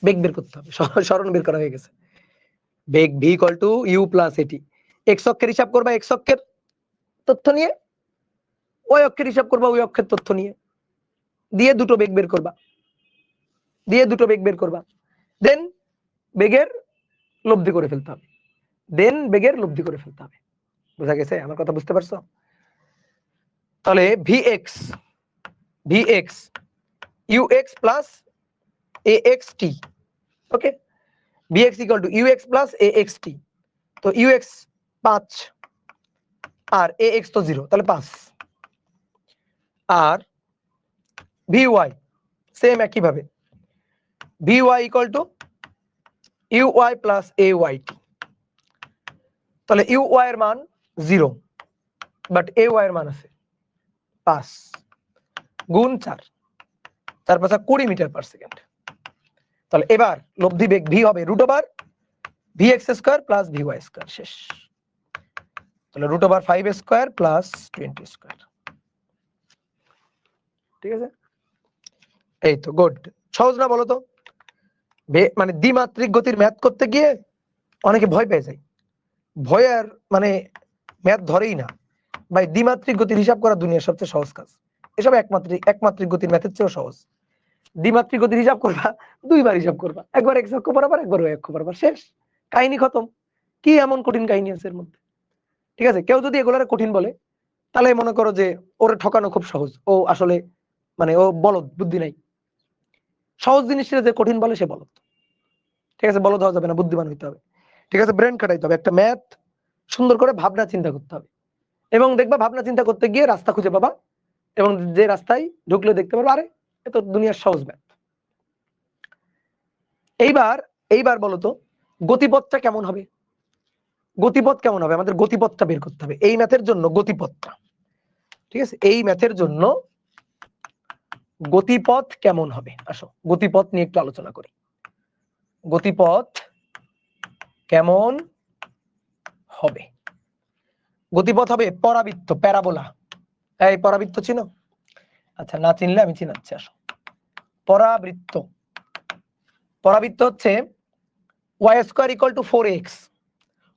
বেগ বের করতে হবে, সরণ বের করা হয়ে গেছে। বেগ V equal to U plus at. X অক্ষের হিসাব করবা এক্স অক্ষের তথ্য নিয়ে, ওই অক্ষের হিসাব করবা ওই অক্ষের তথ্য নিয়ে, দিয়ে দুটো বেগ বের করবা, দেন বেগের লব্ধি করে ফেলতে হবে, বোঝা গেছে? আমার কথা বুঝতে পারছো? তাহলে VX UX plus AXT, okay, Vx equal to ux plus AXT, তো ux 5 আর ax তো 0, তাহলে 5, আর vy সেম একই ভাবে vy equal to uy plus ayt, তাহলে uy এর মান 0 বাট ay এর মান আছে 5 গুণ 4, 4 5 20 মিটার পার সেকেন্ড। তাহলে এবার লব্ধি বেগ v হবে √over vx square plus vy square, শেষ। তাহলে √ওভার 5 স্কয়ার প্লাস 20 স্কয়ার, ঠিক আছে? এই তো গুড। সহজ না বলো তো? মানে দ্বিমাত্রিক গতির ম্যাথ করতে গিয়ে অনেকে ভয় পেয়ে যায়, ভয়ের মানে ম্যাথ ধরেই না ভাই। দ্বিমাত্রিক গতির হিসাব করা দুনিয়ার সবচেয়ে সহজ কাজ, এসব একমাত্রিক গতির ম্যাথের চেয়েও সহজ। দ্বিমাত্রিক গতির হিসাব করবা, দুইবার হিসাব করবা, একবার x অক্ষ বরাবর, একবার y অক্ষ বরাবর, শেষ, কাহিনী খতম। কি এমন কঠিন কাহিনী আছে এর মধ্যে? ঠিক আছে, কেউ যদি এগুলারে কঠিন বলে তাহলে মনে করো যে ওরে ঠকানো খুব সহজ, ও আসলে মানে ও বলদ, বুদ্ধি নাই। সহজ জিনিসটা যে কঠিন বলে সে বলদ, ঠিক আছে? বলদ হওয়া যাবে না, বুদ্ধিমান হইতে হবে, ঠিক আছে? ব্রেন খাটাইতে হবে, একটা ম্যাথ সুন্দর করে ভাবনা চিন্তা করতে হবে, এবং দেখবা ভাবনা চিন্তা করতে গিয়ে রাস্তা খুঁজে পাবা, এবং যে রাস্তায় ঢুকলে দেখতে পারবো আরে এ তো দুনিয়ার সহজ ম্যাথ। এইবার বলো তো গতিপথটা কেমন হবে? আমাদের গতিপথটা বের করতে হবে এই ম্যাথের জন্য, গতিপথটা, ঠিক আছে? এই ম্যাথের জন্য গতিপথ কেমন হবে? আসো গতিপথ নিয়ে একটু আলোচনা করি। গতিপথ কেমন হবে? গতিপথ হবে পরাবৃত্ত, প্যারাবোলা। এই পরাবৃত্ত চিনো? আচ্ছা, না চিনলে আমি চিনাচ্ছি, আসো। পরাবৃত্ত হচ্ছে y square equal two 4x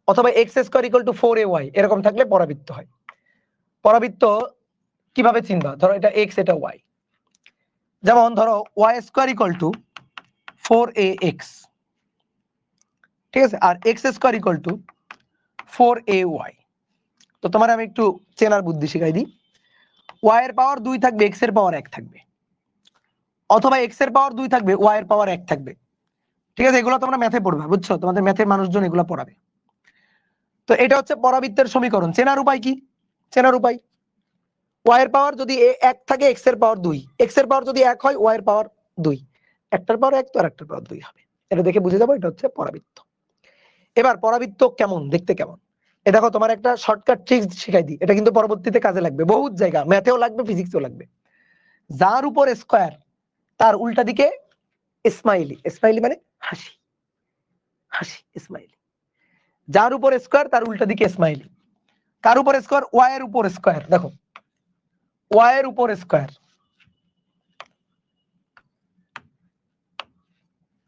অথবা x square equal two 4ay, এরকম থাকলে পরাবৃত্ত হয়। পরাবৃত্ত কিভাবে চিনবা? ধরো এটা x, এটা y, যেমন ধরো y square equal two 4ax, ঠিক আছে, আর x square equal two 4ay। তো তোমার আমি একটু চেনার বুদ্ধি শিখাই দিই। y এর পাওয়ার 2 থাকবে, x এর পাওয়ার 1 থাকবে, অথবা x এর পাওয়ার 2 থাকবে, y এর পাওয়ার 1 থাকবে, ঠিক আছে? এগুলো তোমরা ম্যাথে পড়বে, বুঝছো? তোমাদের ম্যাথের মানুষজন এগুলো পড়াবে। তো এটা হচ্ছে পরাবৃত্তের সমীকরণ। চেনার উপায় কি? y এর পাওয়ার যদি 1 থাকে, x এর পাওয়ার 2, x এর পাওয়ার যদি 1 হয়, y এর পাওয়ার 2, একটার পাওয়ার 1 তো আরেকটার পাওয়ার 2 হবে। এটা দেখে বুঝে যাবো এটা হচ্ছে পরাবৃত্ত। এবার পরাবৃত্ত কেমন দেখতে, কেমন? এ দেখো, তোমার একটা শর্টকাট ট্রিক্স শিখাই দিই, এটা কিন্তু পরবর্তীতে কাজে লাগবে, বহুত জায়গা, ম্যাথেও লাগবে, ফিজিক্সেও লাগবে। যার উপর স্কয়ার তার উল্টা দিকে স্মাইলি, স্মাইলি মানে হাসি, স্মাইলি। যার উপর স্কয়ার তার উল্টা দিকে স্মাইলি। কার উপর স্কয়ার? y এর উপর স্কয়ার। দেখো y এর উপর স্কয়ার,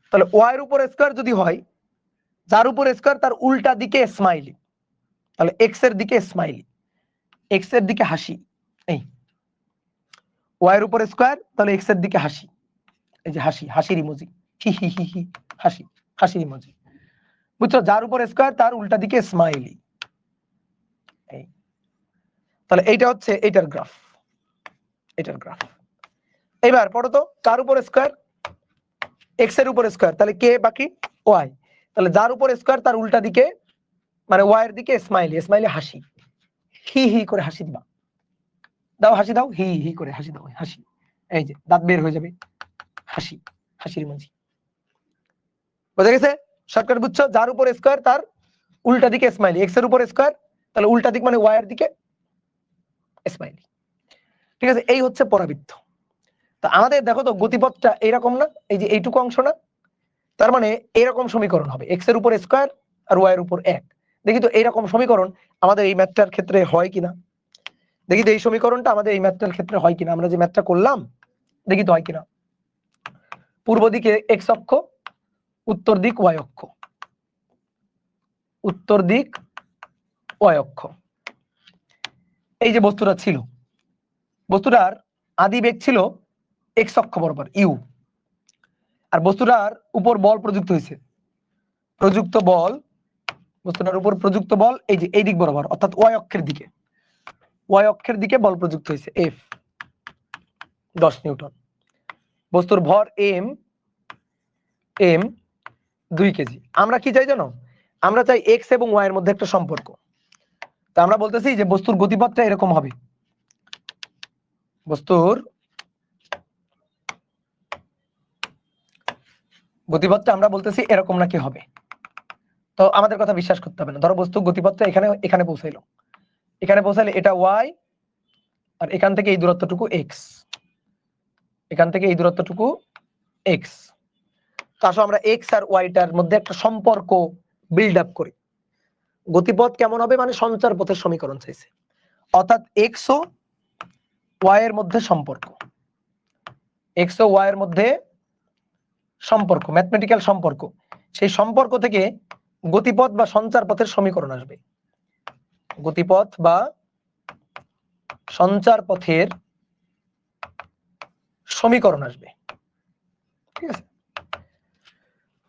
তাহলে y এর উপর স্কয়ার যদি হয়, যার উপর স্কয়ার তার উল্টা দিকে স্মাইলি, তাহলে x এর দিকে স্মাইলি, x এর দিকে হাসি। এই y এর উপর স্কয়ার, তাহলে x এর দিকে হাসি, এই যে হাসি, হাসির ইমোজি, হি হি হি হি, হাসি, হাসির ইমোজি, বুঝছো? যার উপর স্কয়ার তার উল্টা দিকে স্মাইলি। এই তাহলে এইটা হচ্ছে এইটার গ্রাফ, এবার পড়ো তো, কার উপর স্কয়ার? x এর উপর স্কয়ার, তাহলে কে বাকি? y। তাহলে যার উপর স্কয়ার তার উল্টা দিকে মানে y এর দিকে স্মাইলি, স্মাইলি হাসি, হি হি করে হাসি দিবা, দাও হাসি দাও, হি হি করে হাসি দাও, হাসি, এই যে দাঁত বের হয়ে যাবে, হাসি, হাসির ইমোজি। বুঝা গেছে? শর্টকাট বুঝছো? যার উপর স্কয়ার তার উল্টা দিকে স্মাইলি, x এর উপর স্কয়ার, তাহলে উল্টা দিক মানে y এর দিকে স্মাইলি, ঠিক আছে? এই হচ্ছে পরাবৃত্ত। তো আমাদের দেখো তো গতিপথটা এইরকম না, এই যে এইটুকু অংশ না, তার মানে এরকম সমীকরণ হবে, x এর উপর স্কয়ার আর y এর উপর 1। দেখি তো এইরকম সমীকরণ আমাদের এই ম্যাথটার ক্ষেত্রে হয় কিনা, দেখি তো এই সমীকরণটা আমাদের এই ম্যাথটার ক্ষেত্রে হয় কিনা। আমরা যে ম্যাথটা করলাম দেখি তো হয় কিনা। পূর্ব দিকে x অক্ষ, উত্তর দিক y অক্ষ, উত্তর দিক ওয়াই অক্ষ। এই যে বস্তুটা ছিল, বস্তুটার আদি বেগ ছিল এক্স অক্ষ বরাবর ইউ, আর বস্তুটার উপর বল প্রযুক্ত হয়েছে, প্রযুক্ত বল, বস্তুটার উপর প্রযুক্ত বল এই যে এই দিক বরাবর অর্থাৎ ওয়াই অক্ষের দিকে, ওয়াই অক্ষের দিকে বল প্রযুক্ত হয়েছে এফ 10 নিউটন। বস্তুর ভর এম 2 কেজি। আমরা কি চাই জানো? আমরা চাই এক্স এবং ওয়াই এর মধ্যে একটা সম্পর্ক। তা আমরা বলতেছি যে বস্তুর গতিপথটা এরকম হবে, বস্তুর গতিপথটা আমরা বলতেছি এরকম নাকি হবে। তো আমাদের কথা বিশ্বাস করতে হবে না। ধরো বস্তু গতিপথটা এখানে পৌঁছাইলো, এখানে পৌঁছাইলে এটা ওয়াই, আর এখান থেকে এই দূরত্বটুকু এক্স, এখান থেকে এই দূরত্বটুকু এক্স। তো আসো আমরা এক্স আর ওয়াইটার মধ্যে একটা সম্পর্ক বিল্ড আপ করি। গতিপথ কেমন হবে মানে সঞ্চার পথের সমীকরণ চাইছে, অর্থাৎ এক্স ও ওয়াই এর মধ্যে সম্পর্ক, এক্স ও ওয়াই এর মধ্যে সম্পর্ক, ম্যাথমেটিক্যাল সম্পর্ক। সেই সম্পর্ক থেকে গতিপথ বা সঞ্চার পথের সমীকরণ আসবে, গতিপথ বা সঞ্চার পথের সমীকরণ আসবে। ঠিক আছে,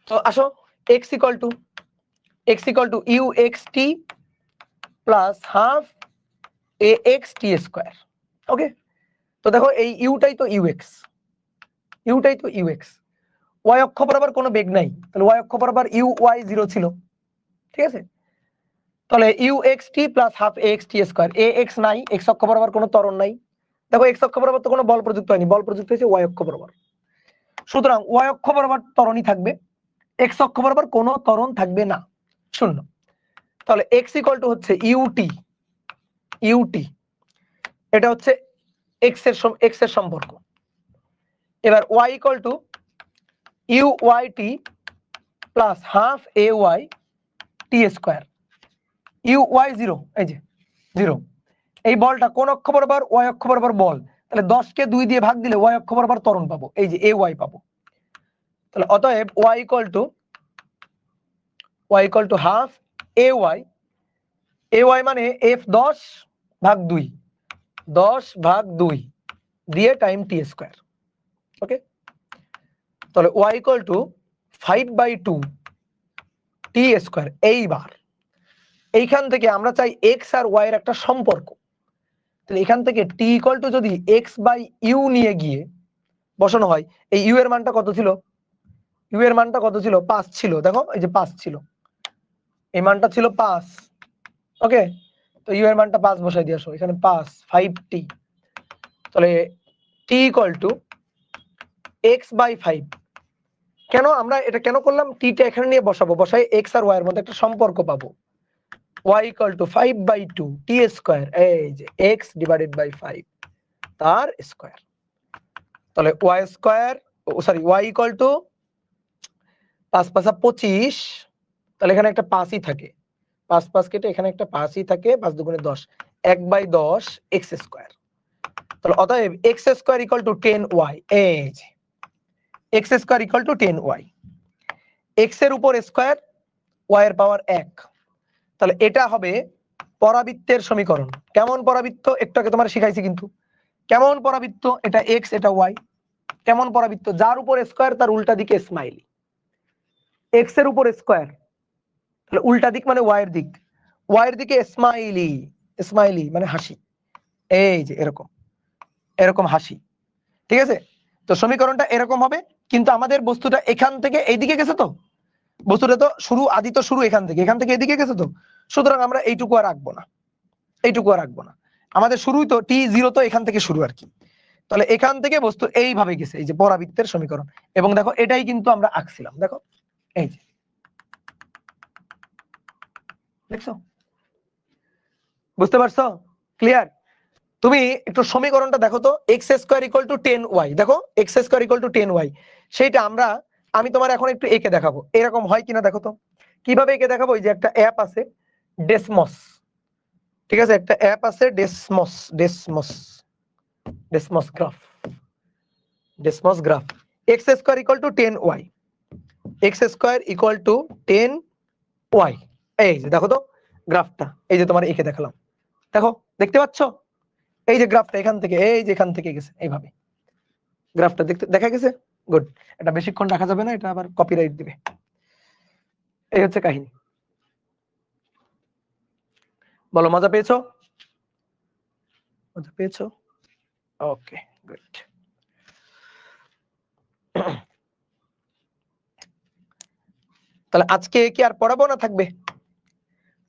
তো আসো x equal to U x T plus half A x T square. Okay, তো দেখো এই ইউটাই তো ইউএক্স, ইউটাই তো ইউএক্স। ওয়াই অক্ষ বরাবর কোনো বেগ নাই, তাহলে ওয়াই অক্ষ বরাবর ইউ ওয়াই 0 ছিল। ঠিক আছে, তাহলে u x T plus half A x T square, a x নাই, এক্স অক্ষ বরাবর কোনো ত্বরণ নাই। দেখো এক্স অক্ষ বরাবর তো কোনো বল প্রযুক্ত হয়নি, বল প্রযুক্ত হয়েছে ওয়াই অক্ষ বরাবর। সুতরাং ওয়াই অক্ষ বরাবর ত্বরণই থাকবে, এক্স অক্ষ বরাবর কোনো ত্বরণ থাকবে না, শূন্য। তাহলে এক্স ইকুয়াল টু হচ্ছে ইউটি, ইউটি এটা হচ্ছে এক্স এর সম্পর্ক। এবার y equal to u y t plus half a y t square, u y 0, এই যে 0। এই বলটা কোন অক্ষ বরাবর? ওয়াই অক্ষ বরাবর বল, তাহলে 10 কে 2 দিয়ে ভাগ দিলে ওয়াই অক্ষ বরাবর ত্বরণ পাবো, এই যে এ ওয়াই পাবো। তাহলে অতএব y equal to half a y মানে এফ 10/2, 10/2 দিয়ে টাইম টি স্কোয়ার। ওকে, তাহলে y equal to 5/2 t square. এইবার এইখান থেকে আমরা চাই এক্স আর ওয়াই এর একটা সম্পর্ক, তাহলে এখান থেকে টি ইকুয়াল টু যদি এক্স বাই ইউ নিয়ে গিয়ে বসানো হয়, এই ইউ এর মানটা কত ছিল? ইউ এর মানটা কত ছিল? 5 ছিল। দেখো এই যে 5 ছিল, এই মানটা ছিল 5। ওকে, তো ইউ এর মানটা 5 বসাই দিয়ে আসো, এখানে 5 টি। তাহলে টি ইকুয়াল টু এক্স বাই 5। কেন আমরা এটা কেন করলাম? টিটা এখানে নিয়ে বসাবো, বসাই এক্স আর ওয়াই এর মধ্যে একটা সম্পর্ক পাবো। y equal to 5/2 T square, এই যে x ডিভাইডেড বাই 5 তার স্কয়ার। তাহলে y square, y equal to 5 5 25, তাহলে এখানে একটা 5ই থাকে, 5 5 কেটে এখানে একটা 5ই থাকে, 5 দুগুণে 10, 1/10 x স্কয়ার। তাহলে অতএব x square equal to 10y, এই যে x square equal to 10y, x এর উপর স্কয়ার, y এর পাওয়ার 1। তাহলে এটা হবে পরাবৃত্তের সমীকরণ। কেমন পরাবৃত্ত? একটু আগে তোমার শিখাইছি কিন্তু। কেমন পরাবৃত্ত? এটা এক্স, এটা ওয়াই। কেমন পরাবৃত্ত? যার উপর স্কয়ার তার উল্টা দিকে স্মাইলি। এক্স এর উপর স্কয়ার, তাহলে উল্টা দিক মানে ওয়াই এর দিক, ওয়াই এর দিকে স্মাইলি, স্মাইলি মানে হাসি, এই যে এরকম, এরকম হাসি। ঠিক আছে, তো সমীকরণটা এরকম হবে। কিন্তু আমাদের বস্তুটা এখান থেকে এইদিকে গেছে, তো বস্তুটা তো শুরু, আদি তো শুরু এখান থেকে এদিকে গেছে, তো সুতরাং আমরা এইটুকু আর রাখবো না, এইটুকু আর রাখবো না। আমাদের শুরুই তো t0, তো এখান থেকে শুরু আর কি। তাহলে এখান থেকে বস্তু এইভাবে গেছে, এই যে পরাবৃত্তের সমীকরণ। এবং দেখো এটাই কিন্তু আমরা আঁকছিলাম, দেখো এই যে, দেখছো? বুঝতে পারছো? ক্লিয়ার? তুমি একটু সমীকরণটা দেখো তো, x square equal to 10y, দেখো x square equal to 10y, সেইটা আমি তোমার এখন একটু এঁকে দেখাবো, এরকম হয় কিনা দেখো তো। কিভাবে এঁকে দেখাবো? এই যে একটা অ্যাপ আছে ডেসমস, ঠিক আছে, একটা অ্যাপ আছে Desmos graph, X square equal to 10y, X square equal to 10y, এই যে দেখো তো, গ্রাফটা এই যে তোমার এঁকে দেখালাম, দেখো দেখতে পাচ্ছ এই যে গ্রাফটা এখান থেকে এই যে এখান থেকে গেছে এইভাবে গ্রাফটা দেখতে দেখা গেছে। গুড, এটা বেশিক্ষণ রাখা যাবে না, এটা আবার কপিরাইট দিবে। এই হচ্ছে কাহিনী। বলো মজা পেয়েছো? মজা পেয়েছো? Okay good. তাহলে আজকে কি আর পড়াবো না থাকবে?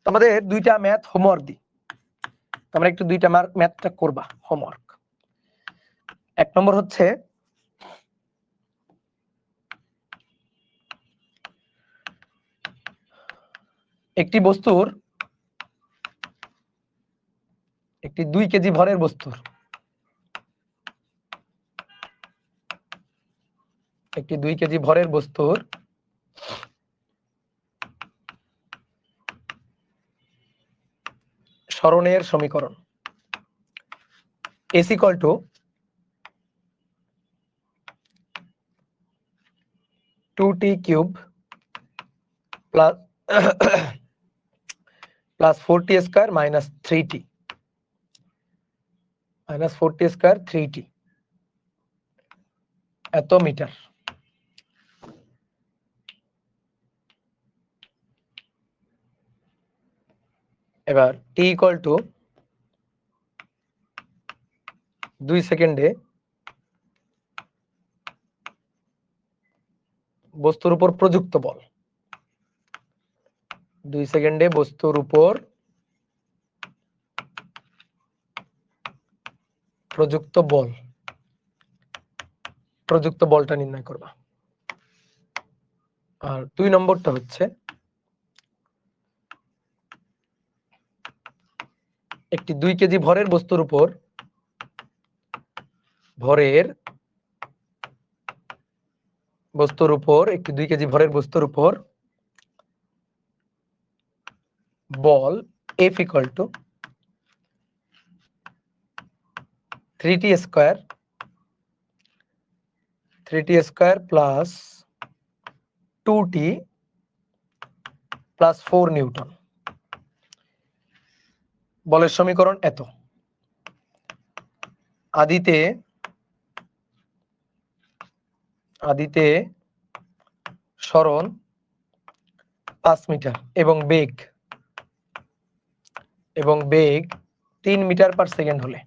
তোমাদের দুইটা ম্যাথ হোমওয়ার্ক দিই, তোমরা একটু দুইটা ম্যাথটা করবা হোমওয়ার্ক। এক নম্বর হচ্ছে একটি বস্তুর, একটি 2 কেজি ভরের বস্তুর, একটি 2 কেজি ভরের বস্তুর সরণের সমীকরণ S equal to 2t cube plus plus 4t square minus 3t minus 4t square 3t এত মিটার। এবার t equal to 2 সেকেন্ডে বস্তুর উপর প্রযুক্ত বল, 2 সেকেন্ডে বস্তুর উপর প্রযুক্ত বল, প্রযুক্ত বলটা নির্ণয় করবা। আর 2 নম্বরটা হচ্ছে একটি 2 কেজি ভরের বস্তুর উপর একটি 2 কেজি ভরের বস্তুর উপর বল F equal to 3t square plus 2t plus 4 Newton. বলের সমীকরণ এত। আদিতে সরণ 5 মিটার এবং বেগ 3 মিটার পার সেকেন্ড হলে,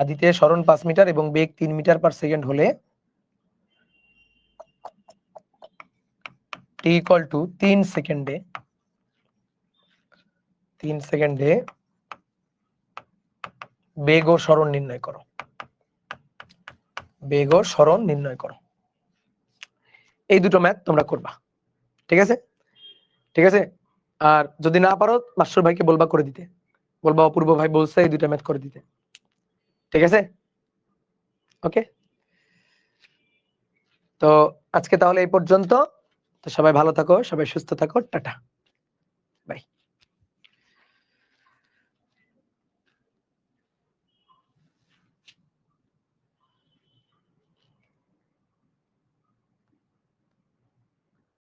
আদিতে সরণ 5 মিটার এবং বেগ 3 মিটার পার সেকেন্ড হলে t equal to 3 সেকেন্ডে বেগ ও সরণ নির্ণয় করো। বেগ ও সরণ নির্ণয় করো। এই দুটো ম্যাথ তোমরা করবা, ঠিক আছে? ঠিক আছে। আর যদি না পারো মাস্টার ভাইকে বলবা করে দিতে, বলবা অপূর্ব ভাই বলছে এই দুটো ম্যাথ করে দিতে, ঠিক আছে? ওকে, তো আজকে তাহলে এই পর্যন্ত। তো সবাই ভালো থাকো, সবাই সুস্থ থাকো, টাটা।